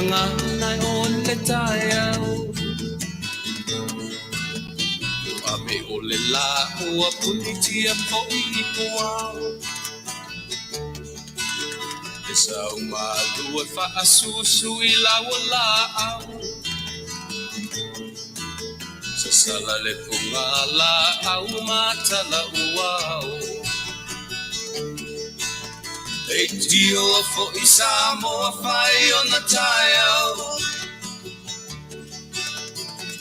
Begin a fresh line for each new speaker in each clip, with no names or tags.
nga nai on le taiau Ame o le la ua punitia po I puau E sau malua fa asusu I laua la au Sa sala le punga la au matala uau E dio fo I Samoa fai o na taiau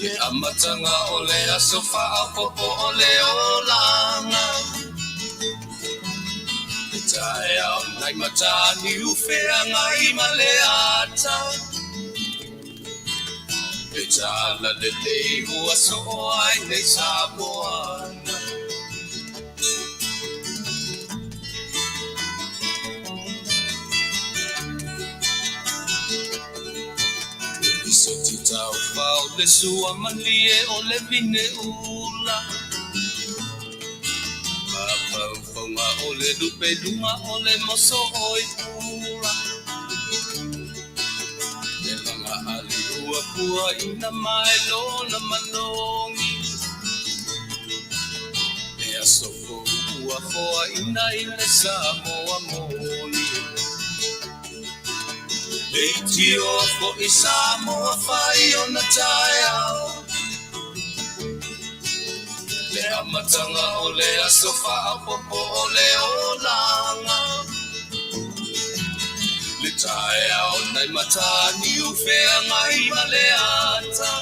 E amatanga o le aso faa popo o le olanga E taiau nai matani ufea ngai maleata E tala le leihu aso ai nei Samoana Iso titau pau le sua malie o le vine ula Papau fonga o le lupe lunga o le moso oi pula E langa ali ua pua ina mai lona manongi E asoko ua foa ina ile Samoa moni E tio fo I Samoa fai o na taiau Le amatanga o le aso faa popo o le olanga Le taiau nai matani ufea ngai maleata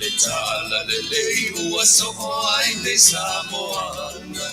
Le tala le lei ua soho ai nei Samoana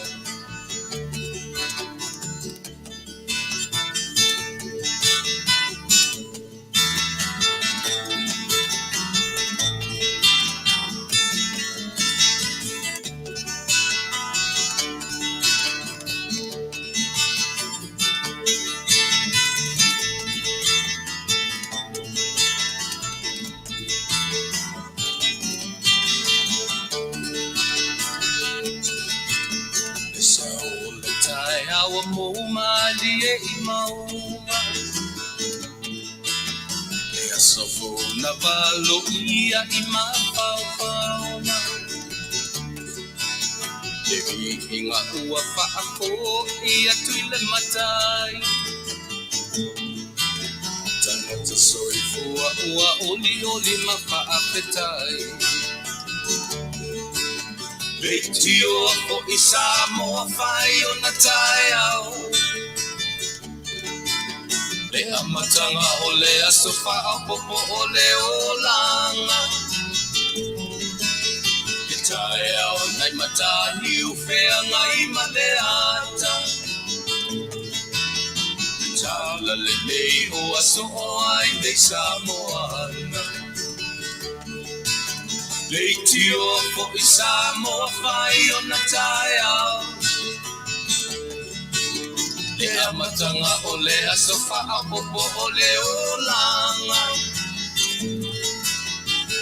Awa mo malie I maunga E asofo na valo ia I mapaupauna E inga ua paako ia tuile matai Tangata soifua ua oli oli Faafetai Leitio o I Samoa fai o na taiau Le amatanga o le aso faa popo o le olanga Le taiau nai matani ufea ngai maleata Tala le nei o aso o ai nei Samoana Leitio fo I Samoa fai o na taiau Le amatanga o le aso faa popo o le olanga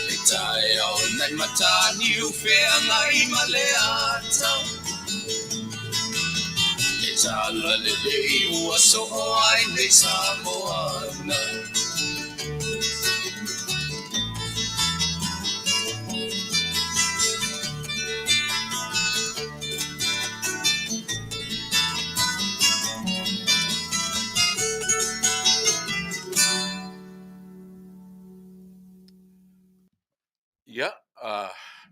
Le taiau nai matani ufea ngai maleata Le tala le lei ua so o ai nei Samoana
Ia,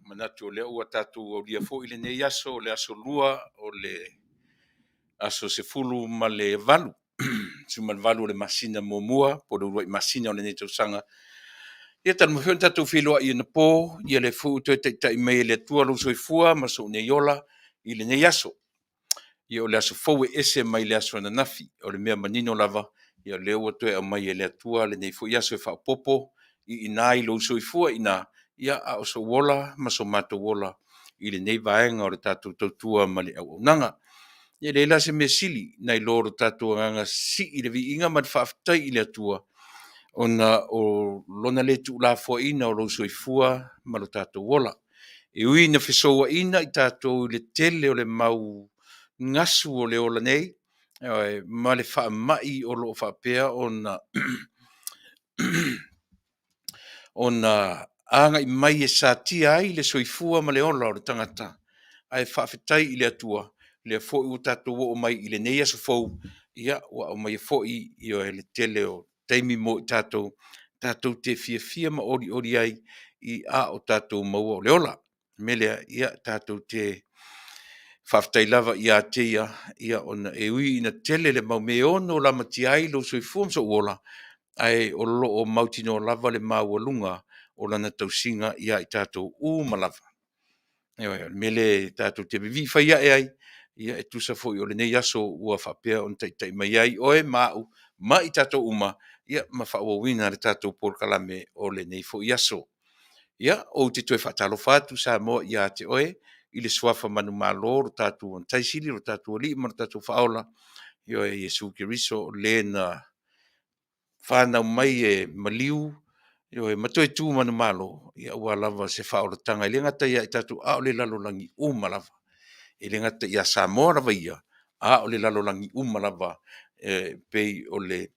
manatu o lea ua tātou au lia fo I le nei aso o le aso lua o le aso se fulu ma le valu. Suma le valu o le masina muamua, po le urua I masina o le nei tausanga. Ia tanu mawhion tātou whiloa I na pō, ia le fu tue te mei le tua lo soifua, ma so ne yola I le nei aso. Ia o le aso fowe ese mai le aso na nafi, o le mea manino lava, ia le ua tue au mai le tua, le nei fu iaso wha popo, I inai lo soifua ina, ia a o so wola, ma so mato wola, I le nei vaenga o le tātou tautua ma le au nanga. Ia le la se me sili, nai loro tātou nganga si I le vi inga ma le Faafetai I le atua, ona o lona le tu la fo ina o lo soifua ma lo tātou wola. E ui na fesoa ina I tātou le tele o le mau ngasu o le ola nei, ma le whaamai o lo whapea ona ona anga i mai e sa tia ai le soifua ma le ola o le tangata. Ai Faafetai i le atua, le fo'i o tātou o mai i le neia so fou, ia wa o mai fo'i i o le tele o teimi mo i tātou te fia ma ori ai i a o tātou maua o le ola. Melea ia tātou te Faafetai lava ia te ia ona e ui ina tele le mau me ono la mati ai lo soifua msa uola, ai o lo o mautino lava le mau lunga o lana tausinga ia i tātou malava. Mele tātou te vivi whaia e ai, ia e tusa foi o le nei aso ua whapea on tai mai ai, oe mau, ma i tātou ia ma whawawina le tātou Polokalame o le nei foi aso. Ia, o te toe whatalo whātu Samoa ia te oe, i le swafa Manumalo, ro tātou on taisiri, ro tātou li, ma ro tātou whaola, ia e Jesu Kiriso, le na whanau mai e maliu, ia e matoe tū Manumalo, ia ua lava se whaola tanga, i le ngata ia i tātou a o le lalolangi malava. I le ngata ia Samoa lava ia, a o le lalolangi malava, pei o le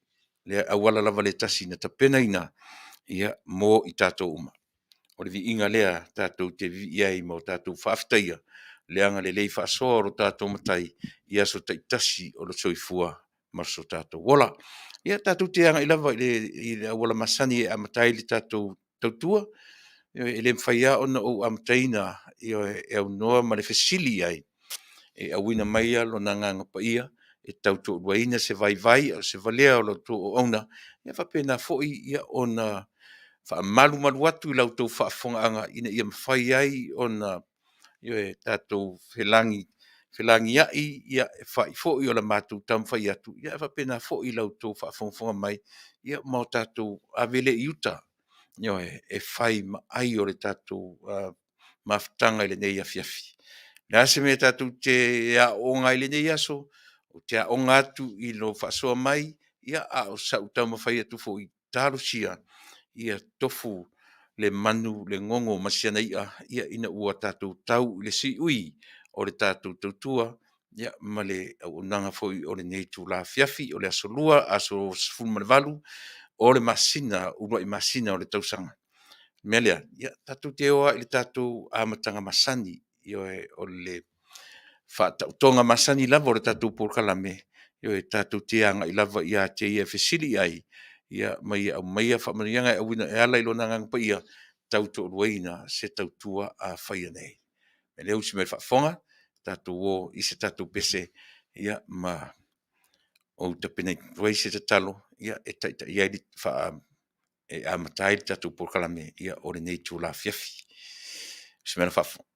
awala lava le tasi na tapena ina, ia mo i tātou o le viinga lea tātou te viiai mo tātou Faafetaia, leanga le lei whaasoa o tātou matai, ia so taitasi o le soifua marso tātou wola. Ia tātou te anga i lava i le awala masani e amatai le tātou tautua, e le mwhaia ona o amataina i e au noa ma le fesili ai, e awina mai alo na nganga pa ia, e tautu uaina se vai, o se valea o lo tō o ona, ia whapena foi ia ona malu atu I lautou whaafonga ina ia mawhai ai ona e tātou whelangi ai ia e whai fo I o la mātou tam whai atu ia e whapena fo I lautou whaafonga mai ia mau tātou avele I uta e whai ma ai o le tātou mawhtanga I le nei Afiafi. Nā se me tātou te onga I le nei aso, o te onga atu I lo whaasoa mai, ia a o sa utau mawhai atu fo I tāro sia, ia tofu le manu le ngongo masiana ia ina ua tātou tau I le si ui o le tātou tautua, ia ma le unanga foi o le nei tū la Afiafi, o le aso lua, aso fulmanawalu, o le masina, urua I masina o le tausanga. Melea, ia tātou te oa I le tātou amatanga masani, o le whaatautonga masani lava o le tātou Polokalame, e tātou te anga I lava ia te ia fesili ai, ia mai au mai fa manianga e wina e ala I lona ngang pa ia tauto ruaina se tautua a whaia nei. Me leu si me whaafonga, tātou o I se tātou pese, ia ma o tapene ruai se te talo, ia e taita ia I wha e amatai tātou Polokalame, ia o le nei tū la Afiafi. Si mena whaafonga.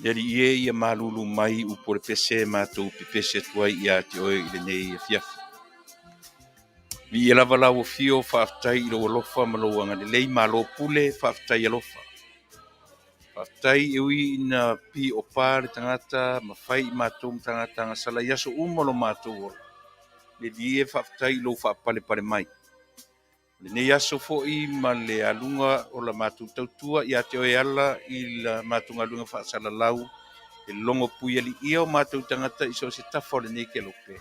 Leli ia malulu mai upo le pese mātou pepese tuai ia te oe i le nei Afiafi. Vi ia lava lau fio Faafetai i lo alofa ma lo anga le lei malo pule Faafetai alofa. Faafetai e ui ina pi o pā le tangata ma fai mātou tangata nga sala iaso uma lo mātou ola. Le die Faafetai lo faapale pale mai. Le nei aso fo'i ma le alunga o la mātou tautua ia te oe ala i la mātou alunga faasala lau. E longo pui ali ia o mātou tangata iso se tafa o le nei ke lope.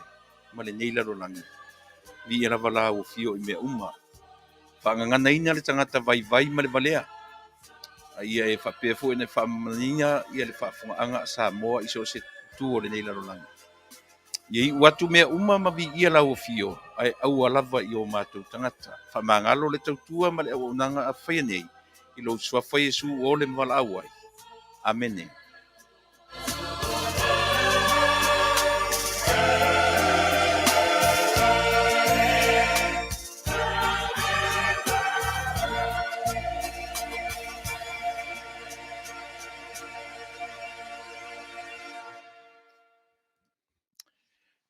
Ma le nei lalo langi. Vi ia lava la o fio i mea uma. Whaangangana ina le tangata vai ma le valea. A ia e whapea fo ene whaamaninya ia le whaafunga a Samoa iso se tu o le nei lalo langi. Iei watu mea uma ma vi ia la o fio. Ai au alava i o mātou tangata. Whamangalo le tautua ma le au nanga a whaia nei. I lo suafa Yesu o le mwala awai. Amene.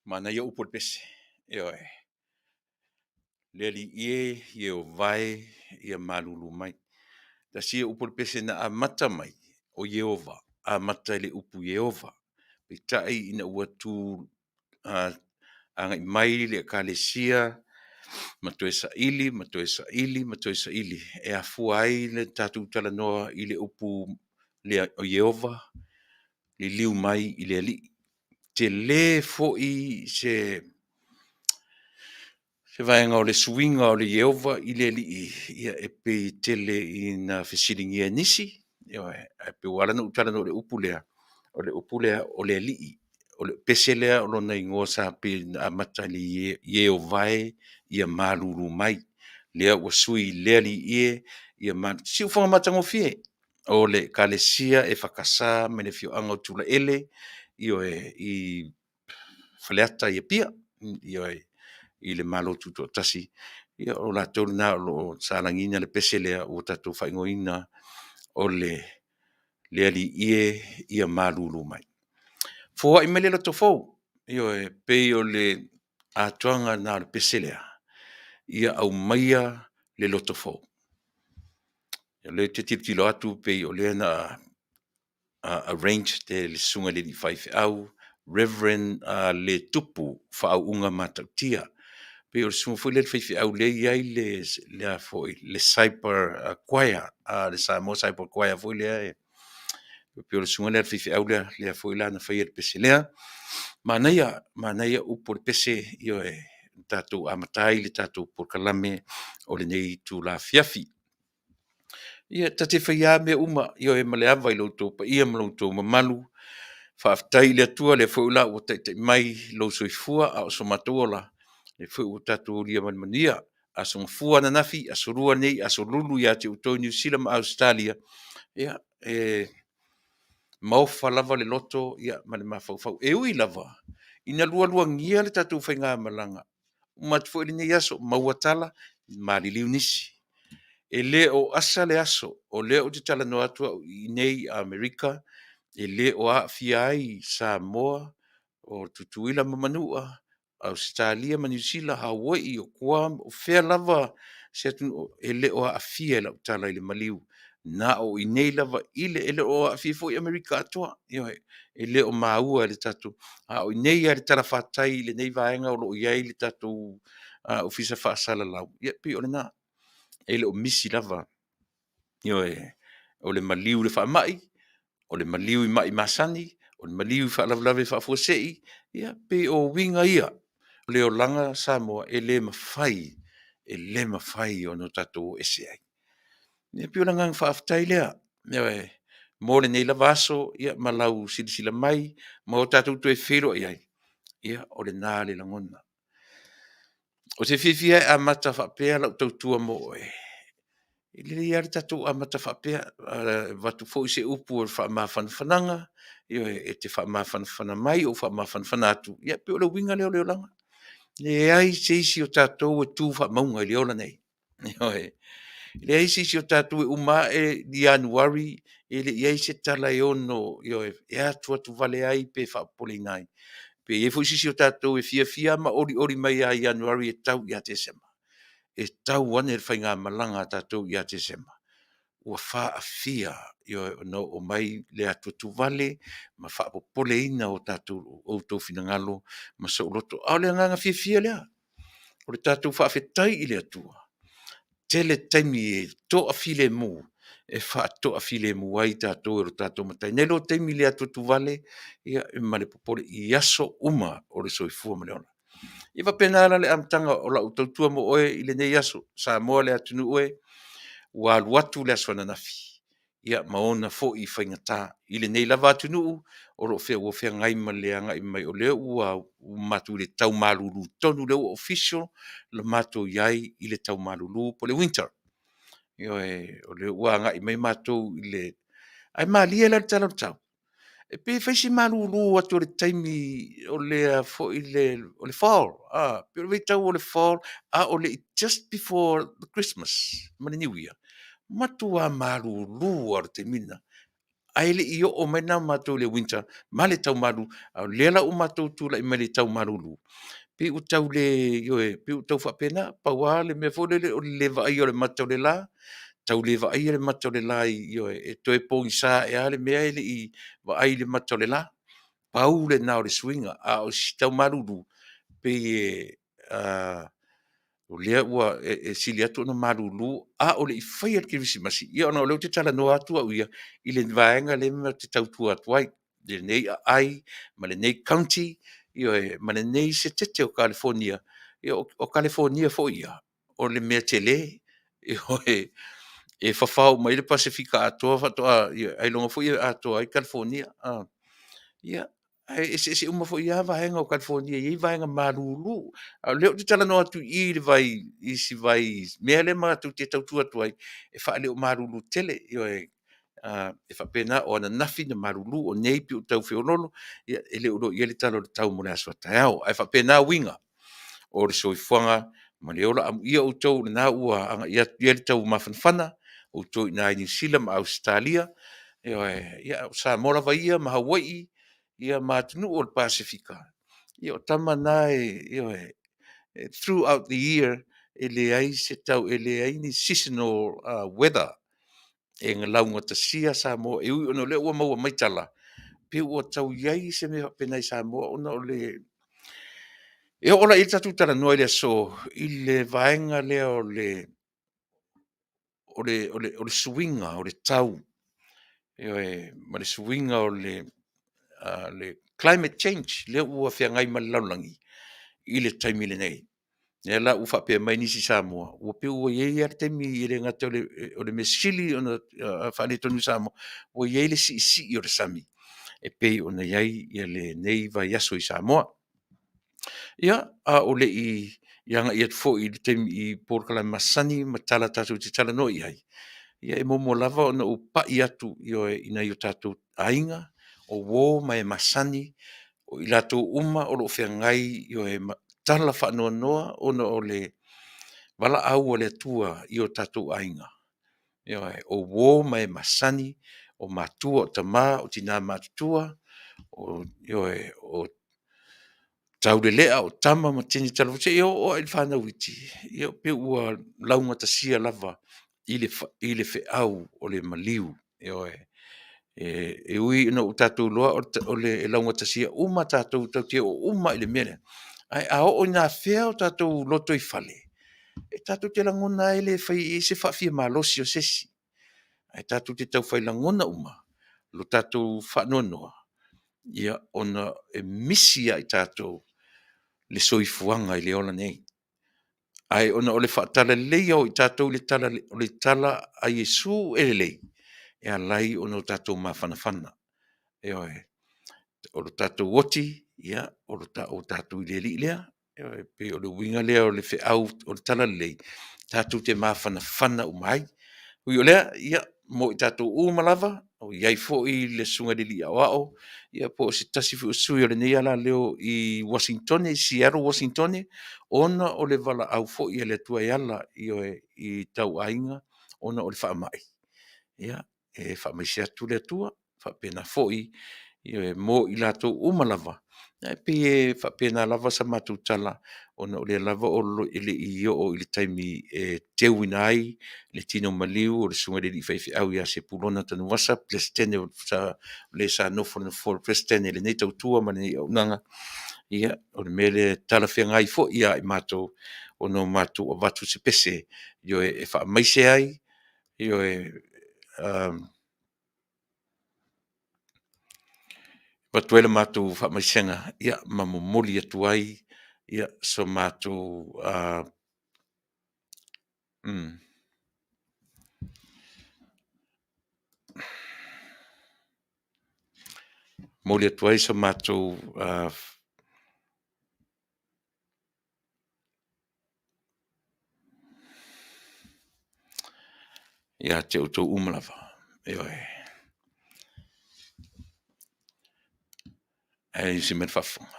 Mana ia upo pese. Ioe. Leli ie o vai ia malulu mai. Ta sia upo pese na amata mai o Yehova. Amata le upu Yehova. Pitai ina uatu anga mai le kalesia. Matoe sa ili. E afu ai le tatu talanoa i le upu le o Yehova. Le liu mai i le ali. Te le fo'i se vaenga o le suinga o le Yehova i le li ia e pe tele i na fesiringia nisi. E pe wala na utala no le upulea. O le upulea o le li o le peselea o lona ingoa sa pe na amata li Yehovae ia malulu mai. Lea ua sui lea li ia si ufonga matango fie. O le kalesia e whakasa me le fio anga o Tuilaepa i faleata ia pia i le malo tuto tasi ia o la tona o salangina le peselea o tatu faingoina o le ali ia malulu mai fo ai mele to fo pe o le atuanga na le peselea ia au maia le loto fo le te tilo atu pe o le na arrange te le sunga le di faife au Reverend le tupu whaunga matautia. Pe o sunga fwile le whaifi au le iai le foi le Cyper Choir, le Samoa Cyper Choir fwile ai. Pe o sunga le whaifi au le foi la na whaia le pese lea. Manaia upo le pese io e tatou amatai le tatou Polokalame o le nei tu la Afiafi. Ia tate whaia mea uma io e male awa i lautou pa ia malautou mamalu. Faafetai le atua le fwila o te mai lo soifua a o somatua la. Le fwila o tatu lia Manuia. A somafua na nafi, a sorua nei, a sorulu ia te utoi New Zealand ma Australia. Ia, maufa lava le loto, ia, ma le mafau. E ui lava. Ina lua ngia le tatu whainga malanga. Matfo ili nei aso, mauatala, maliliu nisi. E le o asa le aso, o le o te Talanoa atua i nei Amerika, e le o Afiai Samoa o Tuilaepa ma Manuia Australia ma New Zealand Hawaii o Guam o fea lava se atu e le o Afia la utala i le maliu na o i nei lava ile e le o Afia fo i Amerika atoa e le o maua le tatu a o i nei a le talafatai le nei vaenga o lo iai le tatu ofisa faasala lau ia pi o le na e le o misi lava o le maliu le faamai o le maliu i mai masani, o le maliu i whaalavlave whaafuasei, ia, pe o winga ia. Le o langa Samoa e le mawhai o no tatou ese ai. Ia pio langa whaafetai lea, mo le nei lavaso, ia, malau silisila mai, mo tatou tue whiro iai, ia, o le nā le langona. O te whiwhia a mata whapea lau tautua mo Ile ia tatou amata whapea, watu fo i se upu o whaamawhanawhananga, e te whaamawhanawhana mai o whaamawhanawhana atu. Ia pe o le winga leo langa. Le ai se isi o tatou e tū whaamaunga i leo la nei. Le ai se isi o tatou e uma e Januari, ele ia se tala e ono e atu atu vale ai pe whaapole nai. Pe e fuisisi o tātou e fia ma ori mai a Januari e tau ia te sema. E tau ane e whainga malanga tātou ia te sema. Ua wha a fia no o mai le atu atu vale ma whaapole ina o tātou o tau finangalo ma sa uroto. Au le nganga fia lea. O le tātou Faafetai i le atua. Tele taimi e toa file mu. E wha toa file mu ai tātou e ro tātou matai. Nelo taimi le atu tu vale, ia e male popore i aso uma o le soifua ma le ona. Iwa penala le amtanga o la utautua mo oe i le nei aso. Samoa le atunu oe, ua aluatu le aso ananafi. Ia maona fo i whaingata. I le nei lava atunu o ro fea ngai ma le anga i mai o leo ua matu le tau malulu tonu leo official le matu iai i le tau malulu po le winter. Io o le ua ngai mai matu i le ai malia le tala tau. E pe faisi malulu atu le taimi o le fo i le o le fall. Pe o le tau o le fall o le just before the Christmas, ma le New Year. Matu a malulu ar te mina. Ai le i o mai na matou le winter ma le tau malu au le la o matou tu la i mai le tau malulu pe u tau le pe u tau fa pena pa wa le me fo le le va i o le matou le la tau le va i le matou le la i e to e po sa e ale me ai le i va ai le matou le la pa u le na o le swinga o si tau malulu pe o lea ua sili atu ona malulu o le i faia le kirisimasi ia ona o leu te talanoa atu au ia i le vaega le ma te tautua atu ai lenei aai ma lenei county ma lenei se tete o California ia o California foʻi ia o le mea telē e fafao mai le pasifika atoa faatoʻa ai loga foʻi atoa ai California ia se uma foʻi ia vaega o California iai vaega malulu a leo te talanoa atu i le vai isi vai mea le matou te tautua atu ai e faaleʻo malulu tele e faapena o ana nafi na malulu o nei pe o tau feololo ia e lē olo ia le talo le tau mo le aso ataeao ae faapena uiga o le soifuaga ma le ola amuia outou lenā ua agaʻi atu ia le tau mafanafana outou inā i New Zealand ma Australia ia o Samoa lava ia ma Hawaii ia matunuu o le Pasifika ia o tama na throughout the year e leai se tau e leai ni seasonal weather e galauga tasia Samoa e ui ona o lea ua maua maitala pe ua tau iai se mea faapena i Samoa ona o le e ola i le tatou talanoa i le aso i le vaega lea o le suiga o le tau ma le suiga o le climate change lea ua feagai ma le lalolagi i le taimi lenei ia la u faapea mai nisi Samoa ua pe ua iai ia le taimi i le gata o le mesili ona faaletonu i Samoa ua iai le siʻisiʻi o le sami e pei ona iai ia lenei vaiaso i Samoa ia o leʻi ia agaʻi atu foʻi i le taimi i Polokalame masani ma tala tatou te talanoa i ai ia e momo lava ona u paʻi atu ina i o tatou aiga o ō ma e masani o i latou uma o loo feagai tala faanoanoa ona o le valaau o le atua i o tatou aiga o ō ma e masani o matua o tamā o tinā matutua o tauleleʻa o tama ma tini talafoseʻi o ai le fanau iti ia pe ua lauga tasia lava i le feʻau o le maliu e ui ona o tatou loa o le lauga tasia uma tatou tautia o uma i le mea lea ae a o'o inā fea o tatou loto i fale e tatou te lagona ai le fai se faafia malosi o sesi ae tatou te taufailagona uma lo tatou faanoanoa ia ona e misi ai tatou le soifuaga i le ola nei ae ona o le faatala lelei ao i tatou le tala a Iesu e lelei e alai ona o tatou mafanafana o lo tatou oti ia o tatou i le alii lea pe o le uiga lea o le feʻau o le tala lelei tatou te mafanafana uma ai ui o lea ia mo i tatou uma lava o iai foʻi le suga lelii aʻoaʻo ia po o se tasi fuʻusui o lenei ala leo i Washington i Seattle Washington ona o le valaau foʻi e le atua e ala i tauaiga ona o le faamaʻi ia e whaamaisia tu le tua, whapena foi, mo I latou uma lava. E pe e whapena lava sa mātou tala, ona o le lava o lo ele I o le taimi teu ina ai, le tino maliu, o le sunga le li whaifi au ia se pulona tanu wasa, plestene sa le sa nofo na for plestene le nei tautua ma nei au nanga, ia, o le mele tala whia ngai fo ia I mātou, ono mātou o watu se pese, io e whaamaise ai, io watuela mātou whaamaisenga, ia, mamomoli atu ai, ia, so mātou, moli atu ai so mātou, ia, te o tau umalawa, e si men whafonga.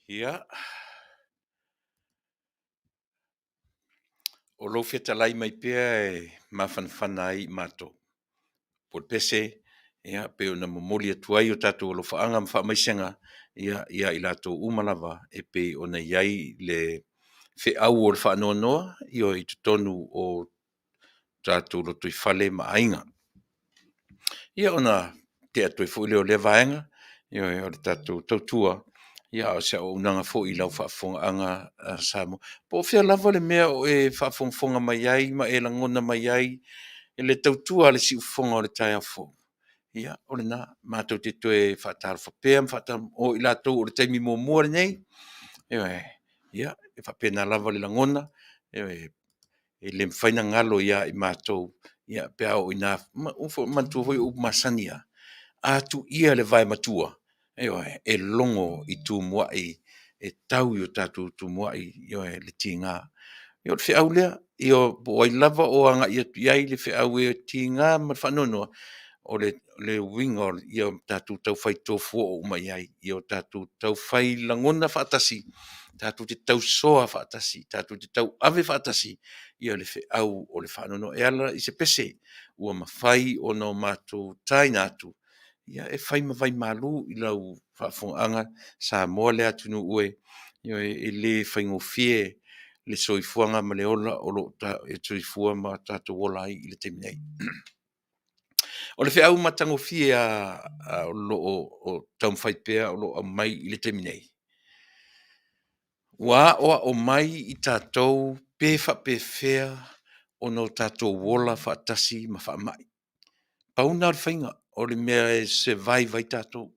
Ia, o lo fetalai mai pea e mawhanawhana ai mātou. Por pese, ia, pe ona momoli atu ai o tātou lo whaanga mwhaamaisenga, ia I lātou umalawa, e pe ona iai le whe au o le whaanoa noa, io I tutonu o tātou lo tui whale ma ainga. Ia ona te atu e fwile o le vaenga, io o le tātou tautua, ia o se o unanga fo I lau whaafonga anga Samoa. Po whia lava le mea o e whaafonga mai ai, ma e langona mai ai, e le tautua le si ufonga o le tai a fo. Ia, o le na, mātou te toe whaataro whapea, whaataro o I lātou o le taimi mō mua le nei. Ia, ia e faapena lava le lagona e le mawhaina ngalo ia i mātou ia pe au ina ufo mantua foi u masania atu ia le vai matua e longo i tu moai e tau i o tatu tu moai le tinga le whiau lea o ai lava o anga i ai le whiau e tinga ma whanonoa o le winga i o tatu tau whai tofu o mai ai i o tatu tau whai langona whaatasi tatu te tau soa whaatasi tatu te tau ave whaatasi i o le whiau o le whanono e ala i se pese ua mawhai o no mātou tai nātu ia e whai mawhai malu i lau whaafonga Samoa le atunu ue e le whaingofie le soifuanga ma le ola o lo e soifua ma tātou wola ai i le teminei. O le whiau matangofie o lo o taumwhaipea o lo a mai i le teminei. Wa o mai i tātou pefa pefea o no tātou wola whaatasi ma whaamai. Pauna o le whainga o le mea e se vai vai tātou.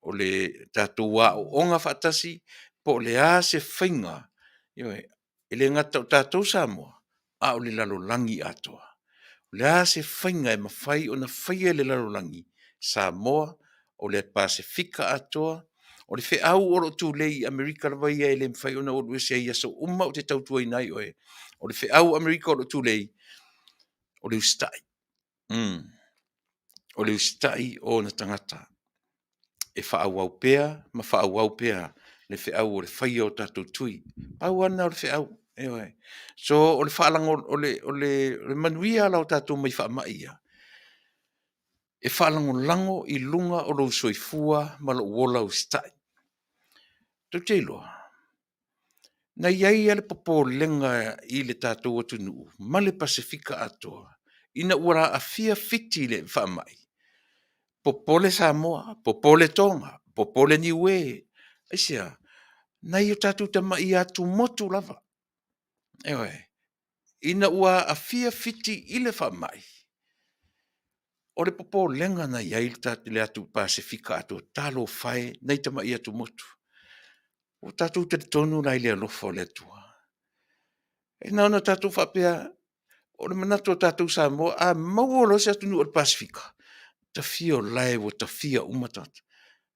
O le tātou wa o onga whaatasi po le a se whainga. E le ngata o tātou Samoa a o le lalolangi atoa. Le a se whainga e mawhai o na whaia le lalolangi Samoa o le Pasifika atoa. O le whiau o lo tū lei Amerika la vai e le mwhai o na o luese ia so uma o te tautua i nai oe. O le whiau Amerika o lo tū lei o le ustai. O le ustai o na tangata. E whaau pea, ma whaau pea le whiau o le whaia o tātou tui. Pau ana o le whiau. So o le whaalango o le manuia la o tātou mai whaamai ia. E whaalango lango i lunga o lo soifua ma lo wola ustai. Tau te iloa. Na iai ale popo lenga i le tātou Taunu'u, ma le Pasifika atoa, ina ura Afiafi le whaamai. Popo le Samoa, popo le Tonga, popo le Niue, aisia, na i o tātou tama i atu motu lava. Ina ua Afiafi i le whaamai. O le popo lenga na iai le atu Pasifika atoa, talo whae, nei tama i atu motu. O tātou te tonu lai le alofa o le atua. E naona tātou whapea, o le manato tātou Samoa, a maua lo se atunu o le Pasifika. Ta fia o lai o ta fia umatata.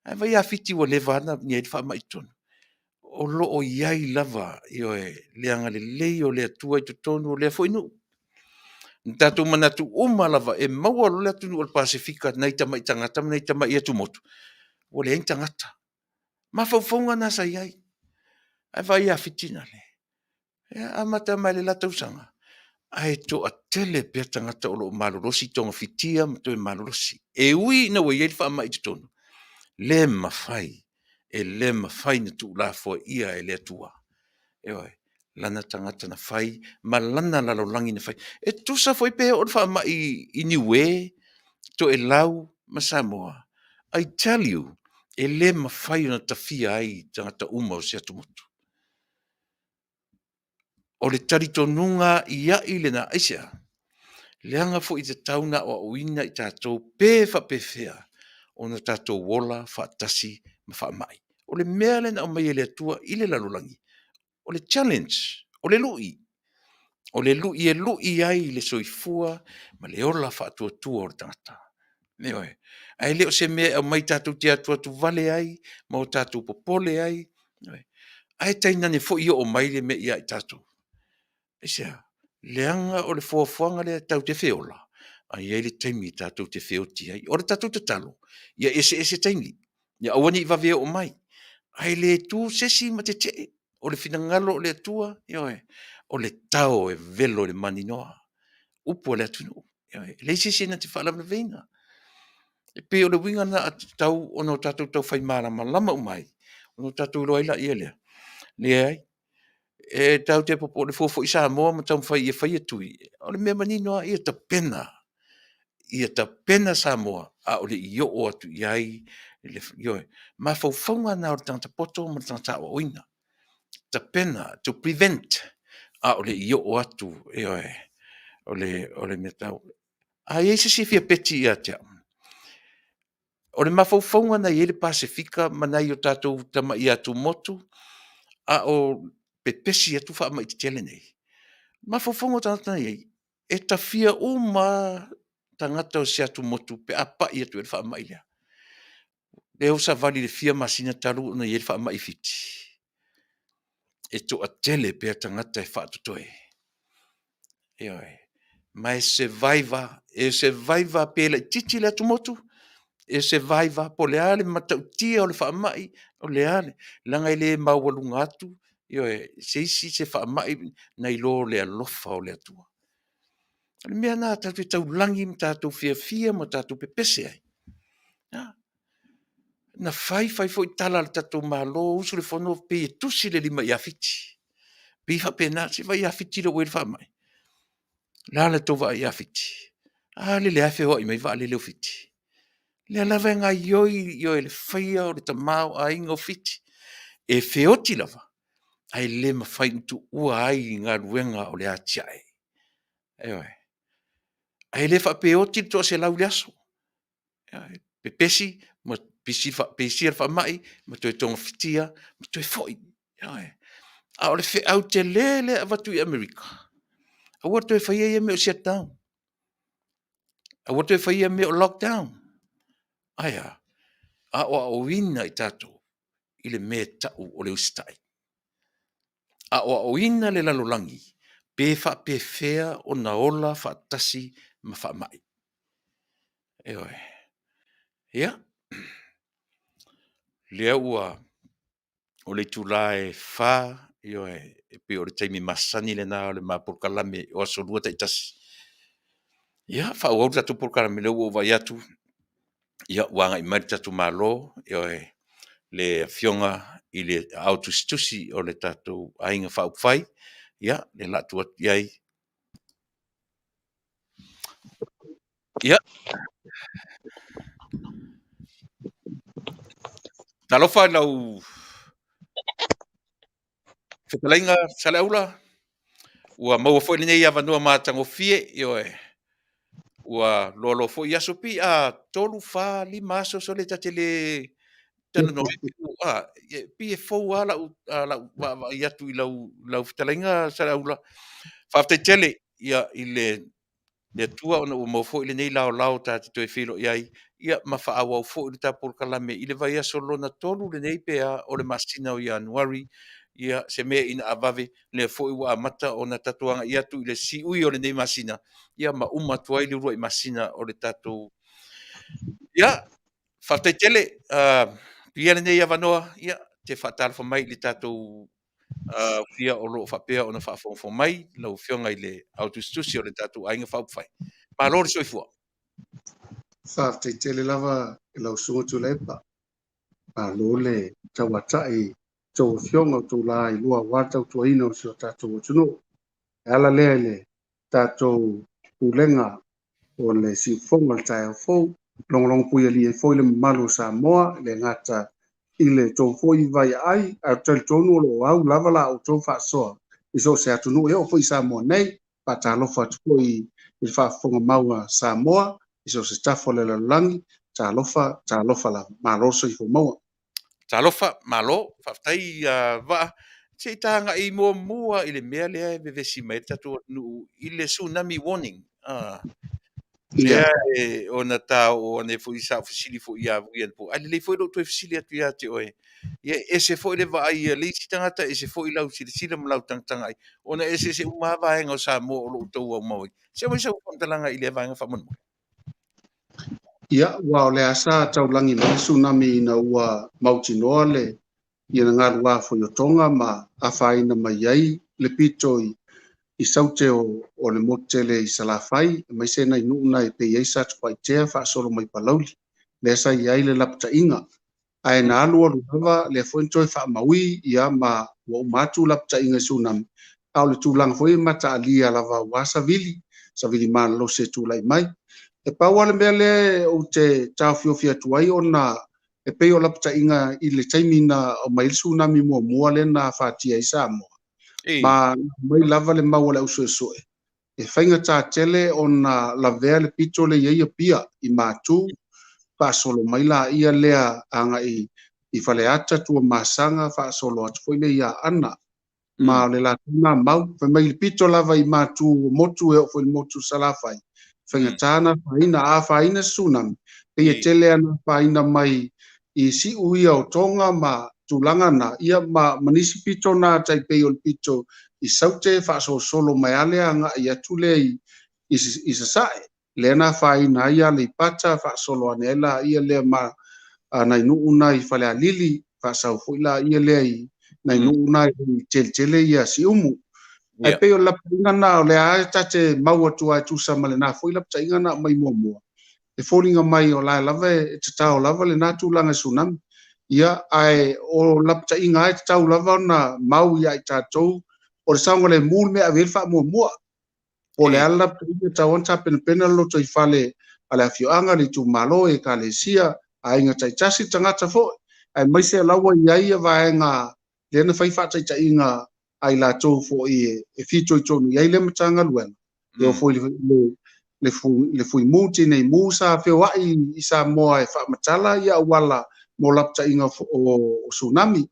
E vai a fiti o le vana ni e wha mai tonu. O lo o iai lava i o e leanga le lei o le atua i tonu o le foinu. Tātou manatu lava e maua lo le atunu o le Pasifika nei tamai tangata, nei tamai atu motu. O le ein tangata. Ma faufonga nasa iai. E vai a fitina le. A mata mai le latau sanga. Ai to a tele pe tangata o lo malolosi tonga fitia ma to e malolosi. E ui na wa iei wha mai tonu. Le mawhai. E le mawhai na tu la fo ia e le atua. E oi. Lana tangata na whai. Ma lana lalo langi na whai. E tusa foi pe o wha mai i niwe. To e lau ma Samoa. I tell you. E le mawhai na tawhia ai tangata uma o se atumotu. O le taritonunga ia i le na aisea. Leanga fo i te tauna o uina i tātou pefa pefea o na tātou wola whaatasi ma whaamai. O le mea le na o mai le atua i le lalulangi. O le challenge, o le lui. O le lui e lui ai le soifua ma le ola whaatua tua o le tangata. Me oe. Ai leo se mea o mai tātou te atua tu vale ai, ma o tātou popole ai. Ai tainane fo i o mai le me ia i tātou. Isia, leanga o le fuafuanga le tau te feola. Ai e le taimi tātou te feoti ai. O le tātou te talo. Ia ese taimi. Ia awani i vavea o mai. Ai le tu sesi ma te te. O le finangalo o le atua. O le tau e velo le maninoa. Upo le atunu. Le sesi na te whaala veina. E pe o le winga na tau o no tātou tau whai marama lama o mai. O no tātou loa ila ia lea. Lea ai. E tau te popo le fofo i Samoa ma tau whai e whai atui. O le mea maninoa ia ta pena. Ia ta pena Samoa. A o le i o atu iai. Ma faufaunga na o le tangata poto ma le tangata o oina. Ta pena to prevent. A o le i o atu. O le mea tau. A i se si fia peti ia te. O le mafaufaunga na i le Pasifika ma nai o tātou tama i atu motu. a o pepesi atu fa mai tele nei ma fofongo tata nei e tafia uma tangata o se atu motu pe apa ia tu fa mai le e o sa vali le fia masina talu na ye fa mai fiti e to a tele pe tangata e fa toe e ma e survivor pe le titi le atu motu e survivor po le ale matautia o le fa mai o le ale langa ile mawalunga atu se isi se fa mai na ilo le alofa o le atua le mea na tatu taulangi ma tatu fia ma tatu pepese ai na fai fo tala le tatu malo usu le fono pe tusi le lima ia fiti pe fa pena se vai ia fiti le wel fa mai la le tova ia fiti le afe ho i mai va le fiti le lava nga yo le faia o le tamau a ingo fiti e feoti lava ai le ma fai tu ua ai nga ruenga o le atiai ai le fa peoti to se lau leaso pe pesi ma pesi fa mai ma to tonga fitia ma to foi a o le fe au te lele a vatu i Amerika a wa to fa ye me o shutdown a wa to fa ye me o lockdown aya a o wina i tato i le me tau o le ustai a o ina le lalolangi pe fa pe fea o na ola fa tasi ma fa mai ia le ua o le tulae fa e pe o le taimi masani le na o le Polokalame o aso lua taitasi ia fa o tatu Polokalame le ua vai atu ia wanga i mai tatu malo le fionga i le autustusi o le tatu ainga fa fai ia le latu ai ia talofa lau fetalainga salaula ua maua foi lenei avanua matagofie ua lolo foi aso pi a tolu fa lima aso so le tatele Talanoa pi e fou a lau vaavai atu i lau fetalainga salaula faafetai ia i le atua ona ua mau foʻi lenei laolao tatitoe filo i ai ia ma faaauau foʻi le tapolokalame i le vai aso lona tolu lenei pea o le masina o ianuari ia se mea ina avave lea foʻi ua amata ona tatuaga i atu i le siʻui o lenei masina ia ma uma atu ai le urua i masina o le tatou ia faafetaitele pia lenei avanoa ia te faatalofa mai le tatou fia o loo faapea ona faafofo mai lau fioga i le autustusi o le tatou aiga faupufai malo le soifua
faafetaitele lava e lausuga Tuilaepa malo le tauataʻi toufioga o tulā i lua auā tautuaina o se o tatou atunuu e ala lea i le tatou pulega o le siufoga le taeaofou logologo pui alia foi le mamalu o Samoa le gata i le tou foi vaiaʻai a talitonu o loo au lava la outou faasoa i so o se atunuu e o foi Samoa nei faatalofa atu foi i le faafofoga maua Samoa i so se tafo le lalolagi talofa lava malo soifo maua
talofa malo faafetai vaa seʻi tagaʻi muamua i le mea lea e vevesi mai le tatou atunuu i le tsunami warning lea ona tāo ona foi saʻofesili foʻi iavuia le po ai lelei foi lou toe fesili atu iā te oe ia ese foʻi le vaaia le isi tagata ese foʻi lau silasila ma lau tagataga ai ona ese se uma vaega o Samoa o loo tou aumau ai se mai sau famatalaga i le vaega faamanamai
ia ua o le a sa taulagi mai tsunami ina ua mautinoa le ia na galuā foiotoga ma afaina mai ai le pito i saute o le motele i salafai mai se na inuuna e pei ai sa tupaʻitea faasolo mai palauli le sa i ai le lapataʻiga ae na alu alu lava le foi toe faamaui ia ma ua uma atu lapataʻiga i tsunami a o le tulaga foi mataalia lava auā savili malolose tulaʻi mai e paua le mea lea ou te taofiofi atu ai ona e pei o lapataʻiga i le taimi na o mai le tsunami muamua lena fatia i Samoa ma mai lava le maua le ausoesoe e faiga tatele ona lavea le pito le iaia pia i matū faasolo mai laia lea agaʻi i fale ata tua masanga whaasolo atu fo ile ia ana ma le la tuna mau fa mai le pito lava i matu motu e o fo motu salafai whenga tāna whaina a whaina sunam e ia tele ana whaina mai i si uia o tonga ma tulanga na ia ma manisi pito na tai pei o le pito i saute whaaso solo mai ale anga i atule i sa sae le na whaina ia le pata whaasolo anela ia le ma nai nuu nai fale alili whaasau fuila ia le ai nai nuu nai tele ia si umu ai peo la pinga na o le a tate maua tua tu sa male na fuila pinga na mai mua e folinga mai o la lava e tata o lava le na tu langa tsunami ia ai o la pinga ai tata o lava na mau ia i tatou o le saunga le mul me avel fa mua o le ala pinga tawon ta pena lo toi fale ala fioanga le tu malo e kalesia ai nga tai tasi tangata fo ai mai se lawa ia vaenga le na fai fa tai inga ai la tō fo e fito i tonu ia le matanga luena e o fo le fui muti nei musa fe wa i Samoa e fa matala ia wala mo lapta inga o tsunami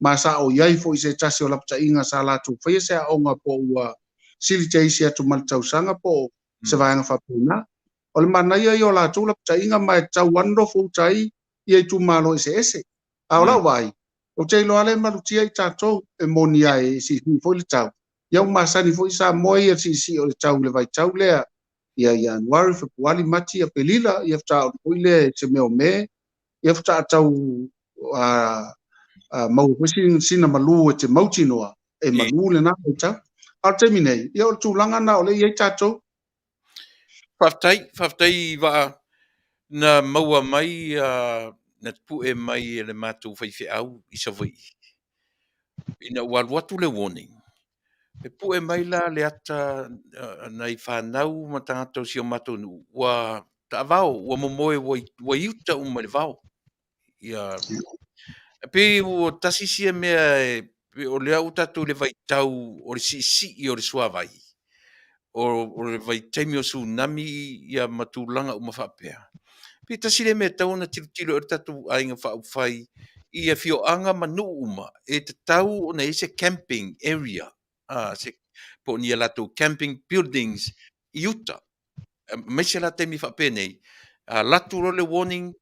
ma sa o ia fo i se tasi o lapta inga sa la tu fe se onga po ua sili teisi atu maltau sanga po se vaenga fa puna o le mana ia o la tu lapta inga mai tau wando fo tai ia tu malo ese a la vai o te lo ale malutia i tatou e monia e si fo le tau ia ma sa ni fo i Samoa ia si o le tau le vai tau lea ia Januari Februari mati a pelila ia fta o ile se me ia fta tau mau pusin sina malu te mautinoa e malu le na ta al terminei ia o tulanga na o le ia tatou
Faafetai va na maua mai na pu e mai le matu fai fe au i sa vai ina watu le warning e pu e mai la le ata na i whanau ma tangata o si o matonu wa ta vau wa momoe wa iuta uma le vau ia pe o tasisia mea pe o le au tatu le vai tau o le si o le suavai o le vai taimi o tsunami ia matulanga uma whapea pe tasile me tau na tilo o tatu ainga whai ia fioanga manu uma e te tau o na ese camping area se po ni lato camping buildings iuta mai se la temi whape nei latu ro le warning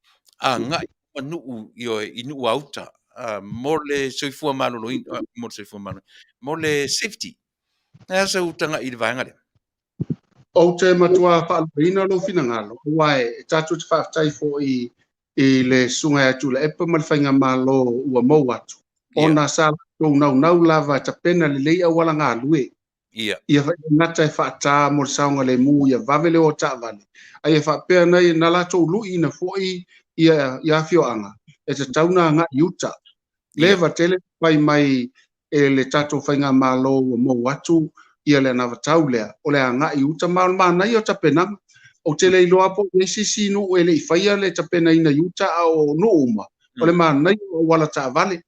nga manu io inu auta mo le soifua malolo mo le soifua malolo mo le safety na sa utanga i le vaenga le
o te matua whaalpina lo fina ngalo wai tatu te whaatai fo i le sunga atu le epa malwhainga malo ua mau atu ona sa nau lava ta pena le leia wala ngā lue ia ngata e whaata mo le saunga le mu ia vavele o ta vale ai e whapea nei na lato lui na fo ia fioanga e te tauna ngā iuta leva tele pai mai e le tato whainga malo ua mau atu ia le na vatau lea o le anga i uta mana i o tapena o te le iloa po e sisi no e le faia le tapena ina uta o no uma o le mana i o wala ta vale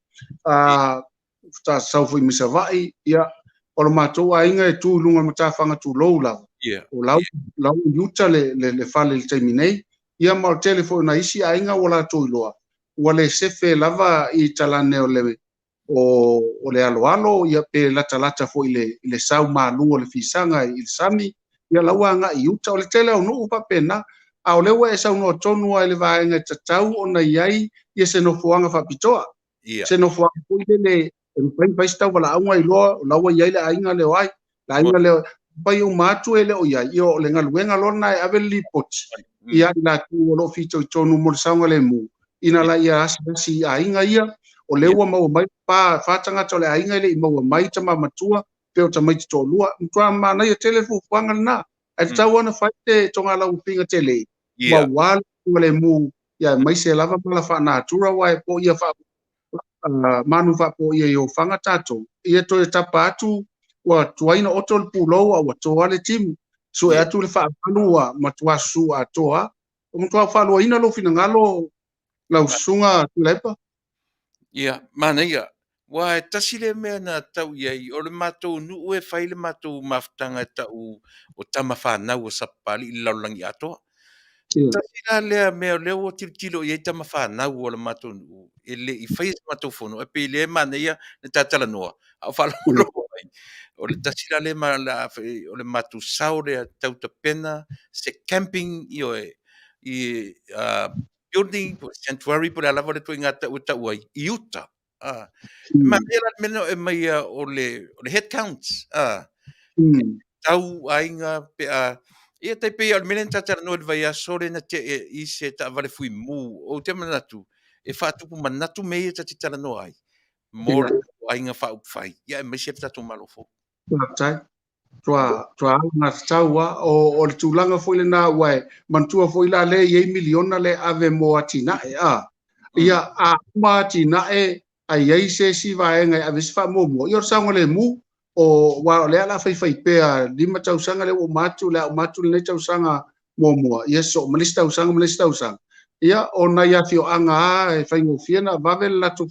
ta saufu i misavai ia o le matou ainga e tu lunga mata fanga tu lo la o lau uta le fale le terminei ia ma o telefone na isi ainga wala tu iloa wale sefe lava i talane o le alo ia pe lata fo ile sau malu o le fisanga i sami ia laua nga i uta o le tele o no pa pena a o le we sau no tonu ai le vaenga tatau ona iai ia se no fuanga fa pitoa se no fuanga po ile le pai sta wala anga i lo laua iai le ainga le wai la ainga le pai o matu ele o iai o le ngaluenga lona e ave lipot ia na tu o lo fito tonu mo saunga le mu ina la ia asi ainga ia o le ua mau mai pa fatanga tole ainga le mau mai tama matua pe o tamai to lua mtua mana ia telefo kwanga na ai tau ana faite tonga la upinga tele wa wal le mu ia mai se lava mala fa na tura wa po ia fa manu fa po ia yo fanga tato ia to tapa atu wa tuaina otol pulo wa to ale tim so e atu le fa lua matua su atoa o mtua fa lo ina lo fina ngalo la usunga Tuilaepa
ia mana ia wa tasile me na tau iai o le matou nuu e fai le matou maftanga tau o tama whanau o sapali i laulangi atoa Tasila lea mea lea ua tilitilo i ai tamafanau o le matonu e leʻi faia se matou fono e pei lea manaia le tatalanoa a o faalogologo ai o le tasila lea ma o le matusao le tautapena se camping i building sanctuary po le alava le toʻiga taʻua ai i uta mamea la mena e maia o le head counts tau aiga pe a ia taipei o le mele tatalanoa le vaiaso lena teʻe i se taʻavale fui mu ou te manatu e faatupu manatu me ia tatitalanoa ai mo le aiga faaupufai ia e maisi le tatou malo foʻi
tai tua na taua o le tulaga foi lena ua e mantua foi la le iai miliona le ave mo atinaʻe ia a ma atinaʻe ai ai se sivaega e ave se faamuamua ia o le sauga lemu o wa o lea la faifai pea 5 tausaga le ua matu le a'u matu lenei tausaga muamua ia so ma lesi tausaga ma lesi tausaga ia ona ia fioaga e faigofia na vave le latu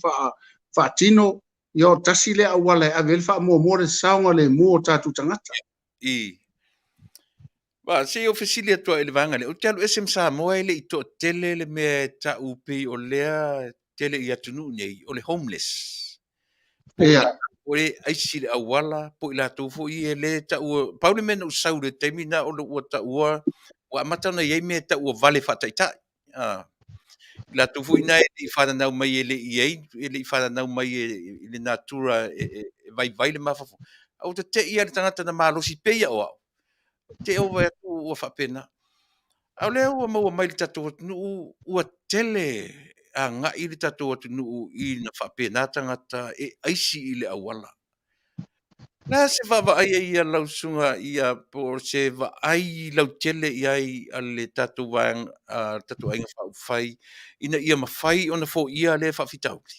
faatino ia o tasi le a'u ala e ave le faamuamua le sauga lemu o tatou tagata
i Ba se o fesili atua i le vaga le o te alu ese ma Samoa i le i toʻatele le mea e taʻu pei o lea tele i atunuu nei o le homeless po i
ia
o le aisi le auala po i latou foʻi e lē taʻua paule mea na usau le taimi na o le ua taʻua ua amata ona iai mea taʻua vale faataʻitaʻi i latou foʻi na e leʻi fananau mai e leʻi ai e leʻi fananau mai i le natura e vaivai le mafafo au tateʻi ia le tagata na malosi peia o a'u te o vai atu ua faapena au lea ua maua mai le tatou atunuu ua tele agaʻi le tatou atunuu i na faapena tagata e aisi i le auala la se vaavaai ai ia lausuga ia po se vaai lautele i ai a le tatou tatou aiga faaupufai ina ia mafai ona foʻia le faafitauli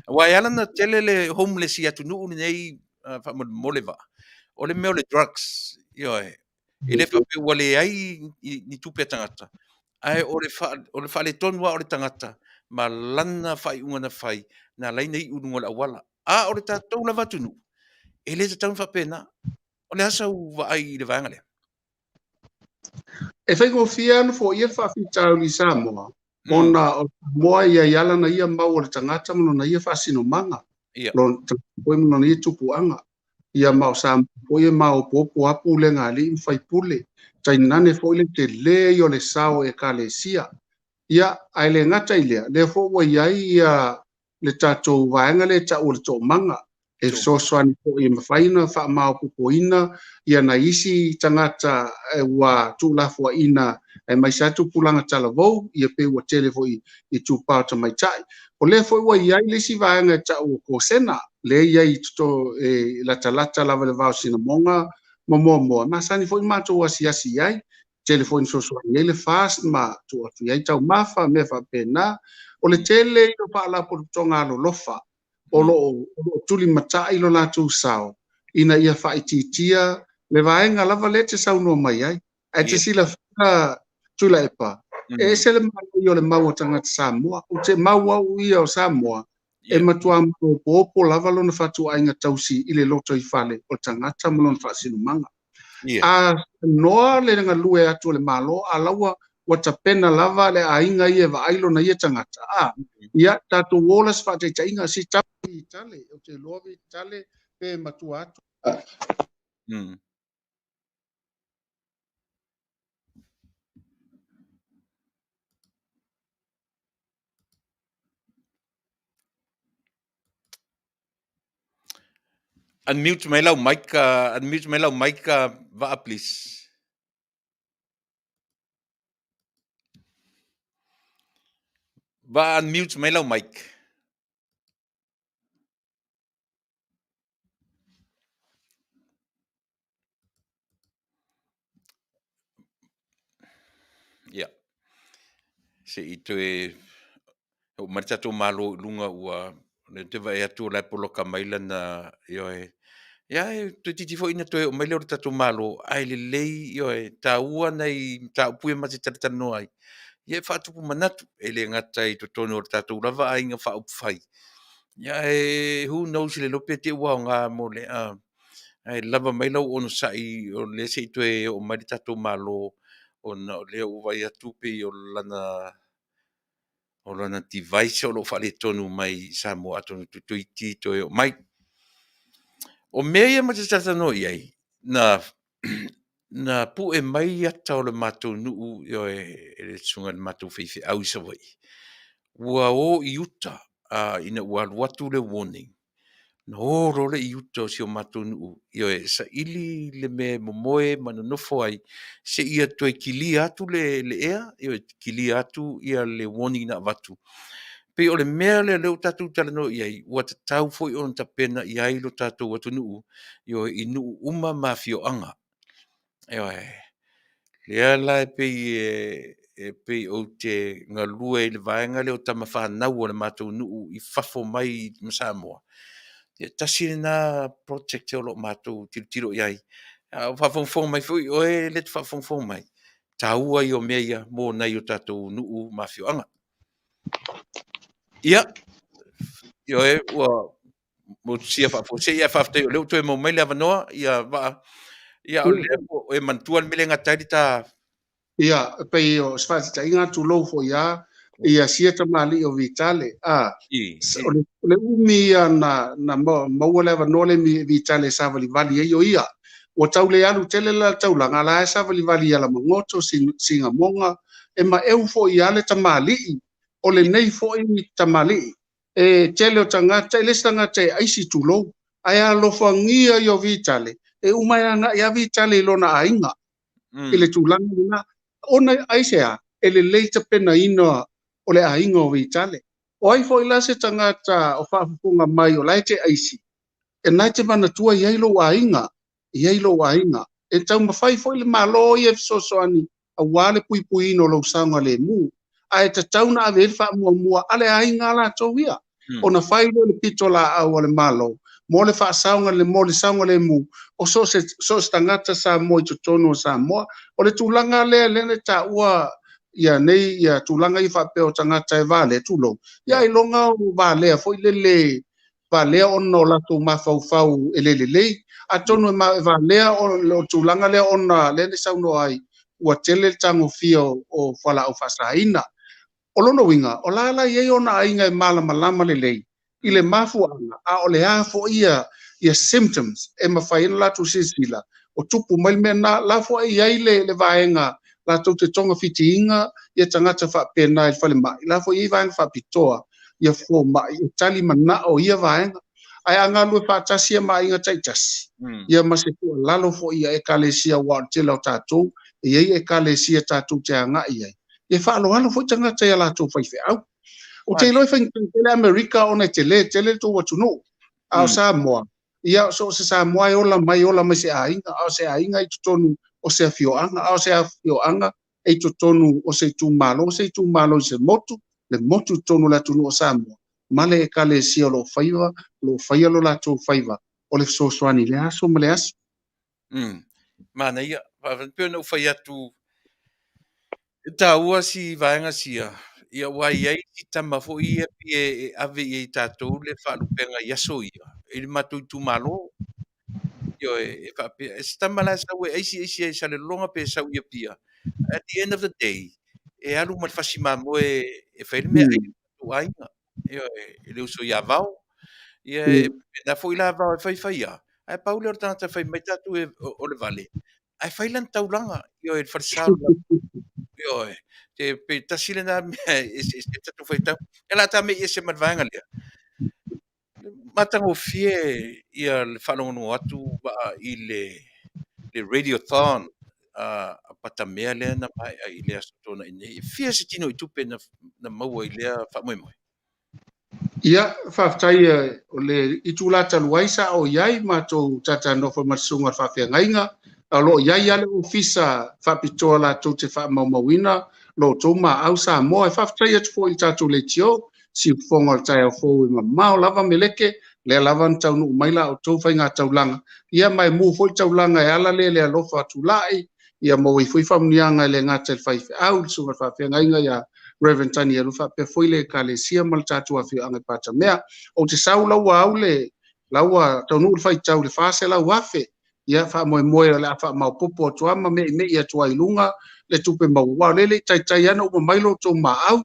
ua e ala na tele le homeless i atunuu lenei faamolemole vaa o le mea o le drugs ioe e le faapea ua leai ni tupe tagata ae o le faaletonu a o le tagata ma lana faaiʻuga na fai na laina iʻunuga o le auala a o le tatou lava atunuu e lē tatau na faapena o le asa u vaai i le vaega lea
e faigofia ana foʻi e faafitauli Samoa
mm,
ona o moa ia iala na ia mau o le tagata ma lona ia faasinomaga
ia
lona foi ma lona ia tupuaga ia ma o Samoa foi e maopoopo apu le galii ma faipule tainane foʻi le telē i o le sao ekalesia ia ae le gata i lea lea foʻi ua iai ia le tatou vaega le taʻu o le toʻamaga e
so
fesoasoani foʻi e mafaina faamaopopoina ia na isi tagata e ua tuulafoaʻina e maisi atu pulaga talavou ia pe ua tele foʻi i tupao tamaitaʻi o lea foʻi ua iai le isi vaega e taʻu o kosena le iai toto e latalata lava le vaosinamoga ma moamoa masani foʻi matou asiasi ai tele foʻi na soasoani ai le fast ma tuatu ai taumafa mea faapena o le tele i lo faalapototoga alolofa o
mm,
loo tuli mataʻi lo latou sao ina ia faʻitiitia le vaega lava le te saunoa mai ai ae te
ia
silafia Tuilaepa e
mm,
ese le maui o le mau o tagata Samoa o te mau au ia o Samoa e
ia
matua maopoopo lava lona faatuaiga tausi i le loto i fale o le tagata ma lona faasinomaga
ia
a noa le galue atu o le malo a laua ua tapena lava le aiga ia e vaai lona ia tagata ia tatou ola se faataitaʻiga si tapi tale o te lovi tale pe matua atu
mm. Unmute mai lau mic unmute mai lau mic vaa please va unmute mai lau mic ia se i te o mai tatou malo i luga ua le te vai atu o lai Polokalame lana ioe ia e te titi foʻi na toe o mai lea o le tatou malo ae lelei ioe tāua nei taupui ma te taletanoa ai ia e faatupu manatu e le gata i totonu o le tatou lava aiga faaupufai ia e who knows le lope te uaoga mo le ae lava mai lau ono saʻi o le seʻi toe o mai le tatou malo ona o lea ua vai atu pe o lana device o lo fale tonu mai Samoa atonu tutuiti to mai o mea ia ma te tatano iai na na pu e mai ata o le matou nuu e le tsunga le matou feife au sa wai ua o i uta ina ua alu atu le warning na oro le i uta o si o matou nuu e sa ili le me momoe manonofo ai se ia toe kili atu le ea kili atu ia le warning na watu pe o le mea le leo tatou talanoa iai ua tatau foi ona tapena iai lo tatou atu nuu i nuu uma mafioaga lea la e pei o te ngalua i le vaenga le o tama whanau o le matou nuu i fafo mai ma Samoa. Tasi na project o lo matou tiro iai. Whafongfong mai fui o let whafongfong mai. Taua i o mea mō nei o tatou nuu mafioanga. Ia, ua mo sia whafo se ia whaftei o leo toi mo mai le avanoa ia o leo e mantua mele ngatai ta
ia pe o sfati ta inga tu lo fo ia sia ta mali o vitale le umi na mo le va no le mi vitale sa vali vali ia o tau le alu tele la tau la ngala sa vali vali ala mongoto singa monga e ma eu fo ia le ta mali o le nei fo i ta mali e tele o tanga tele stanga te aisi tu lo aya lo fangia yo vitale e umaya na ya vitale lo na ainga ele tu langa ona aisea ele leita pena ina o le ainga o vitale o ai foi la se tangata o whaafupunga mai o laite aisi e naite mana tua i ailo ainga e tau mawhai foi le malo i e fisosoani a wale pui pui ino lo sanga le mu a e ta tauna a vefa mua ale ainga la tauia o na whai le pito la au le malo mo le whaasaunga le mo le saunga le mu o so se tangata sa mo i tutono sa moa o le tūlanga le ta ua ia nei ia tūlanga i whapeo tangata e Vale tulo ia i longa o Vale a foi le Vale o no lato mafau ele a tonu e Vale o tūlanga le ona le sauno ai ua tele tango fio o Failautusi Fasaina o lono winga o la ye ona ainga e malama le i le mafuanga a o le a fo ia symptoms e mawhaina la tu sisila o tupu mai mena la fo ia le vaenga la tu te tonga fitiinga ia tangata wha pena i whale mai la fo ia vaenga wha pitoa ia fo mai i tali mana o ia vaenga ai anga lue wha tasia mai inga taitasi ia masipu lalo fo ia e kalesia wa tela o tātou e kalesia tātou te anga ia e wha alo fo tangata ia la tu whaife au o te loi fai tele Amerika ona tele to watu no au Samoa ia so se Samoa ola mai se ainga au se ainga i tonu o se afioanga au se afioanga e tonu o se tu malo se motu le motu tonu la tunu o Samoa male e kale si lo faiva lo la tu faiva o le so swani le aso male aso
mana ia pe no fai atu ta ua si vaenga sia ia wai ai ki tama fo ia e ave i tātou le whaalupenga iaso ia. I matu tu malo, io e whape, e stamala sa ue eisi e sa le longa pe sa ia pia. At the end of the day, e alu mat fasimamo e whaile mea ai tu ainga. Io e leu so ia vau, ia e na fo ila vau e whai ia. Ai paule o tangata whai mai tatu e o le vale. Ai whailan taulanga, io e wharisalo io te pe tasile na e tatu foi tau ela ta me ese madvanga le matango fie ia le falongo atu ba i le radiothon a patamea le na mai i le astona i fie se tino i tupe na maua i le fa moi
ia faafetai o le itula taluaisa o iai matou tata nofo masuga faafeagaiga a lo iai ale ofisa faapitoa latou te faamaumauina lotou maau Samoa e faafetai atu foʻi i tatou le tio siufoga o le taeaofou i mamao lava meleke lea lava na taunuu mai la outou faiga taulaga ia mae mu foʻi taulaga e ala le alofa atulaʻi ia mo i foi famuniaga e le gata i le faifeʻau le suga faafeagaiga ia Reverend Tani alu whapea foi le kalesia ma le tātou awhianga i Patamea. O te sau laua au laua Taunu'u le whaitau le Fasa lau afe. Ia wha moe le a wha mau popo atua ma me i atua i lunga. le tupe mau wa le tai ana o mai lo to ma au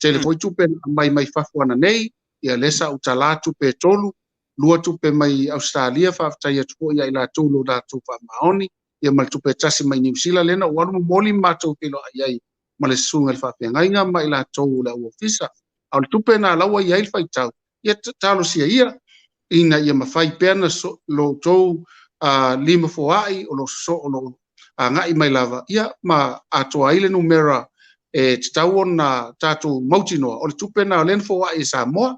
te le foi tupe mai fafuana nei ia lesa utala tupe tolu lua tupe mai Australia Faafetai atu ia ila tulu da tupa maoni ia mal tupe tasi mai New Zealand lena o anu moli matou kilo ai ma le sunga le faafeagaiga ma ila tou le ofisa au le tupe na laua ia il faitau ia talo sia ia ina ia mafai pena lo tou lima foai o lo so o lo ngai mai lava ia ma atoa ile numera e tau ona tatou mautinoa o le tupe na len foai Samoa.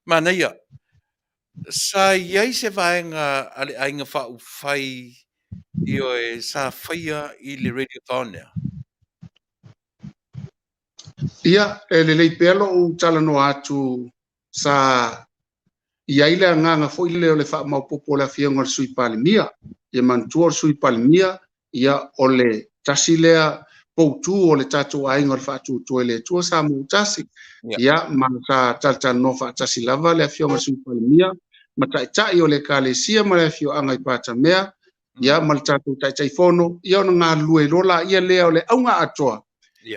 Manuia, sa iai se vaenga ale ainga faufai i o e sa faia i le radio Taunu'u.
Ia, e le leipelo o Talanoa atu sa ia ile nganga fo ile o le fa mau popo le fianga sui palimia ia mantua sui palimia ia o le tasilea poutu o le tatu ainga le fa tu le tu sa mu tasi ia mansa tata no fa tasi lava le fianga sui palimia mata tai o le kalesia ma le fio anga i pata mea ia mal tatu tai fono ia no nga lue lola ia le o le aunga atoa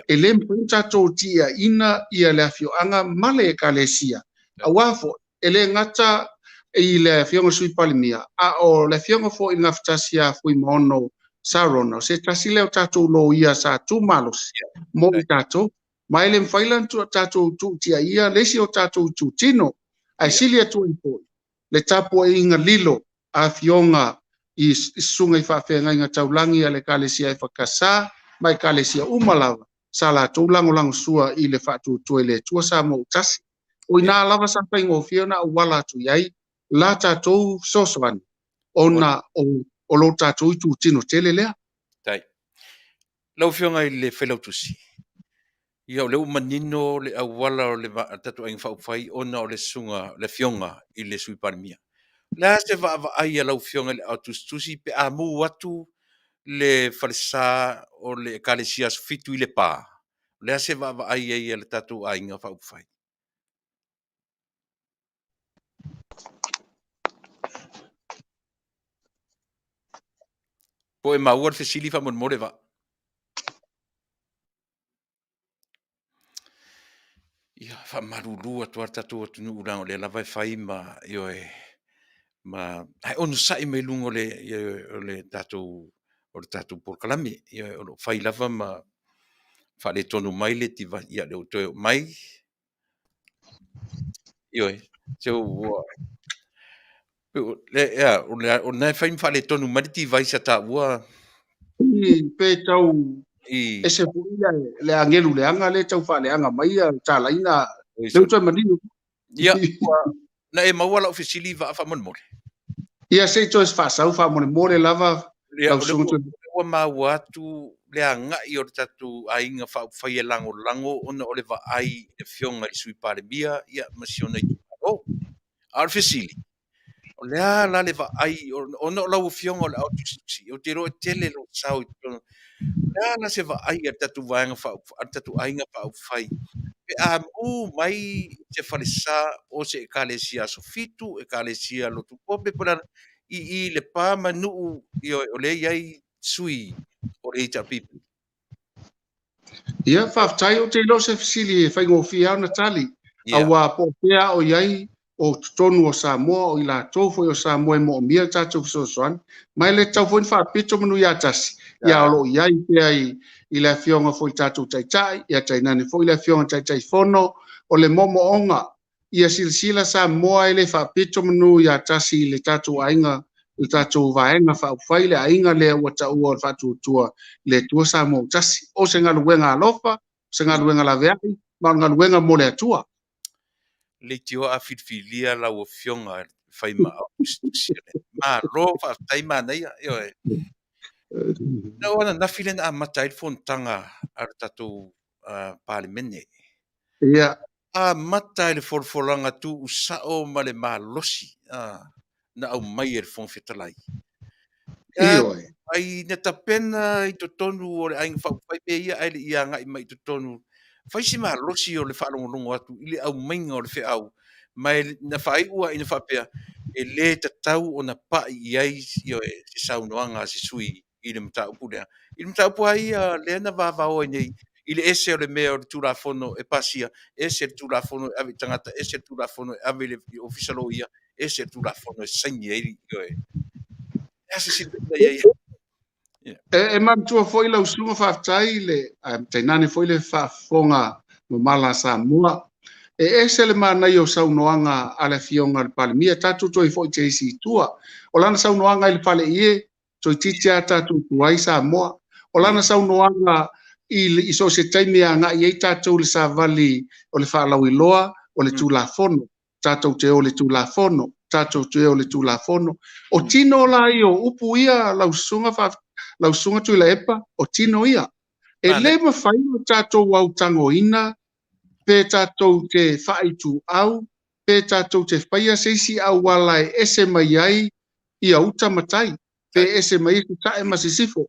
e le mpunta to tia ina ia le fio anga male kalesia awafo ele ngata i le fionga sui palimia a o le fionga fo i ngaftasia fui mono sarono se tasile o tatou lo ia sa tu malos mo i tatou mai le mfailan tu tatou tu tia ia lesi o tatou tu tino ai silia tu impo le tapo e inga lilo a fionga i sunga i faafeagai nga taulangi a le kalesia e fakasa mai kalesia umalawa sala tu lango sua i le faatutu le tua sa mo tasi o ina lava sa pai ngo fiona wala tu yai la tatou sosvan ona o lo tatou tu tino tele lea
Tai. Lau fionga i le Failautusi. Ia o le manino le awala o le tatu ainga faufai ona o le sunga le fionga i le sui palimia. La se va ai lau fionga le autustusi pe amu watu le falsa o le kalesias fitu i le pa. Le se va ai le tatu ainga faufai. Po e maua le fesili fa mon more va. Ia fa marulu atu tatu atu nu ulang le lava fai ma yo e ma ai onu sai me lungo le tatu o le tatu Polokalame ia o lo fai lava ma fa le tonu mai le tiva ia le to mai io se o le ia o na fai fa le tonu mai ti vai sa ta ua
i pe tau
i
ese fuia le angelu le anga le tau fa le anga mai tala ina le
so
uto manino
ia na e mawala ofisili va fa mon more
ia se to es fa sau fa mo lava
ia
lau
o le
sunga
ua mawatu le anga i o tatu ainga fa fai lango ona o le va ai e fionga i sui pare bia ia masiona i o arfisili o le la le va ai o no la fionga o le autusi o te ro tele lo sau na se va ai tatu vanga fa tatu ainga fa fai pe a mu mai se falesa o se kalesia sofitu e kalesia lo tu pope para i le pa manu i o le ai sui o le ita pipi
ia faafetai o te lo se fesili e faigofia ona tali
ia
aua po pea o iai o totonu o Samoa o i latou foi o Samoa e moʻomia tatou fesoasoani mai le tau foi faapito manu iā tasi ia o loo iai pea i le afioga foi tatou taʻitaʻi ia tainani foi le afioga taʻitaʻi fono o le momooga ia silasila Samoa e le faapito manu iā tasi i le tatou aiga le tatou vaega faaufai le aiga lea ua taʻua o le faatuatua le tua sa mo tasi o se galuega alofa se galuega laveaʻi ma o galuega mo le atua
le tio a filfilia la o fionga fai ma ma ro fa tai ma nei io na ona na filen a matai fontanga ar tatu parliament
ia
a mata le forfolanga tu usao ma le malosi na au mai e fon fetalai ya
io
ai na tapena i to tonu o le ainga fai pe ia ai le ia ngai mai to tonu fai si malosi o le whalongonongo atu i le au mainga o le au mai na fai ua ina whapea e le tatau o na pa i ai i o e se saunoanga se sui i le mata upulea I mta pua ia le na va o nei ile ese o le mea o le tulafono e pasia ese le tulafono ave tangata ese le tulafono ave le official o ia ese le tulafono e saini e io ese si ia ia
E mantua foi lau sunga whaftai le, tainane foi le whafonga mo mala Samoa. Ese le manai o saunoanga ale fionga le palemia, tatu toi foi te isi tua. O lana saunoanga i le pale ie, toi titia tatu tuai Samoa. O lana saunoanga i so se taimia nga i ei tatu le savali o le whaalau iloa, o le tulafono. Tatu te o le tulafono, tatu te o le tulafono. O tino la i o upu ia lau sunga Tuilaepa, o tino ia. E le mawhai o tatu wau tangoina, pe tatou te whaitu au, pe tatou te whaia seisi au wala e ese mai ai i a uta matai, pe ese mai ku tae masisifo.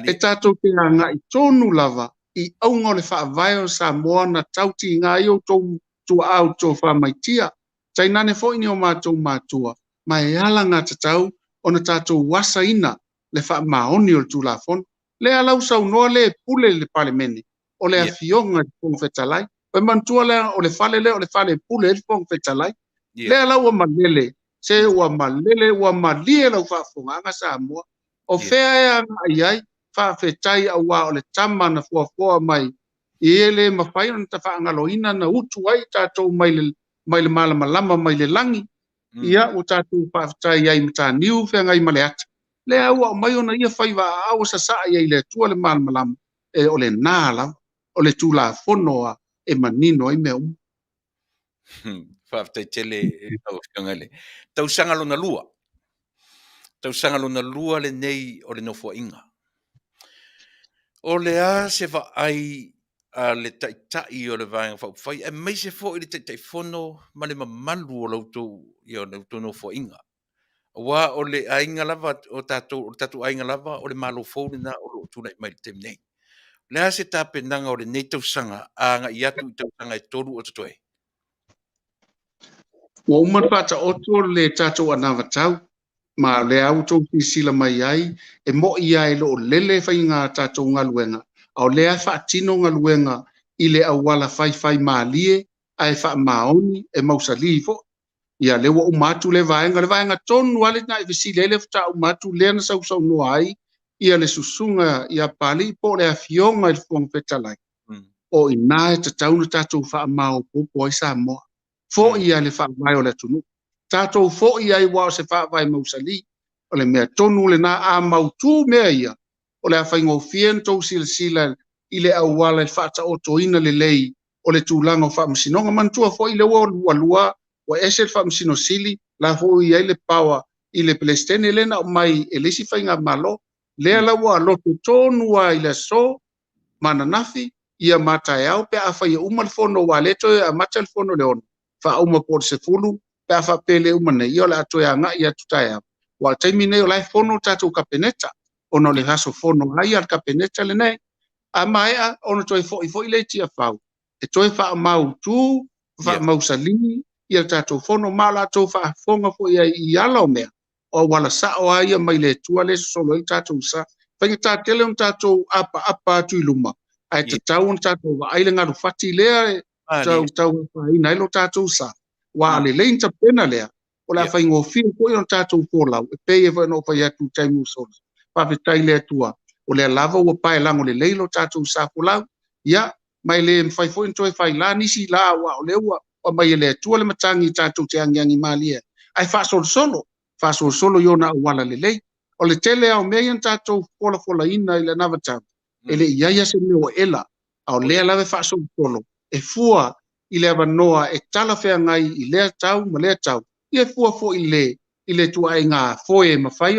E tatou te anga i tonu lava, i aunga le whaavai o Samoa na tauti ngā i o tō au tō whamaitia. Tainane fo ini o mātou mātua, mai ala ngā tatau o na tatou wasa ina le wha maoni o le tūlafon. Le alau sau noa le pule le palemene, o le afionga i pong fetalai. Pe mantua le o le fale pule le pong fetalai. Le ala ua malele, se ua malele, ua malie lau whaafonga Samoa. O fea e anga ai, Faafetai au wa o le tama na fuafua mai. I ele mawhai o ta whaangaloina na utu ai tātou mai le malamalama mai le langi. Ia o tātou Faafetai ai mta niu fea ngai male ata. Le au o mai ona ia whaiva au sa saa ia le tua le malamalama. E o le nāla, o le tulafonoa e manino i mea
Faafetai tele e tau whiangale. Tau sangalo na lua. Tau sangalo na lua le nei o le nofua inga. O le a se va ai a le taitai o le vaenga whai. E mai se fo i le taitai fono ma le mamalu o lautou i o lautou nofua inga. Wa o le ainga lava o tatu ainga lava o le malo fōne na o lo tūnai mai le tem nei. Le a se tape nanga o le nei tau sanga a nga i atu i tau sanga e toru o tatoe.
Ua uman whata oto le tātou anawa tau, ma le au tō sila mai ai, e mo i ai lo lele whai ngā tātou ngaluenga, au lea whaatino ngaluenga i le awala whai maalie, ai wha maoni e mausali fo. Ia le wa umatu le vaenga tonu wale na i visi lele fta umatu le na sau noa ai, ia le susunga ia pali po le afionga il fuang fetalai. O ina e tatauna tātou wha mao popo ai Samoa. Fo ia le wha mai o le tunu. Tātou fo ia i wao se wha vai mausali. O le mea tonu le na a mautu mea ia. O le awhaingo fien tau sila i le awala i wha ta otoina le lei. O le tūlanga o wha msinonga mantua fo i le wa lua. Wa ese le wha msino sili. La fo ia i le pawa i le pelestene le na mai e lesi whainga malo. Lea la wa loto tonu wa i le so. Mananafi. Ia matai au pe a whai umal fono wa leto a matal fono leon. Fa uma por se fulu pe a fa pele uma nei o le atoe anga ia tutai au. Wa taimi nei o lai fono tatu kapeneta. Ono le haso fono hai al kapeneta le nei. A maea ono toi fo i le tia fau. E toi fa mau tu, fa mau salini, ia tatu fono mala to fa fonga fo ia i ala o mea. O wala sa o aia mai le tua le solo i tatu sa. Whainga tātele on tatu apa tu iluma. Ai te tau on tātou wa aile ngaru whati lea tau whaina ilo tātou sa. Wa ale lein ta pena lea. O la whaingo whio koi on tātou pōlau. E pei e whaino whai atu taimu sola. Faafetai lea tua. O lea lava ua pae lango le leilo tātou sa pōlau. Ia, mai le mwhai fo into e whai la nisi la wa o leua. O mai e lea tua le matangi tātou te angiangi malia. Ai whaasolo solo. Whaasolo solo iona wala le lei. O le tele au mea ian tātou fola ina i le navatau. Ele iaia se meo ela, au lea lawe whaaso polo, e fua i lea wanoa e tala whea ngai i lea tau, ma lea tau, i e fua fo i le tua e ngā foe e mawhai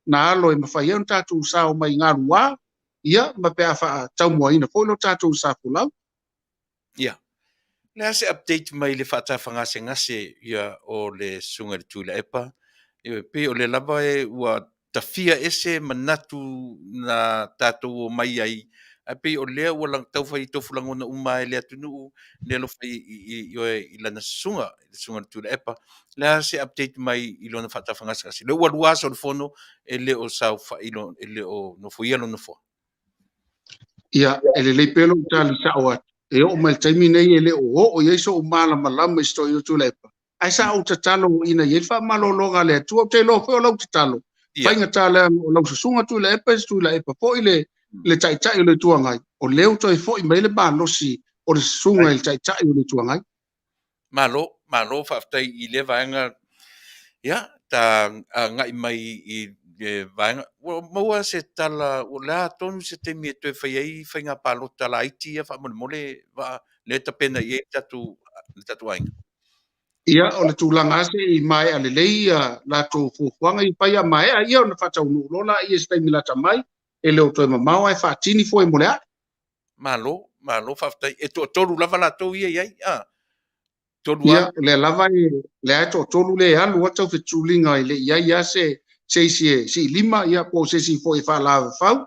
na alo e mawhai on tātou sao mai ngā rua, ia, ma pea wha tau mua ina fo ilo tātou sa pulau.
Ia, lea se update mai le whaatawhanga se ngase ia o le sunga le Tuilaepa, e pe o le lava e ua tafia ese manatu na tātou o mai ai. A pe o lea ua lang tau whai tofu langona uma e lea Taunu'u, lea lo whai i lana sunga le Tuilaepa. Lea se update mai i lona whaatawhanga se ngase. Le ua luasa o le fono e le o sau whailo, e le o nofo ia lo nofo.
ia ele le pelo tali sa o e o mal taimi nei ele o ye so mala malama sto yo Tuilaepa ai sa o tatalo ina ye fa malologa le tu te lo fo lo tatalo
Ia.
fainga tala o lo susunga Tuilaepa fo ile le tai le tuangai o leo toi fo i mele ba no si o le sunga le tai le tuangai
Malo Faafetai i le vaenga ia ta ngai mai i vaenga maua se tala o la tonu se te mi te fai ai fainga palo tala iti ia fa mole va le tapena i tatu ainga.
ia o le tūlanga ase i mai ale leia la tō fuanga i pai a mai a ia o na whatau nu lola i e stai milata mai e leo toi mamau ai whaatini fo e mole a.
Malo Faafetai e toru lava la tau ia iai toru
Ia le lava e le ai tō tolu le alu a tau whetūlinga i le ia ia se si lima ia po se si fo e wha la fau.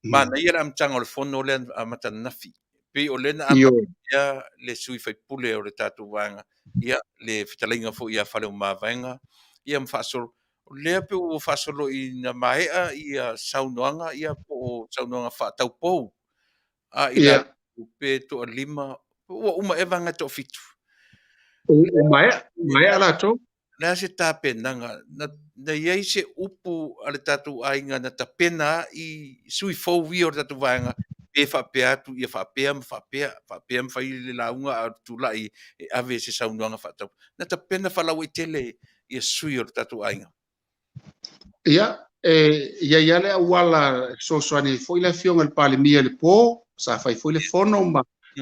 Mana ia am tanga o le fono le amata nafi. Pe o lena ama
Io,
ia le sui fai pule o le tatu wanga. Ia le fitalinga fo ia fale o mawanga. Ia mfasol. O lea pe o fasolo i na maea ia saunoanga ia po o saunoanga fa tau pou. A ila
ia,
pe to lima. Ua uma evanga to fitu.
o mai ala tō.
Na se tapenanga na iai se upu ale tatu ainga na tapena i sui fou vi o tatu vanga pe whapea atu ia whapea ma whai le launga a tula i ave se saunuanga whatau na tapena whalau i tele ia sui o tatu ainga
Ia, ia le wala so ni foi le fionga le pale mia le po, sa fai foi le fono ma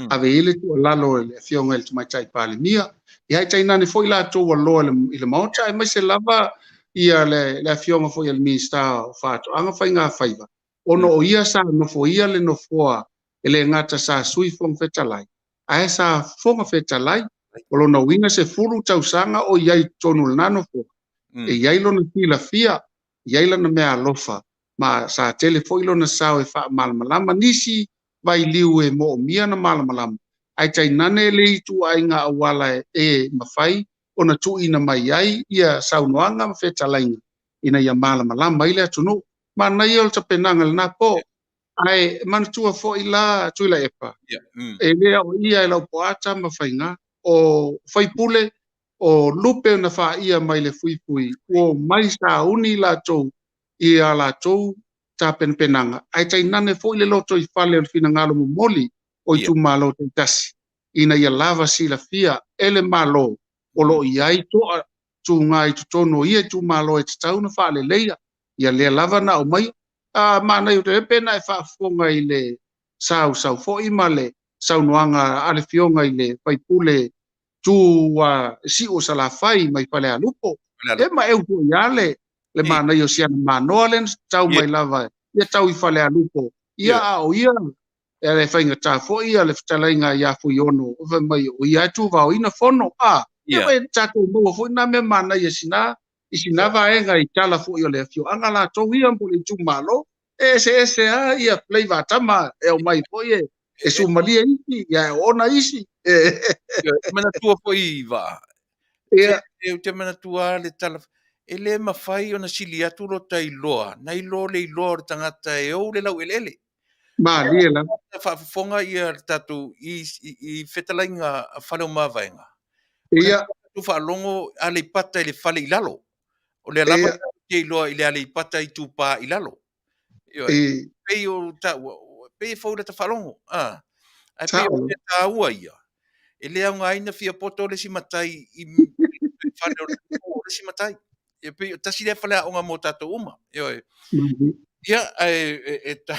ave ile tu lalo le fionga le mai tai pale mia. Ia tai nani foi la to lo le mauta e mai se lava ia le fionga foi le minsta fato. Anga fai nga faiva. Ono o ia sa no foi ia le no foa ele ngata sa sui fong fetalai. Ai sa fonga fetalai. Olo no winga se furu tau sanga o iai tonu nano fo. E iai lo na fila fia. Iai lana mea alofa, ma sa tele foi lona sao e wha malamalama nisi vai liu e mo mia na malamalama. Ai tai nane le itu ai ngā awala e mawhai, o na tu ina mai ai ia saunoanga ma whetalainga. Ina ia malamalama ile atunu, ma na ia o ta penanga na po, ai manatua fo i la Tuilaepa. E lea o ia e lau poata ma whainga, o whaipule, o lupe na wha ia mai le fuifui, o mai sa uni la tau, ia la tau, ta penpenanga. Ai tai nane fo i le loto i whale al fina ngalo mo moli, o i tu malo te tasi. Ina ia lava si la fia, ele malo, o lo i ai toa, tu ngai tu tono ia tu malo e te tau na whale leia, ia lea lava na o mai, mana i o te pena e whaafonga i le sau fo i male, sau noanga ale fionga i le paipule, tu si o sala fai mai pale alupo e ma eu ko yale le mana yo sia manolen tau mai lava ia tau i fale alupo ia o ia e le fainga ta fo ia le ftalainga ia fu yono o mai o ia tu va ina fono ia e tato mo fo na me mana ia isina va enga i tala fo yo le fio anga la to ia mo le tu malo ese ia play va tama e o mai fo ye e su malia isi ia ona isi
mana tua foi va
ia
te mana tua le tala e le mawhai o na sili atu lo tai loa nai lo le loa tangata e o le lau elele
ma lia la
whaafonga ia tatu i whetalainga whale o mawainga
ia
tu whaalongo a le pata i le whale i lalo o le lava te loa i le ale i pata i tūpā i lalo pei o ta pei fau le ta whalongo ai pei o le ta ua ia e lea nga aina fia poto le si matai i whale o le si matai e pe tasi le whale a onga mo tato uma ia e ta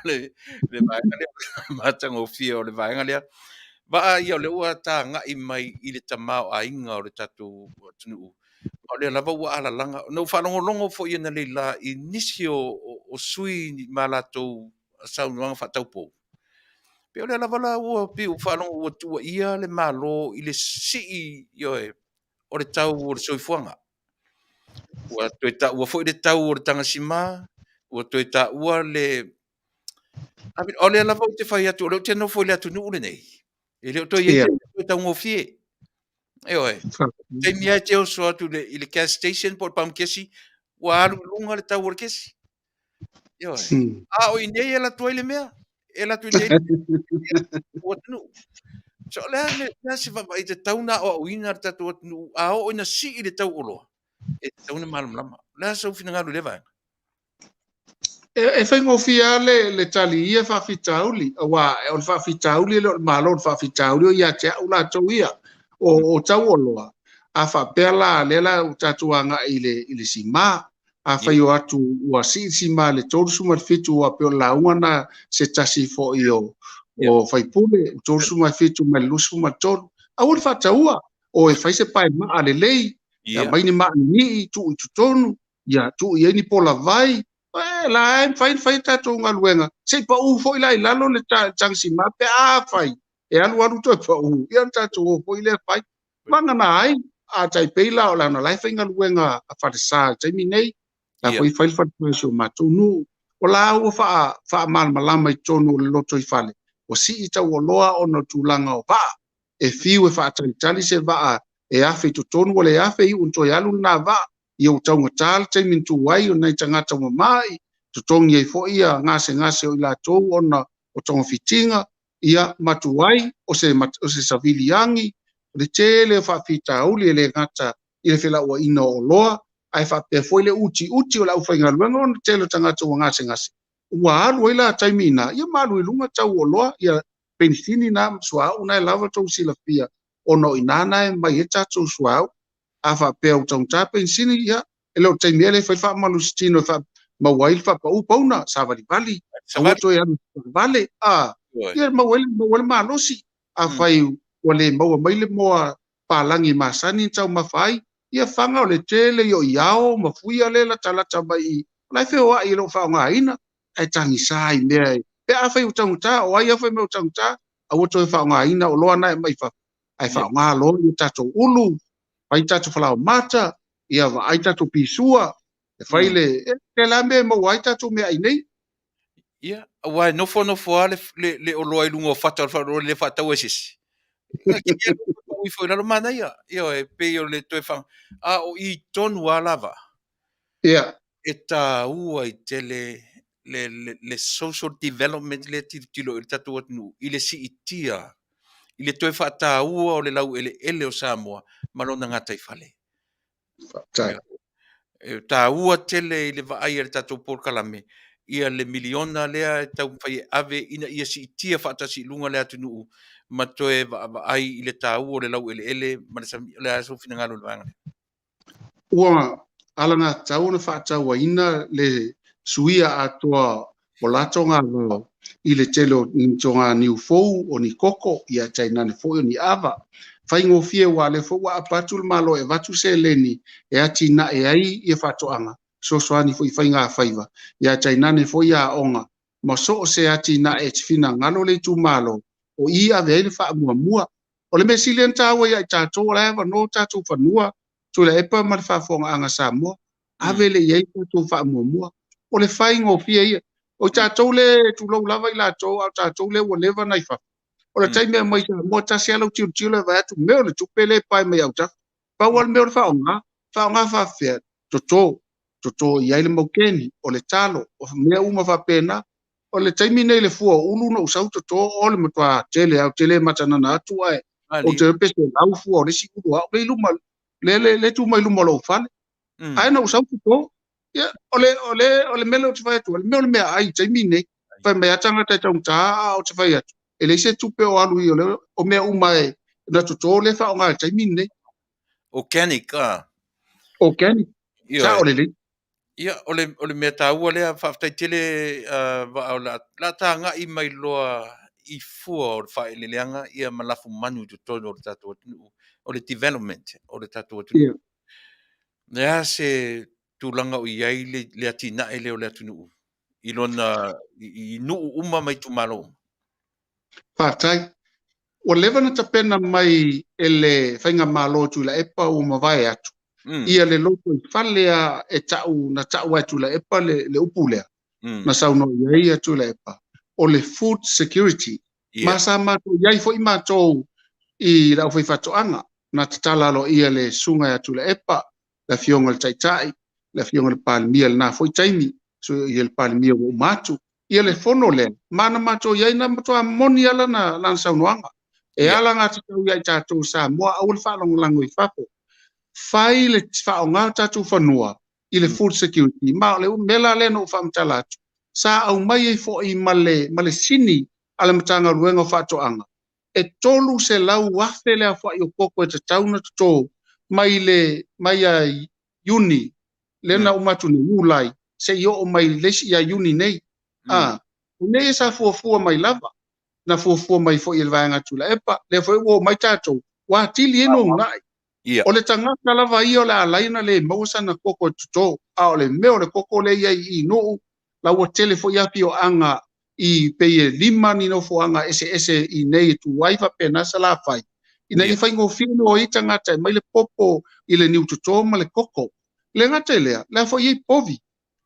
le vaenga lea matanga o fia o le vaenga lea va ia o le ua ta nga i mai i le tamao a inga o le tato Taunu'u o le lava ua ala langa no whanongo longo fo ia na le la i nisi o sui ma la tau saunuanga whataupo pe o le lava la ua pe o whanongo ua tua ia le malo i le sii ioe o le tau o le soifuanga ua fo i le tau o le tangasima ua toi ta ua le o le lava o te whai atu o le o te no fo i le atu nuu le nei e le o toi e te tau ngofie ioe te mia te o so atu i le gas station po le pamkesi ua alu lunga le tau o le kesi ioe a o i nei e la tua i le mea e la tu nei o tunu so le se va i te tauna o uina tatu tunu a o ina si i le tau olo e tauna malama la so fina ngalu le vai
e fai ngofia le tali ia faafitauli wa o faafitauli le malo faafitauli o ia te ula tauia o tau oloa a faapea la lela tatuanga ile sima a fai o atu ua sima le tolu suma le fitu ua peo launga na se tasi fo o fai pule tolu suma fitu me lusu ma tolu a ua faataua o e fai se pai ma ale lei ya mai ni ma ni tu tonu ya tu ye ni pola vai la em fai tatu ngaluenga se pa u foi la lalo le tang sima pe a fai e alu to pa u ia tatu foi le fai manga mai a tai peila o la no life inga luenga a farsa tai minei la foi fai fa so matu nu o la o fa mal malama i tonu le loto i fale o si i tau o loa o no tulanga o va e fiu e fa tali se va e a fe to tonu o le a fe i un to yalu na va i o tau ngatal tai min tu wai o nei tangata mo mai to tongi e fo ia ngase o la to ona o tonga fitinga ia matu wai o se saviliangi le tele fa fita uli le ngata ile fela o ina o loa ai fa pe foi le uti o la ufa inga luenga on tele tangata o ngase ua alu ila taimina ia malu ilunga tau o loa ia pensini na sua una lava to sila pia ono inana e mai eta to sua a fa pe o tong ta pensini ia ele o taimele fa malu stino fa mawai fa pa upona sa vali a woto ia vale a ia mawai malosi a fai o le maua mai le moa palangi masani tau mafai ia fanga o le tele yo iao mafuia le la talata mai lai fe o ai lo fa nga ina ai tangi sai me pe a fai utangta o ai a fai me utangta a woto fa nga ina o lo na mai fa ai fa nga lo i tato ulu ai tato fala mata ia va ai tato pisua e fai le la me mo ai tato me ai nei
ia wa no fo le o lo ai lungo fata le fata wesis nga ki ia ui foi na mana ia e pe o le toe fa a o i tonu alava
ia
e ta ua i tele le social development le tilo i tatu atunu i le si itia i le toe fa ta ua o le lau ele o Samoa malona ngata i fale
tai
e ta ua tele i le vaai le tatu Polokalame ia le miliona lea e tau fai ave ina ia si itia fa ta si lunga le atunu ma toe vaai i le ta ua o le lau ele ma le aso fina ngalo le vanga
ua alanga tau na fa tau ina le suia atoa o latonga lo i le telo ni tonga ni ufou o ni koko ia taina ni fo ni ava fai ngo fie wa le fo wa apatul malo e vatu se leni e ati na e ai e fatoanga so ani fo i fai nga faiva ia taina ni fo ia onga ma so se ati na e fina ngalo le tu malo o ia ve fa mua o le mesilian tawa ia tato la va no tato fanua Tuilaepa ma le faafoga aga Samoa ave le iai tatou faamua o le fai gofia ia o tatou le tulou lava i latou a tatou le ua leva nai fafa o le taimi mai Samoa tasi alau tiutiu le vae atu mea o le tupe le pai mai au tafa paua le mea o le faaogā faafea totō iai le maukeni o le talo o mea uma faapena o le taimi nei le fua ulu na usau totō o le matoa tele au tele matanana atu ae o te pese lau fua o le sikulu au le iluma le tu mai lumo lo fale ai na usau ko ya ole melo tu vai tu ole melo me ai taimi nei fa me atanga ta ta o te vai atu ele se tu pe o alu i ole o me umai na tu to le fa o ngai taimi nei
organic
organic sa ole le
ia ole me ta ua le fa ta tele va la ta nga i mai loa i fua o fa ile leanga ia malafu manu tu tono o tatu o le development o le tatu Nea se tūlanga o iai le atina e leo le atunu. I lona, i nuu uma mai tu malo.
Faafetai o leva na tapena mai ele fainga malo Tuilaepa o mavae atu ia le loto i falea e tau na tau e Tuilaepa le upulea na sauno iai Tuilaepa o le food security masa mato iai fo i matou i lau fai fatoanga na tatalalo ia le sunga ya Tuilaepa la fionga le taitai la fionga le palmia le na foi taimi so i le palmia o matu ia le fono le mana mato ia na mato moni ala na saunoanga e ala nga tau ia tatu Samoa au le whalong lango I whapo fai le whaonga tatu whanua I le food security ma le mela le no whamtala atu sa au mai e fo I male sini ala matanga ruenga whatoanga e tolu se lau wafe le a wha I o koko e te tauna to mai a uni le na umatu ni ulai se yo o mai lesi ia uni nei nei sa fuafua mai lava na fuafua mai fo I le vaenga Tuilaepa le fo o mai tatou wa tili eno ngai o le tangata lava I o le alaina le mausa na koko tuto a o le meo le koko le ia I no la o tele fo ia pio anga I peye lima ni no fo anga ese I nei tu waifa pena sala fai ina I fai ngo fino o I tangata mai le popo I le niu tuto ma le koko le ngata lea la fo I povi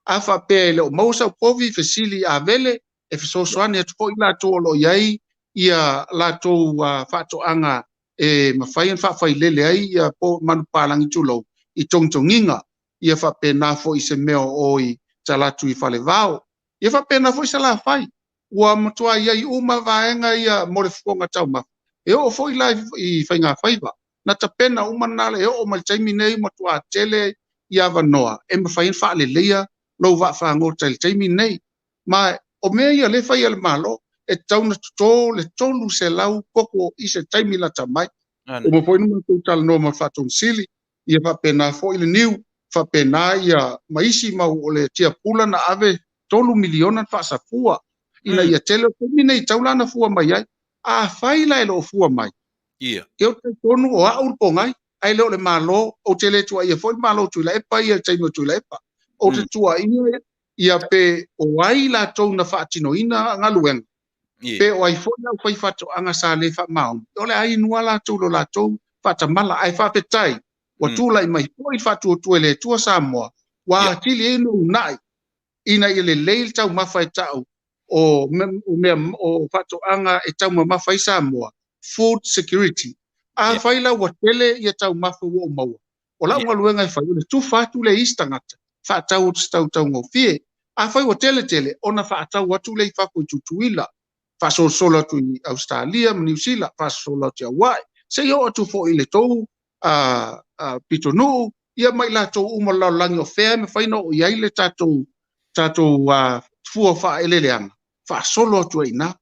afa pe le mausa povi fesili a vele e so soane atu po ila to lo yai ia la to fato anga e mafai fa fai lele ai ia po manu palangi tulo I tongtonginga ia fa pe na fo I se meo oi talatu I fale vao ia fa pe na fo I sala fai ua matua ia uma vaenga ia mo le fonga tau ma e o fo ila I fai nga faiva na tapena uma nale e o mal taimi nei matua tele ia vanoa e mafai fa le leia lo va fa ngo taimi nei ma o me ia le fai al malo e tauna to le tolu se lau koko I se taimi la tamai o mo foi no Talanoa ma faton sili ia fa pena fo ile niu fa pena ia maisi ma o le tia pula na ave tolu miliona fa safua ina ia tele ko mina I taulana fua mai ai a faila ele o fua mai eu te tonu o a urpo ngai ai le malo o tele tua ia foi malo Tuilaepa ia taimi Tuilaepa o te tua ia pe o ai la tou na faatino ina ngalueng pe o ai foi na fai fato anga sa le fa mau o le ai nua la tou lo la tou fatamala ai Faafetai o tula I mai foi fatu tu ele tua Samoa wa tili eno nai ina ile leil tau mafai tau o fato anga e tau mafai Samoa food security a faila wa tele ia tau mafu o mau o la ngaluenga fai le tu fatu le istangata fa tau ngofie a fai o tele ona fa tau watu le fa ko tutuila fa solo tu Australia New Zealand fa solo tu Hawaii se yo tu fo ile tou Taunu'u ia mai la tou uma la langi o fea me fai no ia ile tatou fua fa eleleanga fa solo tu ina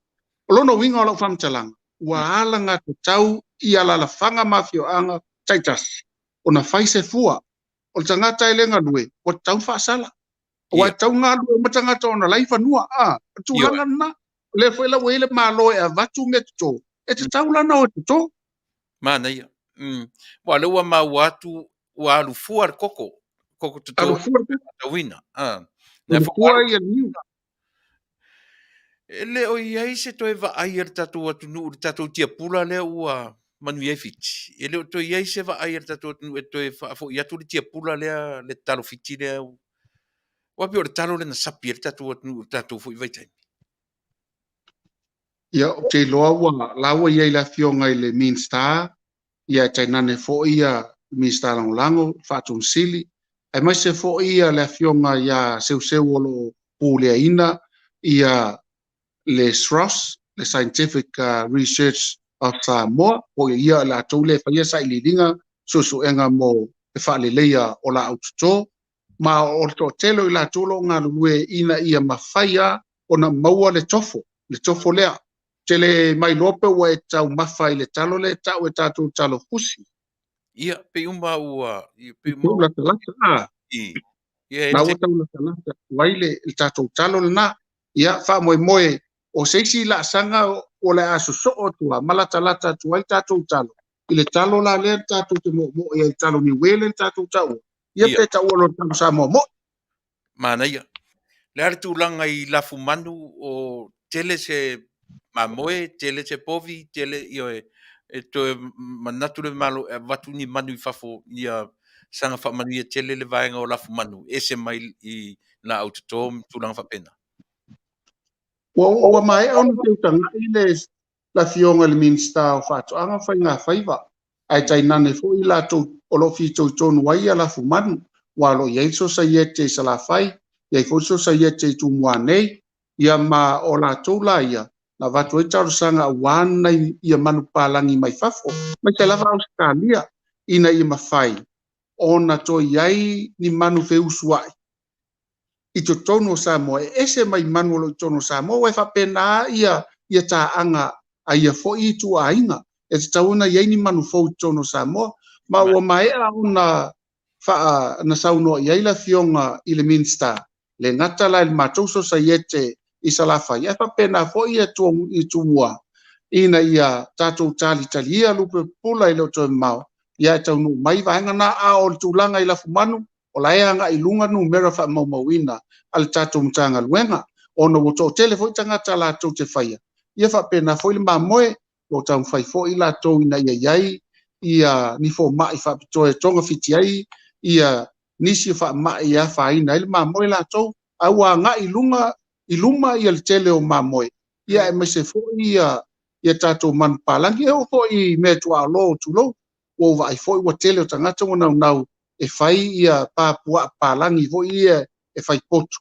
lono winga o famtalang wa ala nga tau ia la fanga mafio anga taitas ona fai se fua o tangata ele ngalue o tau fa sala wa tau ngalue matangata ona laifa nua tu hanga na le foi la wele malo e vatu metto e te tau lana o to
mana ia wa le wa ma watu wa alufua koko tuto
alufua
wina
na fua ia niu
ele o ia se to eva ayer tatu atu nu tatu tia pula le ua Manuia fiti ele o to ia se va ayer tatu nu to fa fo ia tu tia pula le talo fiti le wa pi o talo le na sapir tatu fo vai tai
ia o te loa wa lawa ia la fionga ile minsta ia tainane fo ia minsta lango fatun sili ai mai se fo ia la fionga ia seu lo pule ina ia le SROS le Scientific Research of Samoa o ia la tole fa ia sai lidinga so enga mo e fa le leia o la autoto ma o to telo la tolo nga lue ina ia mafaya ona maua le tofo lea tele mai lope wa tau mafai le talo le tau e tatu talo fusi
ia pe uma ua pe
mo la
ia
na o tau la waile le tatu talo na ia fa moe o seisi la sanga o le aso so o tua malata tu ai tatu talo ile talo la le tatu te mo ia talo ni wele tatu tau ia pe tau lo tau sa mo
mana ia le artu langa I lafu manu o tele se mamoe tele se povi tele io e to manatu le malo watu ni manu I fafo ia sanga fa manu ia tele le vaenga o lafu manu ese mai I na autotom tulang fa pena
wa mai on te tanga ile la fionga le minsta o fatu anga fa nga faiva ai tai nane fo ila to Alofipo ton wai ala fu manu wa lo ye so sa yete sala fai ye fo so sa yete tu moane ia ma o latou la ia na vatu e tausaga auana ia manu palangi mai fafo mai te lava Australia ina ia mafai ona toi ai ni manu feusu ai i to tono Samoa ese mai manu lo tono Samoa e whapena ia taanga a ia fo i tu ainga e te tauna ia ni manu fo tono Samoa ma ua mai a una na sauno ia la fionga i le Minster le ngata la il matoso sa yete i salafa ia whapena fo ia tuongu i tuua ina ia tatou talia lupe pula i lo toi mau ia taunu mai vaenga na a o tulanga i la fumanu o la anga i lunga nu mera fa mauina al tatou mtanga luenga ona wo to telefo tanga tala to te faia ia fa pena foi le mamoe o tau fai foi la to ina ia yai ia ni fo mai fa to e tonga fiti ai ia nisi fa mai ia fa ina le mamoe la to au anga i luma ia le tele o mamoe ia e me se foi ia tatou man palangi e o foi me tu alo tu lo o vai foi o tele o tanga to nau e fai ia papua palangi vo ia e fai potu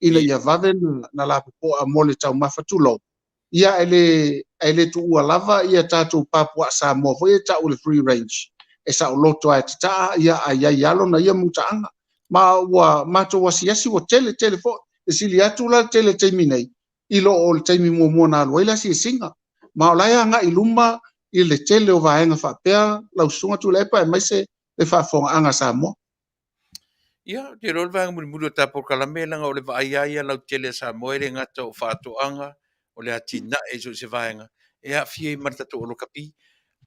ina ia vave na la po a mole tau mafatulo ia ele tu ua lava ia tatu papua Samoa vo ia tau le free range e sa loto ai ta ia ai yalo na ia mutaanga ma wa mato wasiasi wo tele fo e sili atu la tele minei ilo o le taimi mo na loila si singa ma ola ia nga iluma i le tele o vaenga fa pea lau sunga Tuilaepa e mai se le fa fonga anga Samoa.
Ia, te rol vanga mulu ta Polokalame langa o le vaaiaia lau tele Samoa le ngata o whaatoanga o le atina e so se vaenga. E a fie marta to olo kapi.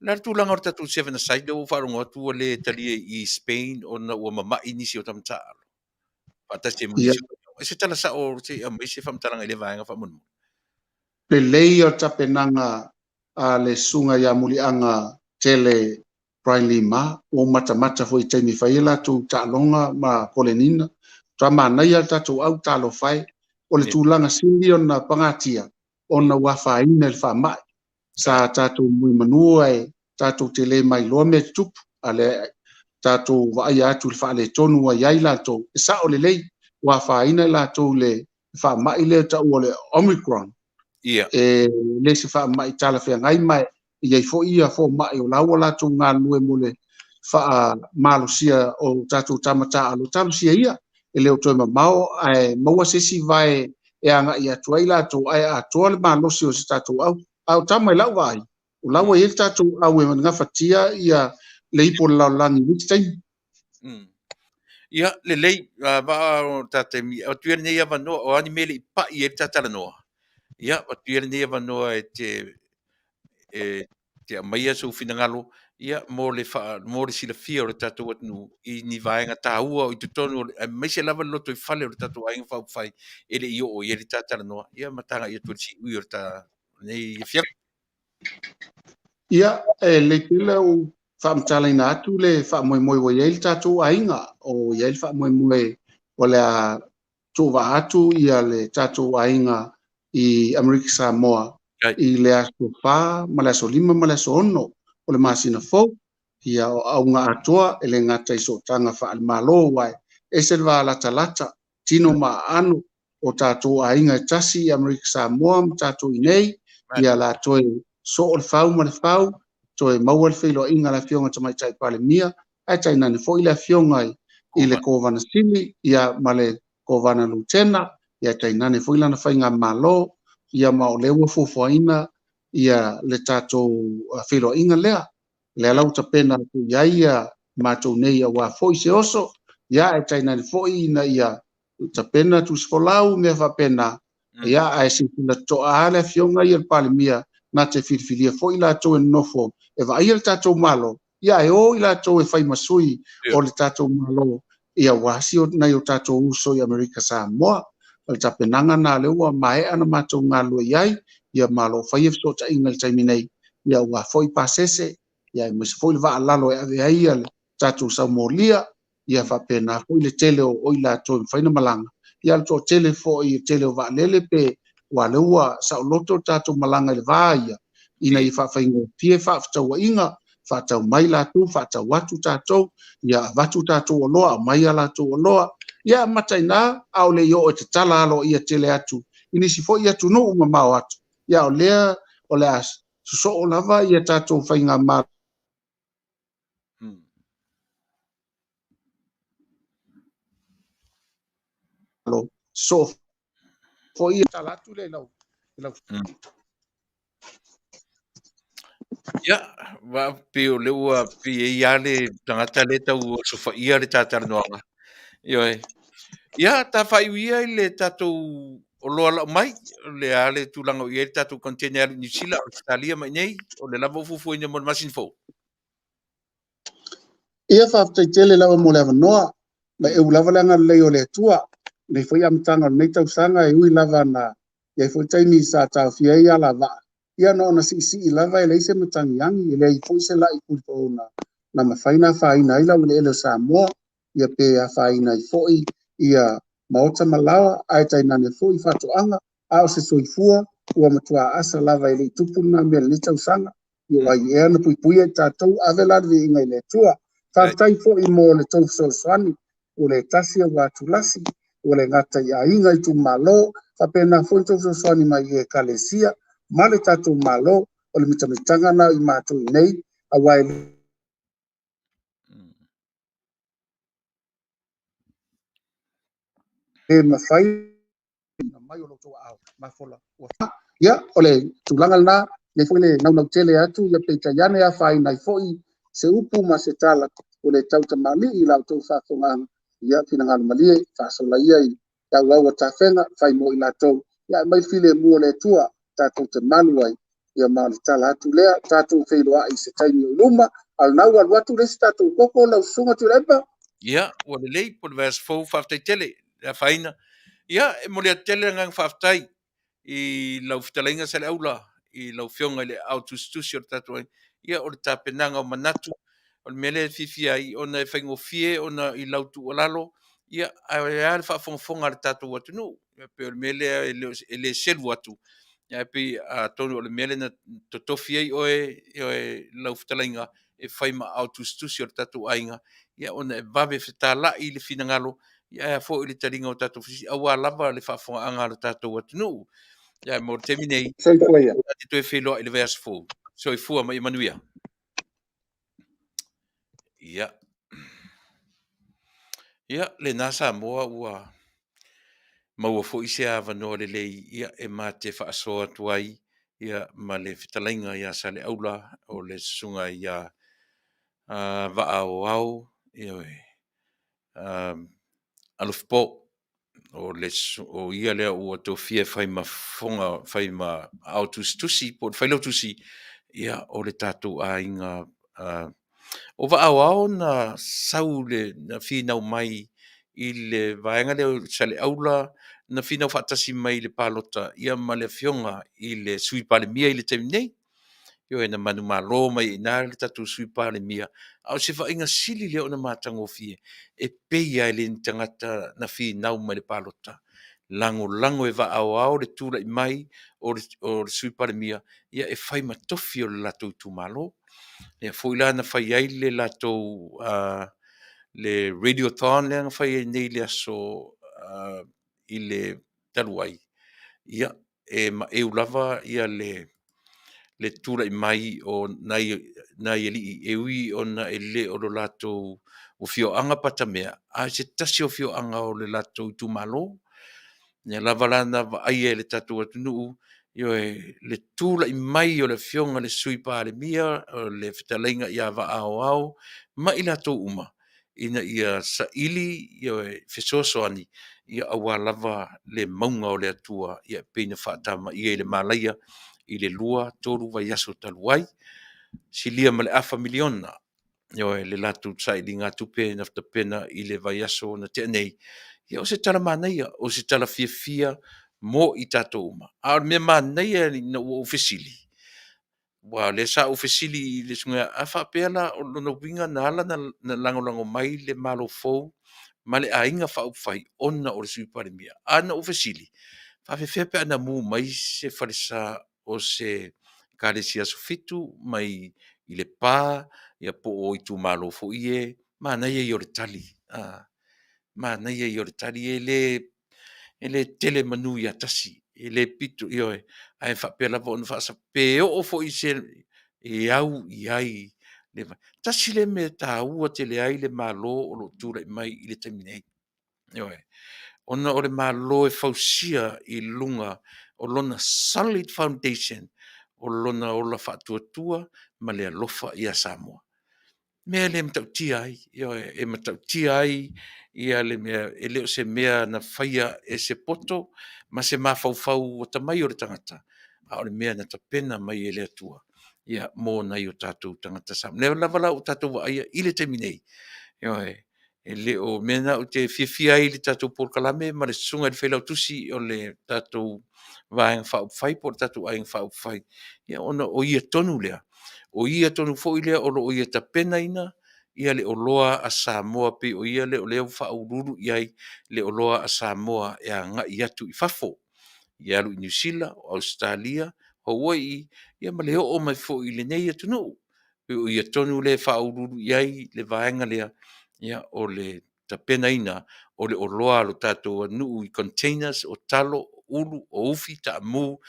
Lar tu langa o tatu 7 side o wharongo atu o le talia i Spain o na ua mama inisi o tamtaalo. Pata se munisi o. E se tala sa o se amai se whamtaranga i le vaenga whamunu.
Le lei o tapenanga a le sunga ya mulianga tele Brian Lima o mata foi taimi faila tu talonga ma polenina tama na ia tatu au talo fai o le tulanga sili na pangatia ona wa faina le fama sa tatu mui manua e tatu tele mai lo me tup ale tatu wa ia tu fa le tonu wa yaila to sa o le lei wa faina la to le fama ile ta o le Omicron
Ia.
le se fa mai tala fe ngai mai ia fo ia fo mai o lawa la tu nga lue mole fa malusia o tatu tamata alu tamsia ia ele o to mau ai maua se si vai e anga ia tuaila to ai a tole malusia o tatu au tamai lau vai o lawa ia tatu au e nga fatia ia le ipo la langi mitai
Ia le lei va o tate mi o tuer nei ava no o ani mele pa i e Talanoa. Ia o tuer nei ava no e te mai so finangalo ia mo le sila fia o le tatu atnu i ni vaenga taua o i tutonu mai se lava loto i fale o le tatu ainga fau fai ele i o i e Talanoa ia matanga ia tuer si ui o ta nei fia.
Ia le tila o whaamtala ina atu le whaamoemoe o iail tātou ainga o iail whaamoemoe o le a tōwa atu ia le tātou ainga i Amerika Samoa i le aso whā, ma le aso 5, ma le aso 1 o le masina fau ia o aunga atoa e le ngata iso tanga Salumalo wai e se le lata tino ma anu o tātou ainga tasi i Amerika Samoa ma tātou inei ia la toe so o le fau ma le fau toe maua le feilo inga la fionga tamai tai pale mia ai tai nane fo i la fionga i le kovana sili ia ma le kovana lutena ia tai nane fo i lana whainga malo ia ma o leua Fofogaina ia le tātou feilo inga lea lau tapena ku ia mātou nei a wā fo i se oso ia ai tai nane fo i na ia tapena tu skolau me fa pena ia ai si na to ale fionga ia pale mia na te filfilia fo i la to nofo e va ia tato malo ia e o i la to e fai masui o le tato malo ia wasi o na yo tato uso i Amerika Samoa o ta penanga na le wa mai ana mato ngalo iai ia malo fai so ta ingal taiminei ia wa foi pasese ia mo se foi va lalo e ave ia tato Samolia ia fa pena foi le tele o i la to fai na malanga ia to tele fo i tele va lele pe wa le wa sa loto tato malanga le vaia ina i fa faingo tie fa tau inga fa tau mai la tu fa tau watu tato ia watu tato loa mai la tu loa ia mataina au le yo te tala lo ia tele atu inisi fo'i atu no'u ma mao atu ia o lea o le as so'o lava ia tatou faiga malo so fo'i talatu le lau
Ia, wa pe o le ua pe ia le tangata le tau so fa ia le Talanoa. Ia ta fai ia le tatou o loa la mai le ale tulanga ia le tatou container ni sila o Australia mai nei o le lava fufu ina mo masin fo.
ia faafetaitele lava mo le avanoa ma e ulava langa lei o le atua nei foi amatanga nei tausaga e ui lava na ia foi taimi sa taofia ia lava ia no na si lava e leise matangiangi e lei foi se lai kupo na mafaina faina ila le ele Samoa ia pe a faina i foi ia maota malawa ai taina ne foi fatoanga a o se soifua ua matua asa lava e le tupu na me le tausaga ia ai e na pui e tatou avela vi inga le tua Faafetai fo'i mo le tausoasoani o le tasi o watulasi o le ngata ia inga i tumalo whapena fo'i tausoasoani mai e kalesia ma le tatou malo o le mitamitanga na i mātou i nei a wai le mawhai mai o loto au mafola ia o le tulaga lana le fo'i le naunau tele atu ia peitaiane a fai nai fo'i se upu ma se tala o le tautamali'i i lautou fa'afogaga ia finagalomalie fa'asolaia i auaua tafega fai mo i latou ia mai file mua le atua tatou te malu ai ia ma le tala atu lea tatou feiloa'i se taimi o i luma alanau alu atu lesi tatou koko laususuga Tuilaepa
Ia, o le lei po le vers fo faafetaitele le faina. Ia, e mo le tele ngang faafetai i lau fitalainga sa le aula i lau fionga le Afiafi o le tatou ai. Ia o le tapenanga o manatu o le mele fifia i ona e faingofie ona i lau tu'alalo ia a le fa'afogafoga le tatou atunuu ia pe o le mele e le selu atu ia pe tonu o le mele na totofi ai oe lau fetalaiga e fai ma Afiafi o le tatou aiga ia ona e vave fetala'i i le finagalo ia fo'i le taliga o tatou fisi auā lava le fa'afoga'aga a le tatou atunuu ia mo le temi nei
soifua ia
ate toe feiloa i le verse 4 soifua ma i manuia ia ia lenā Samoa ua maua fo'i se avanoa lelei ia e mate fa'asoa atu ai ia ma le fetalaiga ia sa le aula o le susuga ia va'aoao ia oe Alofipo o ia lea ua tofia fai ma fonga fai ma Afiafi po le Failautusi ia o le tatou aiga o va'aoao na sau na finau mai i le vaega lea sa le aula na finau fa'atasi mai le palota ia ma le afioga i le sui palemia i le taimi nei io e na manu malo mai ina le tatou sui palemia a o se fa'aiga sili lea ona matagofie e peia e le tagata na finau mai le palota lagolago e va'aoao le tula'i mai o le sui palemia ia e fai matofi o le latou tumālō ia fo'i la na fai ai le latou le radiothon lea fai ai nei le aso i le talu ai ia e ma eu lava ia le tula'i mai o nai e li'i e ui ona e lē o lo latou o fio'aga patamea a se tasi o fio'aga o le latou i tumālō ia lava lana va'aia e le tatou atunu'u ioe le tula'i mai o le fioga le sui palemia o le fetalaiga ia va'aoao ma i latou uma ina ia sa'ili ioe fesoasoani ia auā lava le mauga o le atua ia peina fa'atamaia i le malaia i le lua tolu vaiaso talu ai silia ma le afa miliona ioe le latou sa'iliga tupe na fatapena i le vaiaso na te'anei ia o se tala manaia o se tala fiafia mo i tatou uma a o le mea manaia na ua ufesili ua le sa ufesili i le suga a fa'apea la o lona uiga na ala na lagolago mai le malofou ma le aiga fa'aupufai ona o le sui palemia ana ufesili fa'afefea pe ana mu mai se falesā o se kalesia sofitu mai i le pā ia po o i tumālō fo'i e manaia i o le tali manaia i o le tali e le tele Manuia tasi i le pitu i oe, ai whapea lava o na whaasa pe o fo i se e au i ai le vai. Tasi le me tā ua te le ai le malo o lo tūra i mai i le taminei. I oe, ona o le malo e fausia i lunga o lona solid foundation o lona o la whatuatua ma le alofa i a Samoa. Mea le matautia ai, e matautia ai ia le mea, e leo se mea na whaia e se poto, ma se mawhauwhau o tamai o le tangata, a o le mea na tapena mai e le atua, ia mō nei o tātou tangata Samoa. Leo lavala o tātou wa aia i le teminei, e leo mena o te whiawhia i le tātou Polokalame, ma le sunga le Failautusi o le tātou vaenga whauwhai, po le tātou aenga whauwhai, ia ona o ia tonu lea. O ia tonu fo ilea o lo o ia tapena ina, ia le oloa a Samoa pe o ia le o leo whaururu iai le oloa a Samoa e a nga i atu i fafo. Ia alu i New Zealand, Australia, Hawaii, ia ma le o mai fo i le nei atu no. Pe o ia tonu le whaururu iai le vaenga lea, ia o le tapena ina, o le oloa lo tātou anu i containers o talo, ulu, o ufi, ta mu,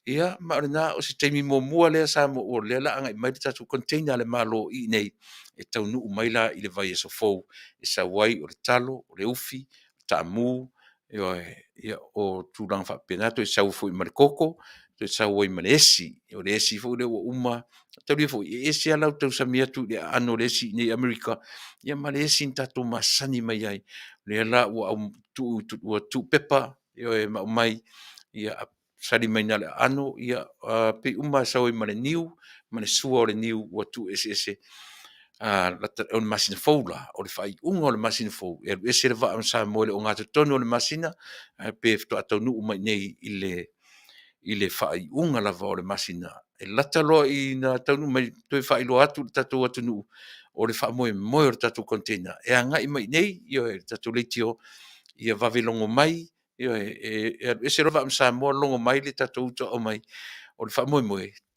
ia maarina o se taimi mua lea sa mo o le la anga i mai tatu container le malo i nei e Taunu'u mai la i le vai e sofou e sa wai o le talo o le ufi tamu ia o tulang fa penato e sau foi i koko to sau i male esi o le esi fo le uma tau fo e esi ala tau sa mia tu le ano le esi ni America ia male esi tatu masani mai ai le la o tu pepa e mai ia sali mai nale ano ia pe uma sau i male niu mane sua o le niu o tu ese o le masina foula o le fai unga o le masina fou e ese le va sa mo le o ngata tonu o le masina pe to Taunu'u mai nei i le fai unga lava o le masina e latalo i na Taunu'u mai to fai lo atu tatu Taunu'u o le fa mo o le tatu container e anga i mai nei io e tatu letio ia vavilongo mai io e se rova sa mo longo mai le tatu o mai o le fa mo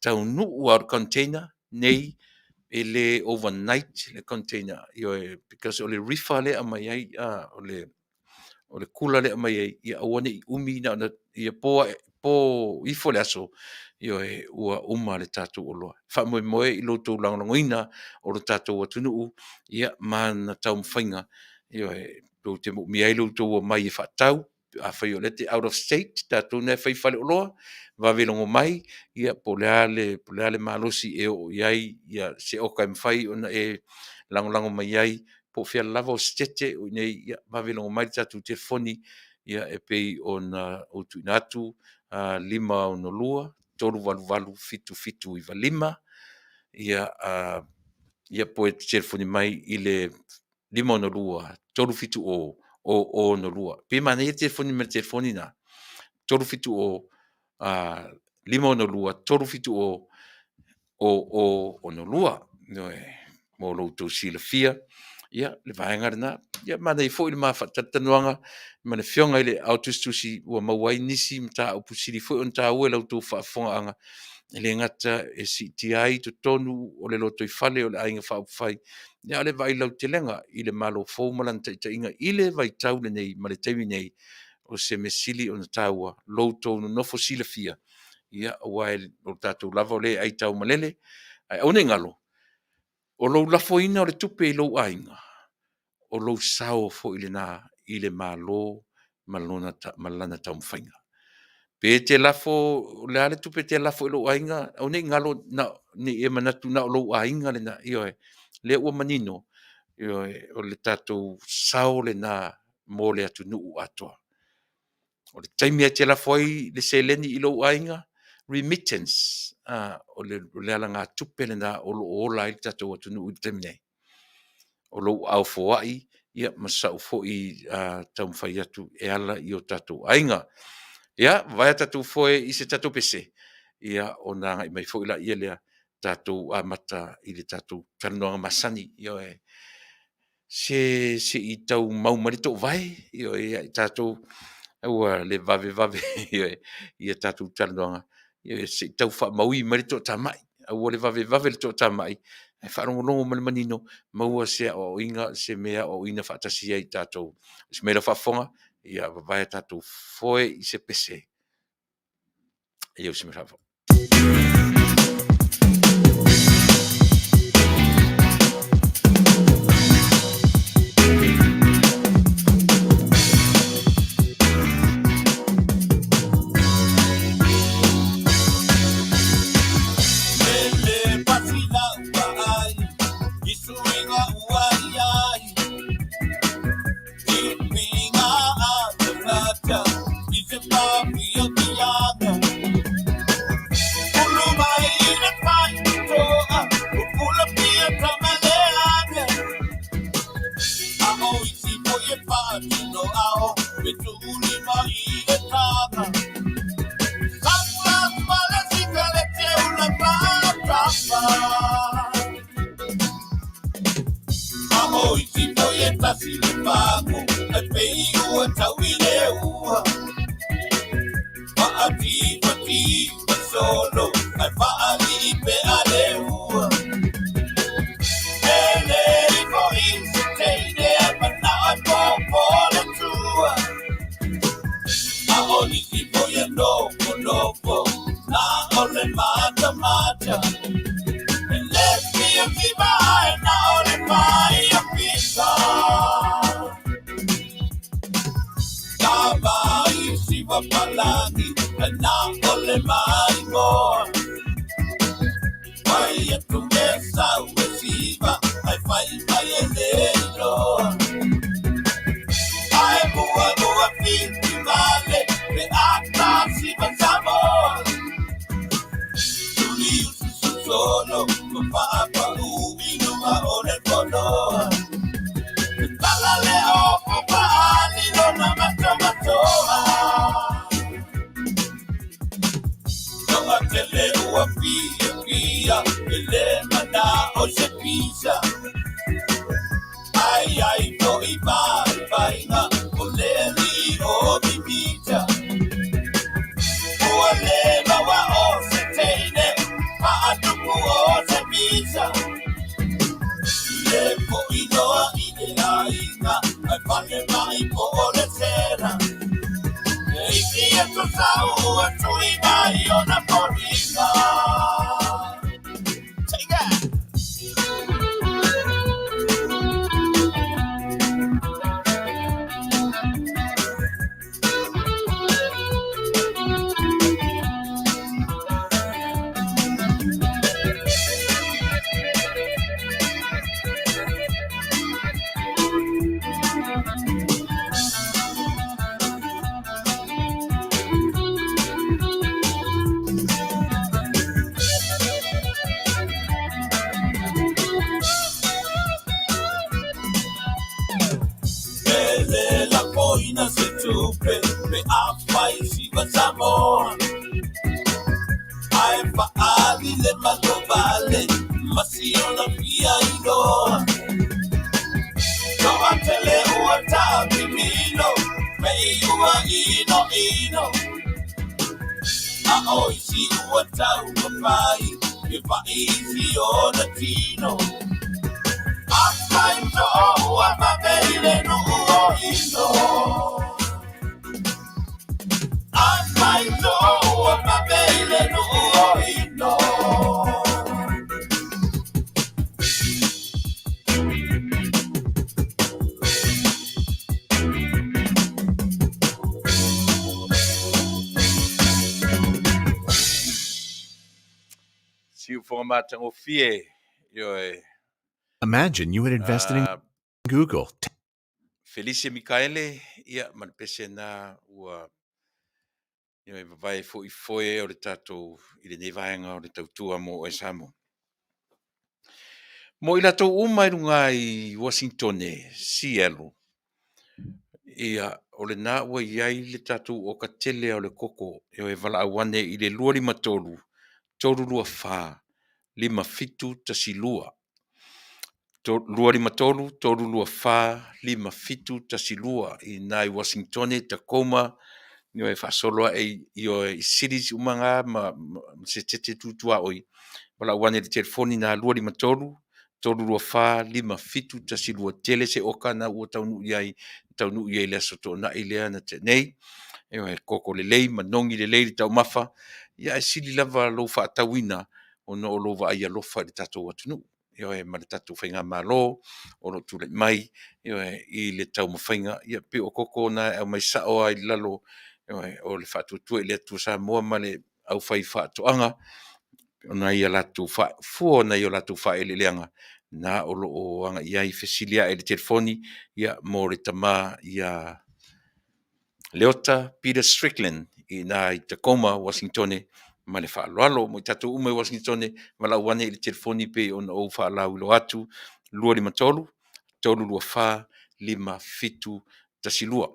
Taunu'u o container nei e le overnight le container io because o le reefer le mai ai o le kula le mai ai ia awane i umi na ia po i fo le aso io ua uma le tatu o loa fa mo i loto langoina o le tatu o Taunu'u ia mana tau mwhainga io do te mo mi ai loto mai e fatau a fai o lete out of state tatu ne fai fale o loa vavilongo mai ia poleale malosi e o iai ia se o kai mfai ona e lango mai ai po fia lava o stete o nei ia vavilongo mai tatu telefoni ia e pei ona o tuinatu lima o no lua tolu valu fitu i valima ia ia po e telefoni mai i le lima o no lua tolu fitu o no lua pe mana ia telefoni na tolu fitu o lima ono lua, tolu fitu ono lua, mo loutou silafia, ia, le vaenga rena, ia, mana i fo i le mawhatatanuanga, mana fionga i le autostusi ua mawai nisi mta au pusiri fo on ta ue lautou whaafonga anga, le ngata e si ti ai to tonu o le loto i fale o le ainga whaupwhai, ia le vai lau te lenga i le malo fo malanta i ta inga i le vai tau le nei, ma le teimi nei, o se mesili o na taua, loutou no nofo silafia, ia wai o tātou lava o le ai tau malele, ai au ngalo, o lou lafoina o le tupe i lou ainga, o lou sao fo i le malo malana tau mwhainga. Pe te lafo, le ale tupe te lafo i lou ainga, au ngalo ni e manatu na o lou ainga le na, le ua manino, o le tātou sao le na mo le atu nuu atoa. O le taimi a te lafo ai le seleni i lou ainga, remittance o le ala ngā tupe le na o lo ola i tatou atu nuu i taimi nei. O lo au foai, ia masau fo i tau mwhai atu e ala i o tatou ainga. Ia, vai tatou foe i se tatou pese. Ia, o nā ngai mai fo i la ia lea tatou amata i le tatou Talanoa masani. Ia se i tau maumarito vai, ia i tatou ua le vave ia tatou Talanoa. Ia se tau wha maui marito tamai. Ua le vave le to tamai. E wharongo ma le manino, maua se o inga, se mea o ina whaatasi ai tatou. Se mea la whafonga, ia vai tatou foe i se pese. Ia usi mravo.
Samoa, Vale, Vale, Masiona Pia Ino, Tele Uatabi Mino, Mayua Ino, Aoisi Uatau Pai, if I easy on the Tino, I find what my baby no.
Siu format o fie.
Imagine you had invested in Google.
Felice Mikaele, ia manapese na ua vai foi o le tatou i le nei vaenga o le tautua mo e Samoa. Mo i latou uma i runga i Washington Seattle. Ia o le na ua iai le tatou o ka tele o le koko e o e vala awane i le lua lima tolu, tolu lua wha, lima fitu tasilua. Lua lima tolu, tolu lua wha, lima fitu tasilua i nai Washington Tacoma, ni o e whasoloa i o i cities umanga ma se tete tutua oi. Wala wane le telefoni na lua lima tolu, tolu lua wha, lima fitu tasilua tele se oka na ua Taunu'u iai le asoto na ilea na te nei. E o e koko le lei, manongi le lei le tau mafa, ia e sili lava lou faatauina ona o lou vaaia lofa i le tatou atunuu ia ma le tatou faiga malo o loo tulaʻi mai ia i le taumafaiga ia pe o koko ona e au mai saʻo ai lalo o le faatuatua i le atua Samoa ma le aufai faatoʻaga ona ia latou faafua ona ia latou faeleleanga na o loo aga ia i fesili aʻe le telefoni ia mo le tamā ia Leota Peter Strickland ina i Tacoma, Washington, ma le whaaloalo mo i tatou uma i Washington, ma lau wane i le telefoni pe ona ou whaalau ilo atu, 253 324 572.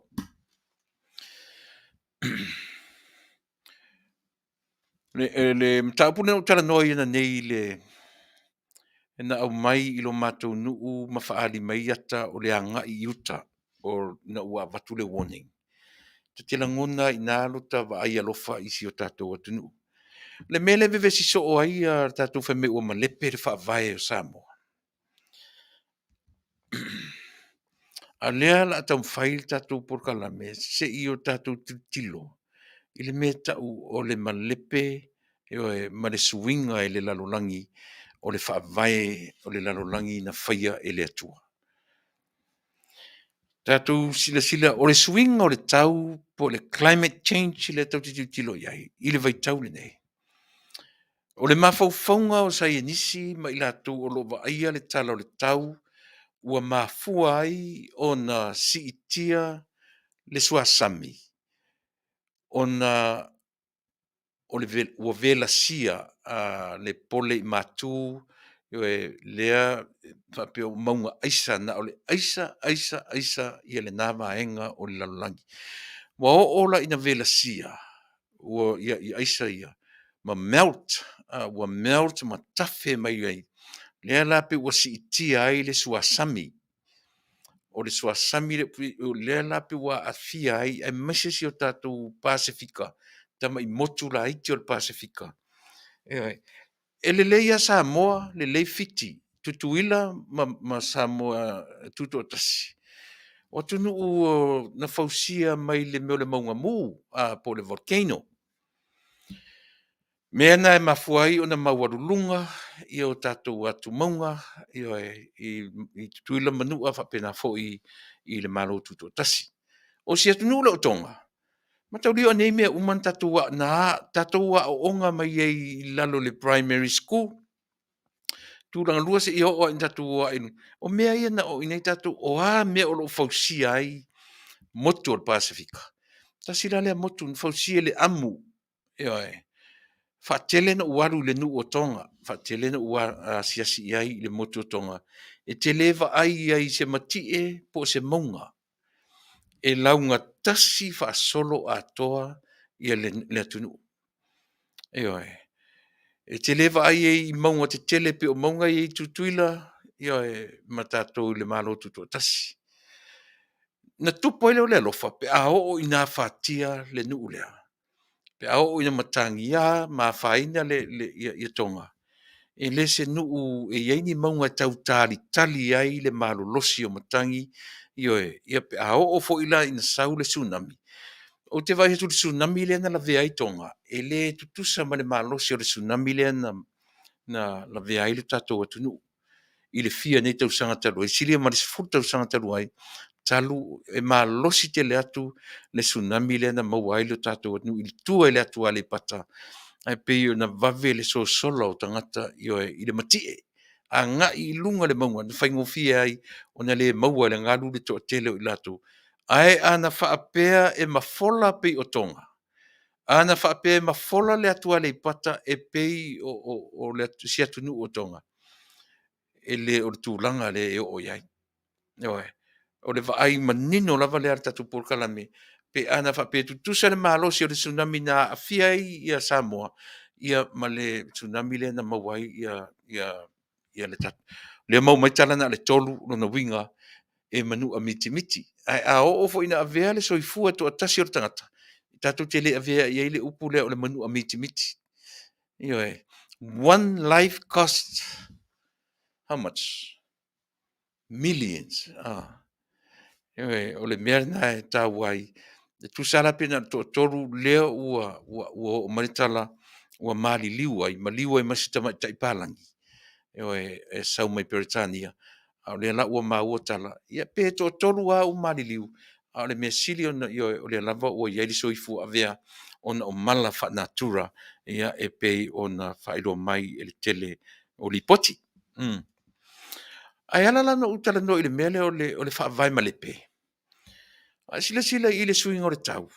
Le mtaupuna o Talanoa ina nei le na au mai ilo matou nuu ma whaali mai ata o le anga i uta o na ua watu le warning. Te langona i nā lota wa ai alofa isi o tātou atunu. Le mele veve si so o ai a tātou wheme ua ma lepe re whaavae o Samoa. A lea la atau mwhail tātou Polokalame se i o tātou tilo. I le me tau o le ma lepe e ma le suinga e le lalolangi o le whaavae o le lalolangi na whaia e le atua. Tātou sila o le swinga o le tau po le climate change le tau tilo iai, i le vai tau le nei. O le mawhauwhaunga o sa nisi ma i lātou o lo vaia le tala o le tau ua mafua ai o na si itia le suasami. O na o le ua vela sia le pole i mātū lea whapeo maunga aisa na o le aisa ia le nāma enga o le lalolangi. Wa o ola ina vela sia ua ia i aisa ia ma melt ma tafe mai ai. Lea lape ua si itia ai le suasami. O le suasami lea lape ua afia ai e mesesi o tātou Pasifika tama i motu la iti o le Pasifika. E le leia Samoa, le lei fiti, tutuila ma Samoa tuto tasi. O tunu na fausia mai le meo le maunga mu po le volcano. Mea na e mafuai o na mauarulunga i o tātou atu maunga i tutuila manua whapena fo i le malo tuto tasi. O si atunu le o tonga. Ma tau rio anei mea uman tātou wa o onga mai i lalo le primary school. Tūranga lua se i o in tātou wa inu. O mea ia na o inei tātou o mea o lo fausia ai motu o le Pasifika. Tasi la lea motu ni fausia le amu. Whaatele na uaru le nu o tonga. Whaatele na uaru siasi iai le motu o tonga. E te lewa ai se matie po se maunga. E launga tasi wha solo a toa ia le atunu. E te lewa ai i maunga te tele pe o maunga i tutuila ma tātou le malo tuto tasi. Na tupo ele o le alofa pe a o ina whaatia le nuu lea. Pe a o ina matangia ma whaina le tonga. E le se nuu e iaini maunga tau tali ai le malo losi o matangi ia pe a o fo ila ina sau le tsunami. O te vai tu le tsunami le na la vea i tonga. E le tutusa ma le malo losi o le tsunami le na la vea i le tatou atunu. I le fia nei tau sanga talu. E silia ma le sifu tau sanga talu ai. Talu e ma losi te le atu le tsunami le na mau ai le tatou atunu. I le tua le atu ale pata. Ai pe i na vave le so sola o tangata i le matie. A nga i lunga le maunga. Na whaingofia ai o na le maua le ngalu le to tele o i latu. Ai ana whaapea e mafola pe o tonga. Ana whaapea e mafola le atua le pata e pei o le si atunu o tonga. E le o le tūlanga le e o iai. O le vaai manino lava le tatu Polokalame. Pe ana whaapea tutusa le malosi o le tsunami na Afiai ia Samoa. Ia ma le tsunami le na mawai ia le tatu. Le mau mai talana le tolu na winga e manu a miti. Ai a o fo ina avea le soifua to atasi o tangata. Tatu te le avea i le upu le o le manu a miti. One life costs how much? Millions. O le mea na e tau ai. Le tusala pina to toru lea ua o maritala ua maliliu ai, maliu ai masi tamaʻitaʻi palangi. E sau mai Peretania. A o le la ua maua tala. Ia pe toʻatolu a u maliliu. A o le mea sili ona o le lava ua iai le soifua avea ona o mala faanatura ia e pei ona faailoa mai e le tele o lipoti. Ai ala lana u talanoa i le mea lea o le faavae ma le pe. A silasila i le suiga o le tau.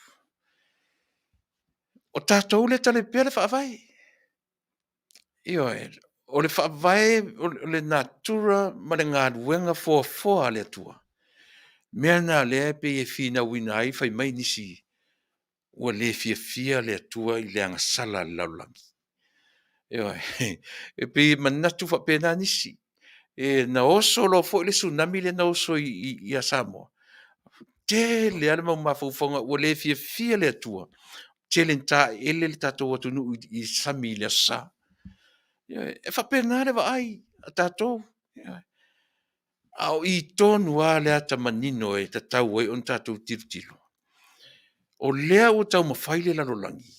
O tatou le tale pea le faavae. O le faavae o le natura ma le galuega foafoa a le atua. Mea na lea pe e finauina ai fai mai nisi ua lē fiafia le atua i le agasala le lalolagi. E pei manatu faapena nisi. E na oso lo foʻi le tsunami le na oso i a Samoa. Tele ana mau mafaufaga ua lē fiafia le atua. Tele taʻele le tatou atunuu i sami i le asā. E faapena le vaai a tatou. A o i tonu a le ata manino e tatau ai on tatou tilotilo. O lea ua taumafai le lalolagi.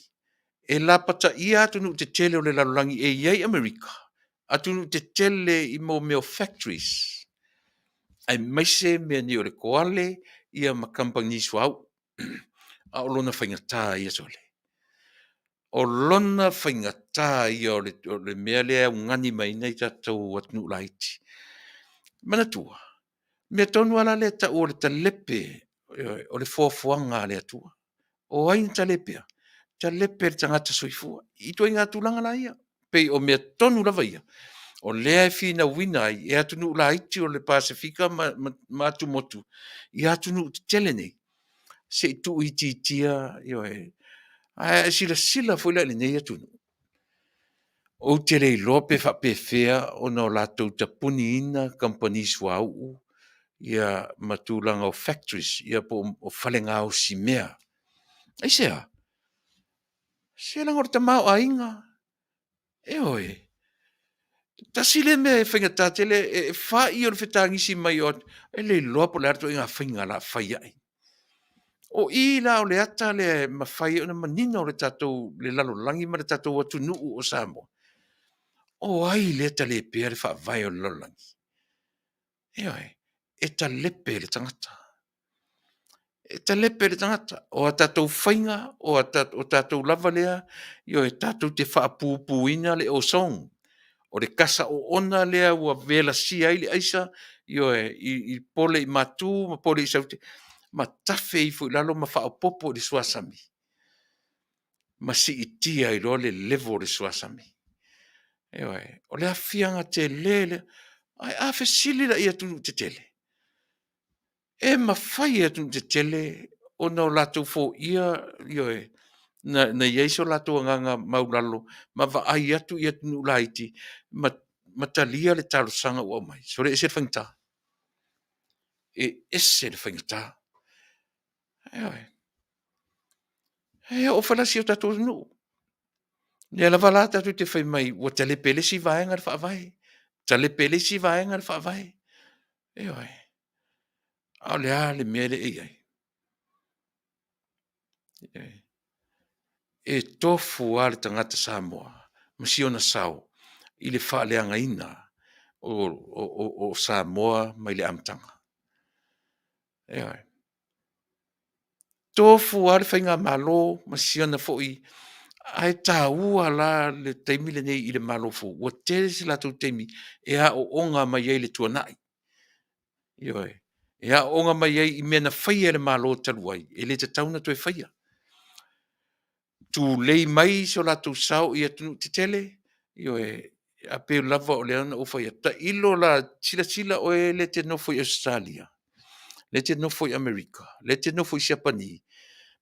E lapataʻia atunuu tetele o le lalolagi e iai Amerika. Atunuu tetele i mo meo factories. Ai maise mea ni o le koale ia ma kampani suau. A o lona faigatā ia sole. O lona faigatā ia o le mea lea ugani mai nei tatou atunuu laiti. Manatua. Mea tonu ala le taʻu o le talepe o le foafoaga a le atua. O ai na talepea. Talepe le tagata soifua. I toi ngā tulaga la ia. Pei o mea tonu lava ia. O lea e finauina ai e atunuu laiti o le Pasifika ma atumotu. I atunuu tetele nei. Se i tuu i titia a sila foi la nei atunuu. O te rei lope faapefea ona o latou tapuni ina kampani suauu ia matulaga o factories ia po o falegā o simea. Ai sea. Se langa o le tamao aiga. Tasi le mea e whaingatā tele e whai o le whetangisi mai o e le loa po le arto i ngā whainga la whai ai. O i la o le ata le mawhai o na manina o le tatou le lalolangi ma le tatou atunuu o Samoa. O ai le ta le pēr e whaavai o le lalolangi. E ta lepe le tangata. E ta lepe le tangata. O a tatou whainga, o tatou lava lea, e tatou te whaapupuina le o song. O le kasa o ona lea ua vela si ai le aisa, i pole i matu, ma pole i saute, ma tafe i fu lalo ma whaapopo le suasami. Ma si i tia i roa le levo le suasami. O le afianga te lele, ai afe sili la ia tunu te tele. E ma fai ia tunu te tele, o na o latou fo ia, na ieiso latou anganga maulalo, ma va ai atu ia tunu laiti, ma talia le talo sanga ua mai. So le ese le whaingata. E ese le whaingata. O whalasi o tatou nu. Nea la vala tatu te whai mai, ua tale pele si vaenga le whaavai. Tale pele si vaenga le whaavai. Ao le a le mele e ai. E tofu a le tangata Samoa, masiona sao, i le whaaleanga ina o Samoa mai le amtanga. Tofu a le whainga malo, masiona foi, ai tā ua la le teimi le nei i le malo fo, ua tere si latou teimi, e a o onga mai ei le tuanai. E a onga mai ei i mena whaia le malo taluai, e le te tauna tu e whaia. Tu lei mai so latou sao i atunu te tele, a peo lava o le ana o whaia. Ta ilo la sila o e le te nofo i Australia, le te nofo i Amerika, le te nofo i Japani.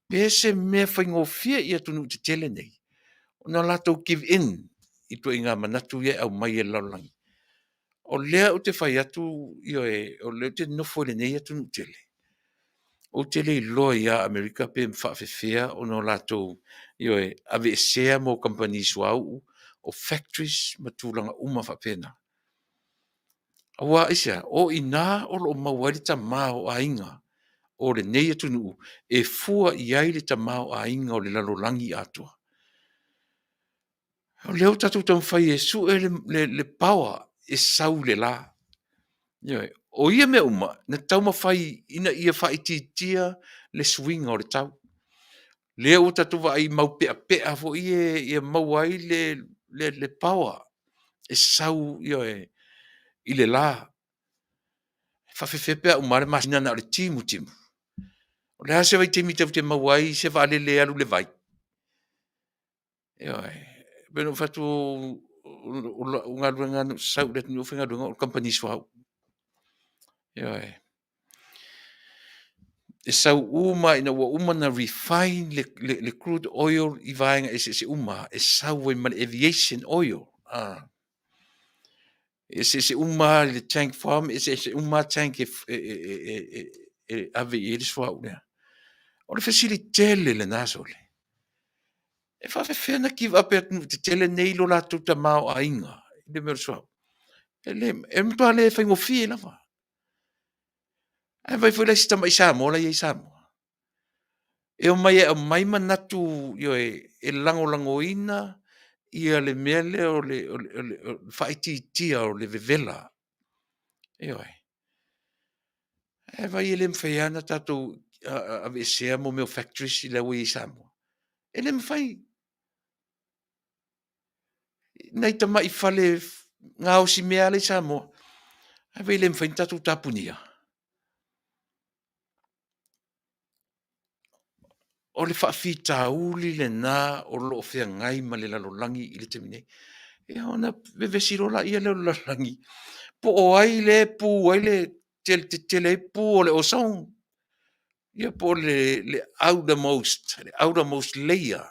Pese mea whaingofia i atunu te tele nei. Ona latou give in i tu inga manatu ia au mai e laulangi. O lea o te whai atu, o lea te nofo le nei atunu tele. O tele i loa ia Amerika pe mwhaafewhea o no latou ave e sea mo company suau o factories matulanga uma whapena. Awa isa, o ina o lo mawari ta mao a inga o le nei atunu e fua i ai le ta mao a inga o le lalolangi atua. O leo tatu tam fai e su le power e sau le la. O ia me uma, na tau ma fai ina ia fai tia le swing o le tau. Leo tatu wa ai mau pea fo ia mau ai le power e sau i le la. Fa pea umare masina na o le timu. O le hase vai temi tau te mau ai se va le alu le vai. Beno fatu o ngā sau le tunu whinga runga o company swau. E sau uma ina ua uma na refine le crude oil I vaenga e se uma e sau e man aviation oil. E se uma le tank farm e se uma tank e ave e le swau nea. O le facilitele le nasole. E whawhewhia na ki wape atu te tele nei lo la tuta mao a inga. Le mero swau. E mtua le whaingo fie na wha. E vai fwela si tama i Samoa la i Samoa. E o mai manatu e lango ina ia le mele o le whaititia o le vevela. E vai e le mwhaiana tatou a vesea mo meo factories I lewa i Samoa. E le mwhai. Nei tama I fale ngā o si mea le Samoa. E vai le mwhai tatou tapunia. O le whaafita uli le nā o lo whea ngai ma le lalolangi I le temine. E ona vevesirola ia le lalolangi. Po o ai le pu, ai le tele pu o le osong. Ia po le outermost layer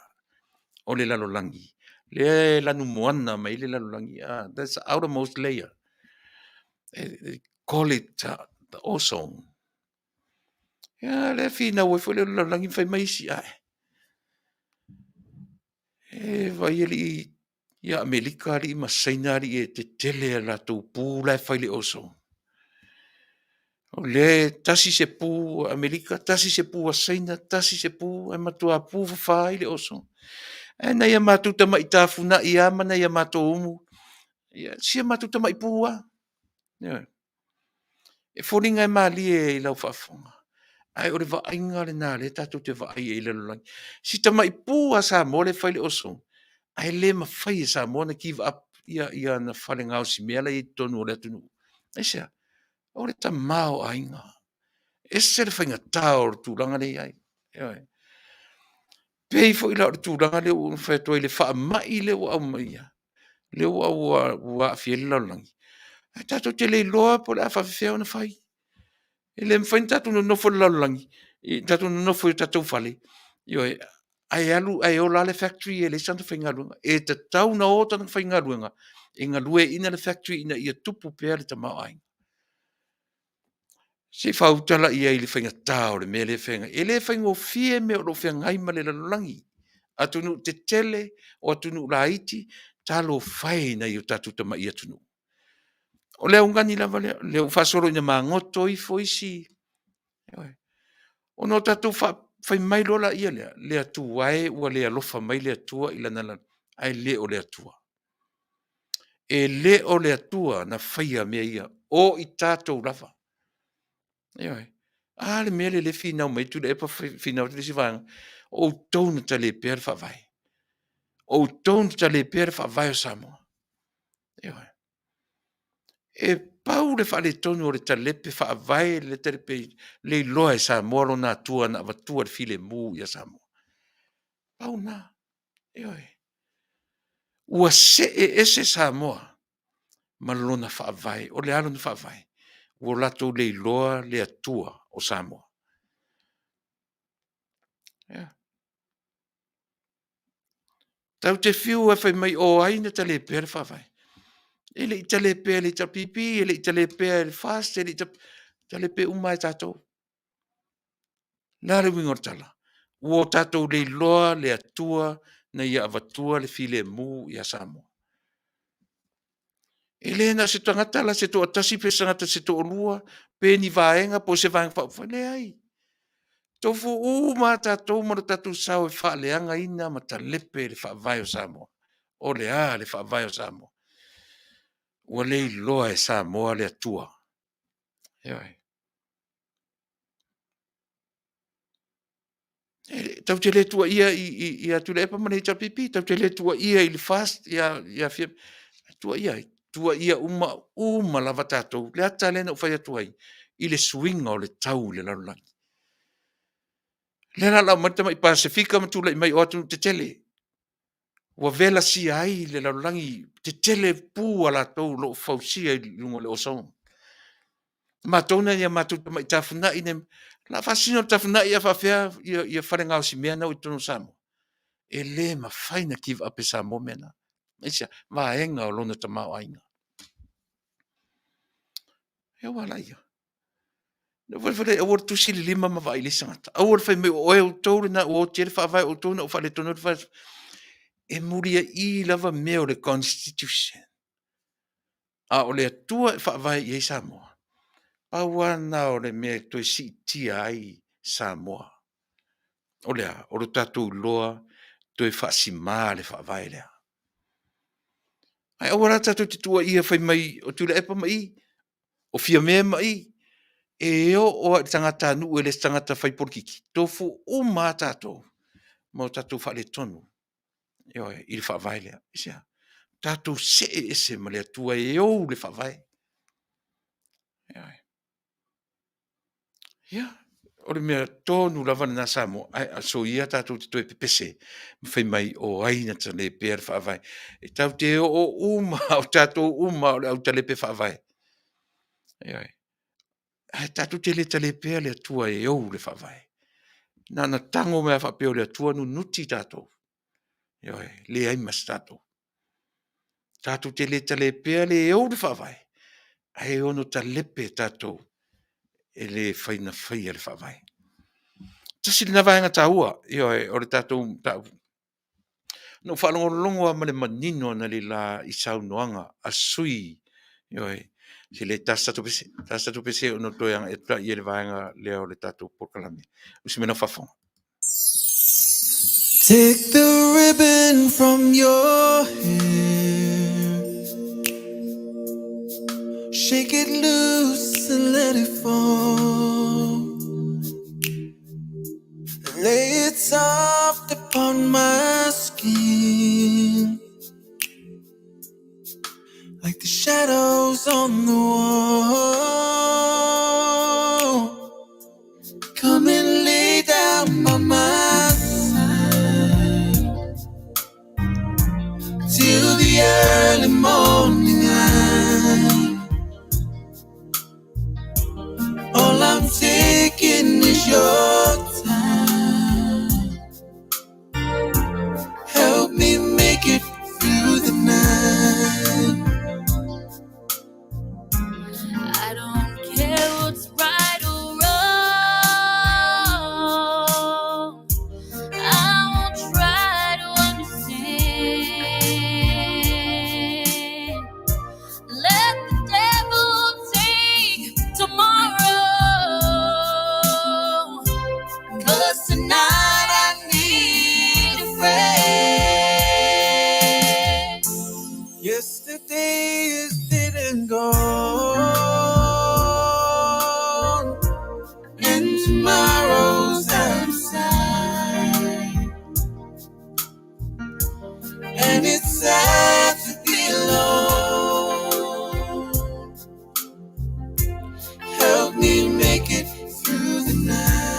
o le lalolangi. Le lanu moana mai le lalolangi. That's the outermost layer. They call it the ozone. Ia le fina ue fo le lalolangi fai mai si ai. E vai li ia Amerika li masaina li e te tele la tau pū lai fai le ozone. O le tasi se pū Amerika, tasi se pū asaina, tasi se pū e matua pū whawhai le ozone. E nei a matuta mai tāwhuna I ama nei a mato umu. Sia matuta mai pūa. E whoringa e mali e lau whawhonga. Ai ore wa ainga le nā le tātou te wa ai e le lolangi. Si ta mai pūa sa mo le whai le ozone. Ai le ma whai e sa mo na give up ia na whale ngau si mea lai tonu o le atunu. E sea, ore ta mao ainga. E se le whainga tāo o tūranga le ai. Pei fo I lau le tūranga le o whaetua I le wha mai le o au mai. Le o au Afiafi le laulangi. E tātou te le loa po le a whawhewhia na whai. E le mwhain tātou no nofo le laulangi. Tātou no nofo I tātou whale. Ai alu, ai o la le factory e le santa whaingarunga. E te tau na o tana whaingarunga. E ngā lue ina le factory ina ia tupu pēr le tamau ainga. Se whautala ia I le whainga tāo le mea le whainga. E le whaingo fie me o lo whaingai ma le laulangi. Atunu te tele o atunu la iti. Talo whai na I o tātou tama I atunu. O leo ngani lava leo whasoro ina maa ngoto I fo isi. O no tātou whai mai lola ia lea. Lea tu wae ua lea lofa mai lea tua I lana lana. Ai le o lea tua. E le o lea tua na whaia mea ia. O I tātou lava. Le mea le finau mai Tuilaepa finau te si vanga. O tonu ta le pēr whawai. O tonu ta le pēr whawai o Samoa. E pau le whale tonu o le talepe whawai le talepe le loa e Samoa lo nā tua na watua le file mū I a Samoa. Pau nā. Ua se ese Samoa malona whawai o le alona whawai. Ua lato le loa le atua o Samoa. Tau te whiu e whai mai o aina talepe le whawai. Ele I talepe le tapipi, ele I talepe le fast, ele I talepe umai tātou. Nare wingor tala. Ua tātou le loa le atua na ia avatua le file mū I a Samoa. Ele na se tangata la se toa tasi pe sangata se toa lua, pe ni vaenga po se vaenga whawhale ai. Tofu uma tātou mara tātou sao e whaleanga ina ma ta lepe le whawai o Samoa. o le whaavai o Samoa. Ua le iloa e Samoa le atua. Ioi. Tau te le tua ia i a Tuilaepa mana i tapipi, tau te le tua ia i le fast, i a Afiafi, tua ia uma lava tātou, le ata lena u whai atua i le swinga o le tau le larulangi. Le la mata mai Pasifika ma tula mai o atu te tele. Ua vela si ai le larulangi te tele pu ala tau lo fausia i lungo le osong. Matona ia matu mai tafuna i nem la fasino tafuna ia fafea ia wharenga o si mea nau i tonu Samoa. E le ma whaina give up e Samoa mena. Isia, vaenga o lona tamau ainga. E wala ia. Na wale o tu sili lima ma vai lisanga. O fai me o e tolu na o tere fa vai o tonu o fale tonu fa e muria I lava me o le constitution. A o le tua fa vai i Samoa. Pa wana o le me to si ti ai Samoa. O le o le tatu loa to e fa si male fa vai le. Ai o rata to tua ia fai mai o Tuilaepa mai o fia me mai e o tangata nu ele tangata fai porkiki. Tofu o matato. Mo tatu fa le tonu. Io il fa vai le. Isia. Tatu se ma le tua e o le fa vai. Ia. O le mea tonu lava na Samoa. Ai so ia tatu te toe pepese. Fai mai o aina ta le per fa vai. E tau te o uma o tatu uma o le au tale pe fa vai. Ia. Ai tatu te le per le tua e o le fa vai. Na tango mea fa pe o le tua nu nuti tatu. Ia. Le ai mas tatu. Tatu te le per le o le fa vai. Ai ono ta lepe tatu. E le whaina whai le whawai. Tasi na vaenga taua, io o le tātou tau. No whalongolongo a male manino na li la I saunoanga a sui, io si le tasa tu pese o no toianga e tra I le vaenga leo le tātou Polokalame. Usi mena whawhonga.
Take the ribbon from your hair, shake it loose and let it fall. Lay it soft upon my skin, like the shadows on the wall. Come and lay down by my side till the early morning light. All I'm taking is your time. Help me make it through the night. I don't care what's right or wrong. I won't try to understand. Let the devil take tomorrow, 'cause tonight I need a friend. Yesterday is dead and gone, and tomorrow's out of sight, and it's sad to be alone. Help me make it through the night.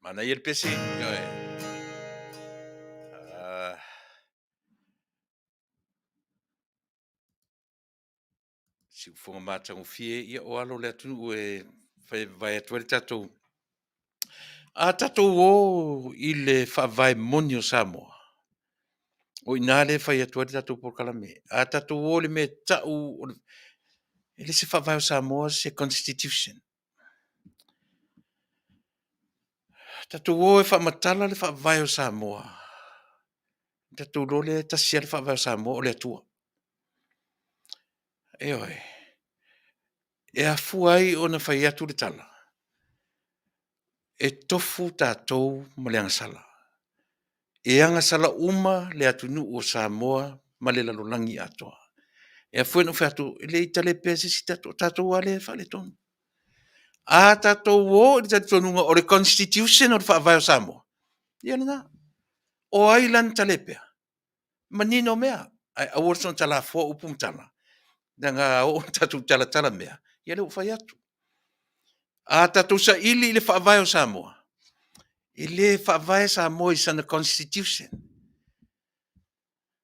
Ana ia le pesi. Si ufonga mātango fie ia o alo le atu e vai atu le tatou. A tatou o i le whaavai moni o Samoa. O ina le whai atu le tatou Polokalame. A tatou o le me tau ele se whaavai o Samoa se constitution. Tatou o e whaamatala le whaavai o Samoa. Tatou lo le tasia le whaavai o Samoa o le atua. E oi. E a fuai o na whai atu le tala. E tofu tatou ma le angasala. E angasala uma le Taunu'u o Samoa ma le lalolangi atoa. E a fuai no whatu, le itale pese si tatou ale whale tonu. A tatou o le tatou o le constitution o le whaavai o Samoa. Ia na. O ailan talepea. Manino mea. Ai awarson tala fua upum tala. Nanga o tatou tala mea. Ia le ufai atu. A tatou sa ili le whaavai o Samoa. I le whaavai Samoa i sana constitution.